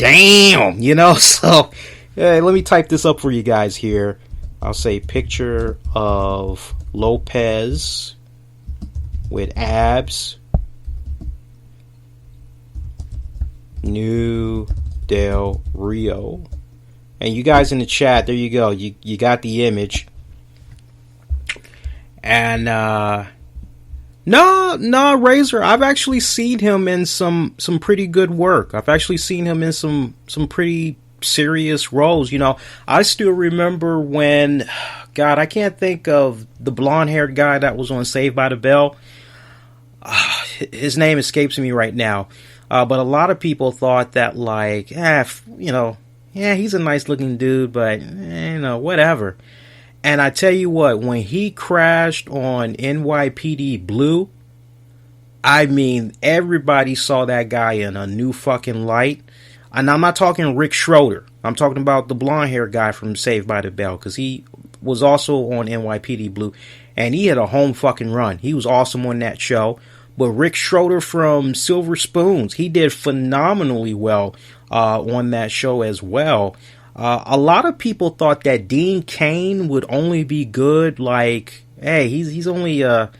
so let me type this up for you guys here. I'll say picture of Lopez with abs, new Del Rio. And you guys in the chat, there you go. You got the image. And no, Razor, I've actually seen him in some pretty good work. I've actually seen him in some pretty serious roles. I still remember when, God, I can't think of the blonde-haired guy that was on Saved by the Bell. His name escapes me right now. But a lot of people thought that, like, he's a nice looking dude, but, whatever. And I tell you what, when he crashed on NYPD Blue, I mean, everybody saw that guy in a new fucking light. And I'm not talking Rick Schroeder. I'm talking about the blonde hair guy from Saved by the Bell, because he was also on NYPD Blue, and he had a home fucking run. He was awesome on that show. But Rick Schroeder from Silver Spoons, he did phenomenally well on that show as well. A lot of people thought that Dean Cain would only be good, like, hey, he's only a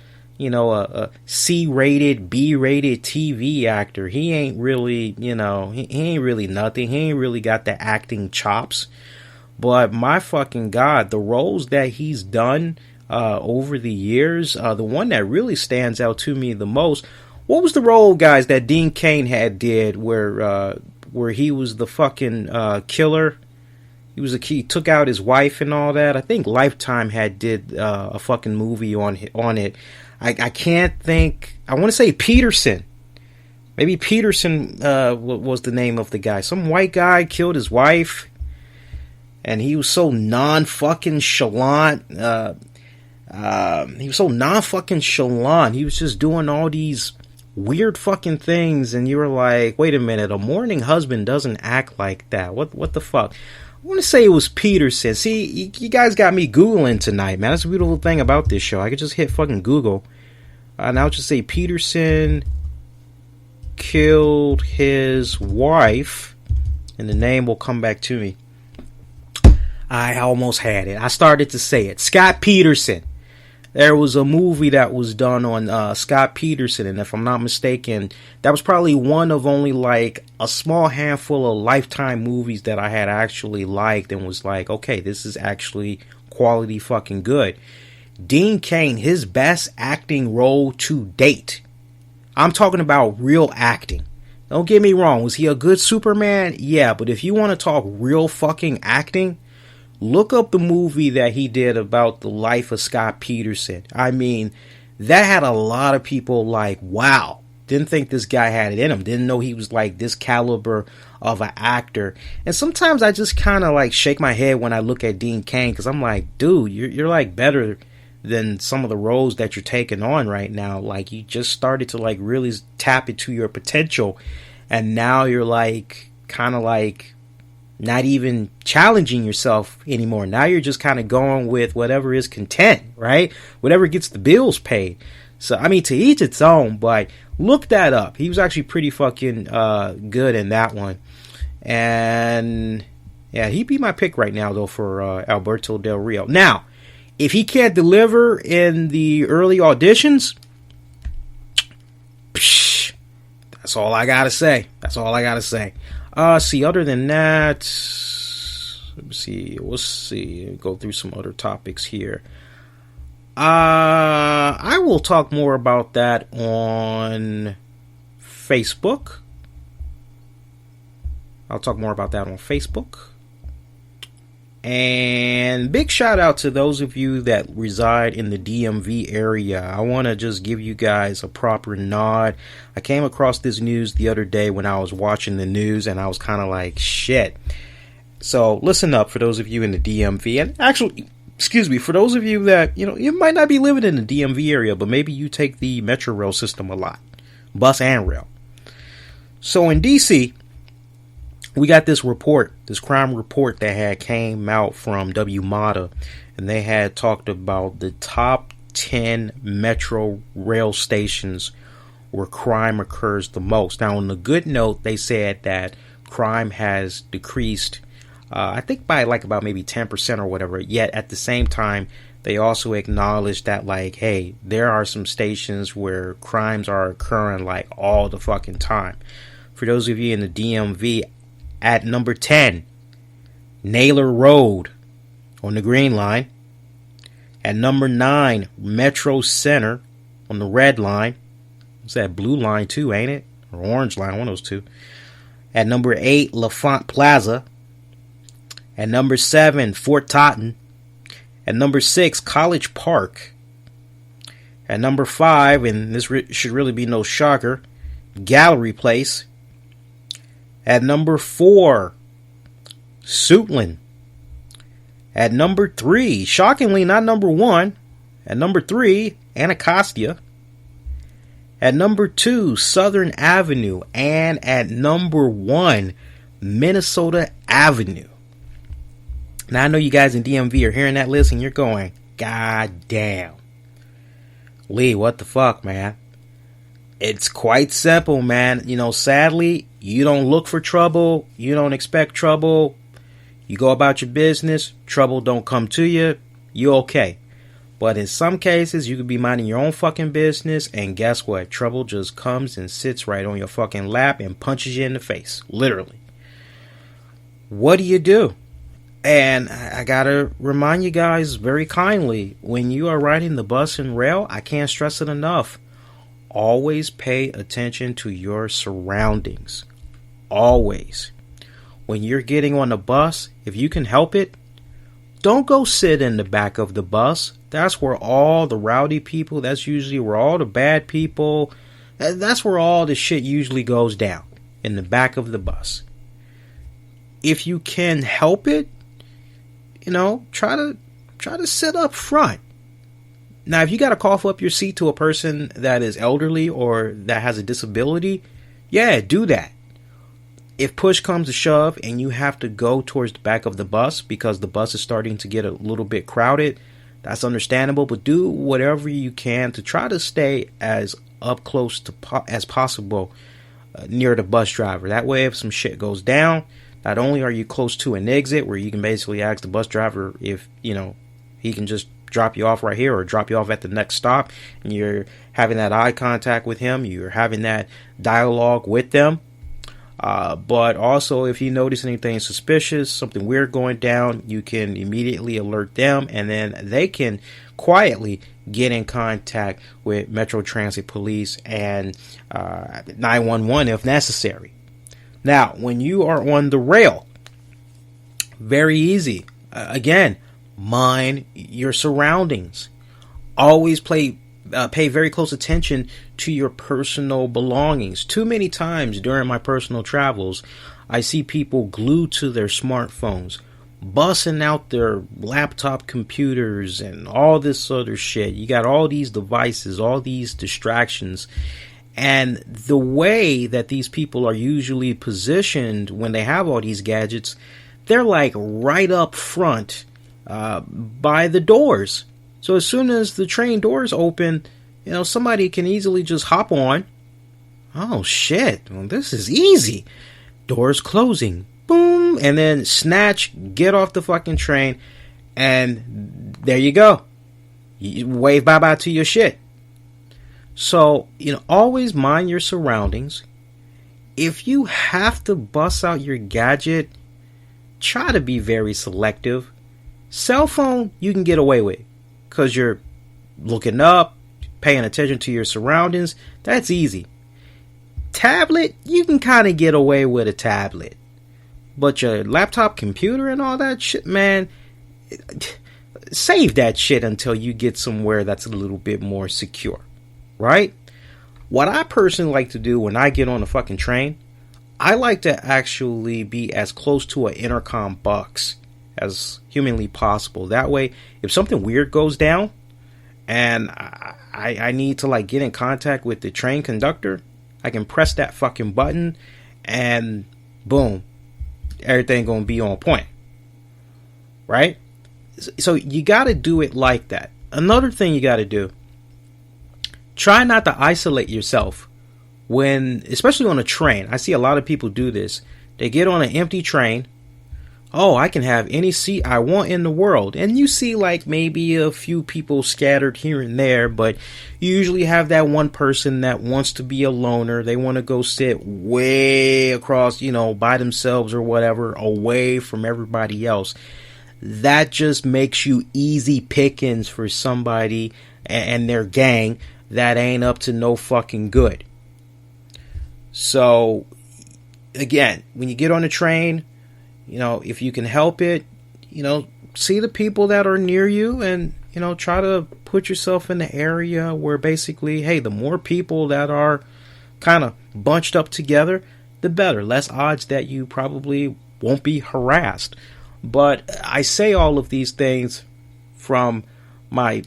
C-rated, B-rated TV actor. He ain't really, he ain't really nothing. He ain't really got the acting chops. But my fucking God, the roles that he's done over the years, the one that really stands out to me the most, what was the role, guys, that Dean Cain had did where he was the fucking killer? He took out his wife and all that. I think Lifetime had did a fucking movie on it. I can't think. I want to say Peterson. Maybe Peterson was the name of the guy. Some white guy killed his wife, and he was so non-fucking chalant. He was so non-fucking chalant. He was just doing all these weird fucking things, and you were like, wait a minute, a mourning husband doesn't act like that. What the fuck? I want to say it was Peterson. See, you guys got me Googling tonight, man. That's the beautiful thing about this show. I could just hit fucking Google, and I'll just say Peterson killed his wife, and the name will come back to me. I almost had it. I started to say it. Scott Peterson. There was a movie that was done on Scott Peterson, and if I'm not mistaken, that was probably one of only like a small handful of Lifetime movies that I had actually liked and was like, okay, this is actually quality fucking good. Dean Cain, his best acting role to date. I'm talking about real acting. Don't get me wrong, was he a good Superman? Yeah, but if you want to talk real fucking acting, look up the movie that he did about the life of Scott Peterson. I mean, that had a lot of people like, wow, didn't think this guy had it in him. Didn't know he was like this caliber of an actor. And sometimes I just kind of like shake my head when I look at Dean Cain, because I'm like, dude, you're like better than some of the roles that you're taking on right now. Like, you just started to like really tap into your potential, and now you're like kind of like not even challenging yourself anymore. Now you're just kind of going with whatever is content, right? Whatever gets the bills paid. So, I mean, to each its own, but look that up. He was actually pretty fucking good in that one. And yeah, he'd be my pick right now, though, for Alberto Del Rio. Now, if he can't deliver in the early auditions, that's all I gotta say. That's all I gotta say. See, other than that, let's see. Go through some other topics here. I will talk more about that on Facebook. I'll talk more about that on Facebook. And big shout out to those of you that reside in the DMV area. I want to just give you guys a proper nod. I came across this news the other day when I was watching the news, and I was kind of like, shit. So listen up for those of you in the DMV. And actually, excuse me, for those of you that, you might not be living in the DMV area, but maybe you take the Metro Rail system a lot. Bus and rail. So in DC, we got this crime report that had came out from WMATA, and they had talked about the top 10 metro rail stations where crime occurs the most. Now, on the good note, they said that crime has decreased, I think by like about maybe 10% or whatever. Yet at the same time, they also acknowledged that, like, hey, there are some stations where crimes are occurring like all the fucking time. For those of you in the DMV, at number 10, Naylor Road on the Green Line. At number 9, Metro Center on the Red Line. It's that Blue Line too, ain't it? Or Orange Line, one of those two. At number 8, LaFont Plaza. At number 7, Fort Totten. At number 6, College Park. At number 5, and this should really be no shocker, Gallery Place. At number 4, Suitland. At number 3, shockingly not number 1, at number 3, Anacostia. At number 2, Southern Avenue. And at number 1, Minnesota Avenue. Now I know you guys in DMV are hearing that list and you're going, God damn. Lee, what the fuck, man? It's quite simple, man. Sadly, you don't look for trouble. You don't expect trouble. You go about your business. Trouble don't come to you. You're okay. But in some cases, you could be minding your own fucking business, and guess what? Trouble just comes and sits right on your fucking lap and punches you in the face. Literally. What do? And I gotta remind you guys very kindly, when you are riding the bus and rail, I can't stress it enough. Always pay attention to your surroundings. Always. When you're getting on the bus, if you can help it, don't go sit in the back of the bus. That's where all the rowdy people, that's usually where all the bad people, that's where all the shit usually goes down, in the back of the bus. If you can help it, try to sit up front. Now, if you got to cough up your seat to a person that is elderly or that has a disability, yeah, do that. If push comes to shove and you have to go towards the back of the bus because the bus is starting to get a little bit crowded, that's understandable, but do whatever you can to try to stay as up close to as possible near the bus driver. That way, if some shit goes down, not only are you close to an exit where you can basically ask the bus driver if, he can just drop you off right here or drop you off at the next stop, and you're having that eye contact with him, you're having that dialogue with them. But also, if you notice anything suspicious, something weird going down, you can immediately alert them, and then they can quietly get in contact with Metro Transit Police and 911 if necessary. Now, when you are on the rail, very easy. Again, mind your surroundings. Always pay very close attention to your personal belongings. Too many times during my personal travels, I see people glued to their smartphones, busting out their laptop computers and all this other shit. You got all these devices, all these distractions. And the way that these people are usually positioned when they have all these gadgets, they're like right up front by the doors. So as soon as the train doors open, somebody can easily just hop on. Oh shit, well, this is easy. Doors closing. boom, and then snatch, get off the fucking train, and there you go. You wave bye-bye to your shit. So, always mind your surroundings. If you have to bust out your gadget, try to be very selective. Cell phone, you can get away with, because you're looking up, paying attention to your surroundings. That's easy. Tablet, you can kind of get away with a tablet. But your laptop, computer, and all that shit, man, save that shit until you get somewhere that's a little bit more secure. Right? What I personally like to do when I get on a fucking train, I like to actually be as close to an intercom box as humanly possible. That way, if something weird goes down and I need to get in contact with the train conductor, I can press that fucking button and boom, everything gonna be on point. Right? So you gotta do it like that. Another thing you gotta do, try not to isolate yourself especially on a train. I see a lot of people do this. They get on an empty train. Oh, I can have any seat I want in the world. And you see maybe a few people scattered here and there, but you usually have that one person that wants to be a loner. They want to go sit way across, by themselves or whatever, away from everybody else. That just makes you easy pickings for somebody and their gang that ain't up to no fucking good. So, again, when you get on a train, if you can help it, see the people that are near you and, try to put yourself in the area where basically, hey, the more people that are kind of bunched up together, the better. Less odds that you probably won't be harassed. But I say all of these things from my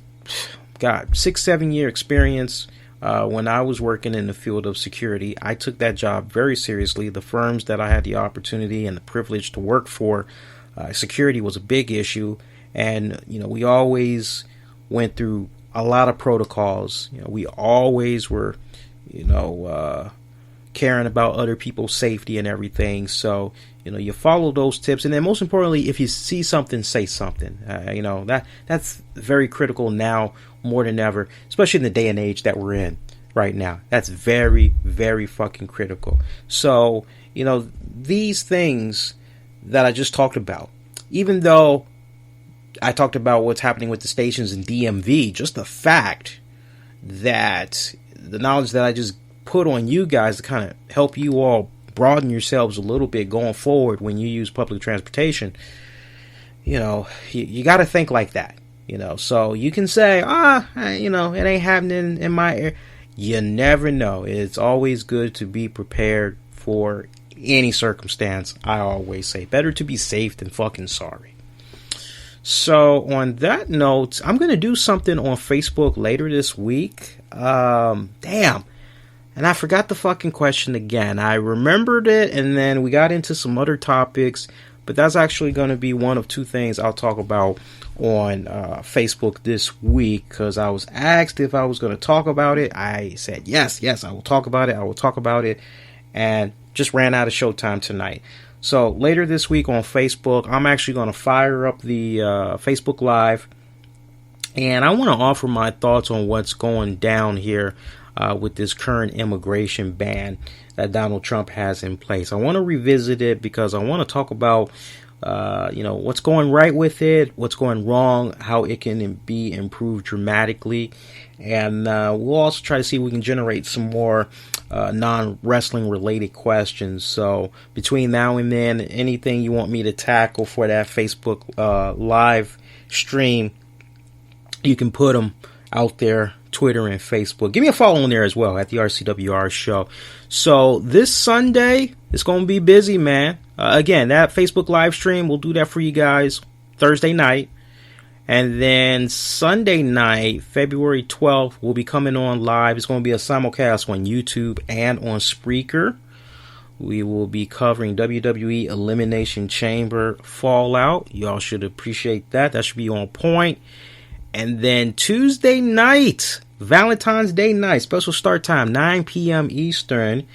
6-7 year experience when I was working in the field of security. I took that job very seriously. The firms that I had the opportunity and the privilege to work for, security was a big issue, and we always went through a lot of protocols. We always were caring about other people's safety and everything. So you follow those tips, and then most importantly, if you see something, say something. That's very critical now more than ever, especially in the day and age that we're in right now. That's very, very fucking critical. So these things that I just talked about, even though I talked about what's happening with the stations in DMV, just the fact that the knowledge that I just put on you guys to kind of help you all broaden yourselves a little bit going forward when you use public transportation, you got to think like that, so you can say, it ain't happening in my area. You never know. It's always good to be prepared for any circumstance. I always say better to be safe than fucking sorry. So on that note, I'm going to do something on Facebook later this week. Damn. And I forgot the fucking question again. I remembered it, and then we got into some other topics. But that's actually going to be one of two things I'll talk about on Facebook this week. Because I was asked if I was going to talk about it. I said, yes, I will talk about it. And just ran out of showtime tonight. So later this week on Facebook, I'm actually going to fire up the Facebook Live. And I want to offer my thoughts on what's going down here with this current immigration ban that Donald Trump has in place. I want to revisit it because I want to talk about, what's going right with it, what's going wrong, how it can be improved dramatically. And we'll also try to see if we can generate some more non-wrestling related questions. So between now and then, anything you want me to tackle for that Facebook live stream, you can put them out there, Twitter and Facebook. Give me a follow on there as well at the RCWR Show. So this Sunday, it's going to be busy, man. Again, that Facebook live stream, we'll do that for you guys Thursday night. And then Sunday night, February 12th, we'll be coming on live. It's going to be a simulcast on YouTube and on Spreaker. We will be covering WWE Elimination Chamber Fallout. Y'all should appreciate that. That should be on point. And then Tuesday night, Valentine's Day night, special start time, 9 p.m. Eastern.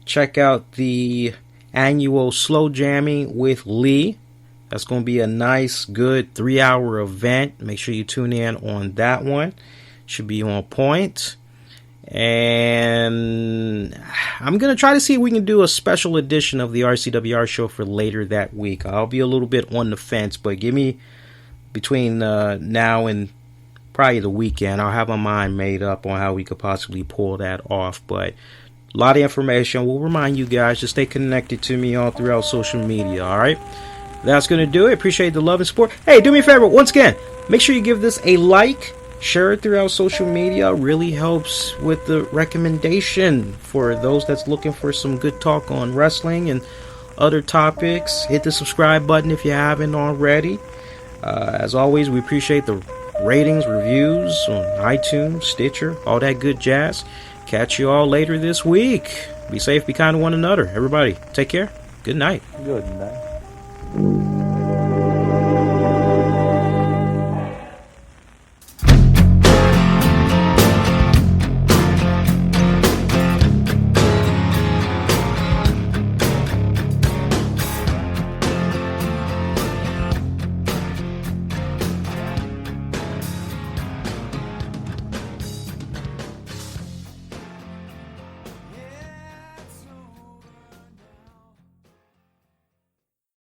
Check out the annual Slow Jamming with Lee. That's going to be a nice, good 3-hour event. Make sure you tune in on that one. Should be on point. And I'm going to try to see if we can do a special edition of the RCWR show for later that week. I'll be a little bit on the fence, but give me between now and probably the weekend. I'll have my mind made up on how we could possibly pull that off. But a lot of information. We'll remind you guys to stay connected to me all throughout social media, all right? That's going to do it. Appreciate the love and support. Hey, do me a favor. Once again, make sure you give this a like. Share it throughout social media. Really helps with the recommendation for those that's looking for some good talk on wrestling and other topics. Hit the subscribe button if you haven't already. As always, we appreciate the ratings, reviews on iTunes, Stitcher, all that good jazz. Catch you all later this week. Be safe, be kind to one another. Everybody, take care. Good night. Good night.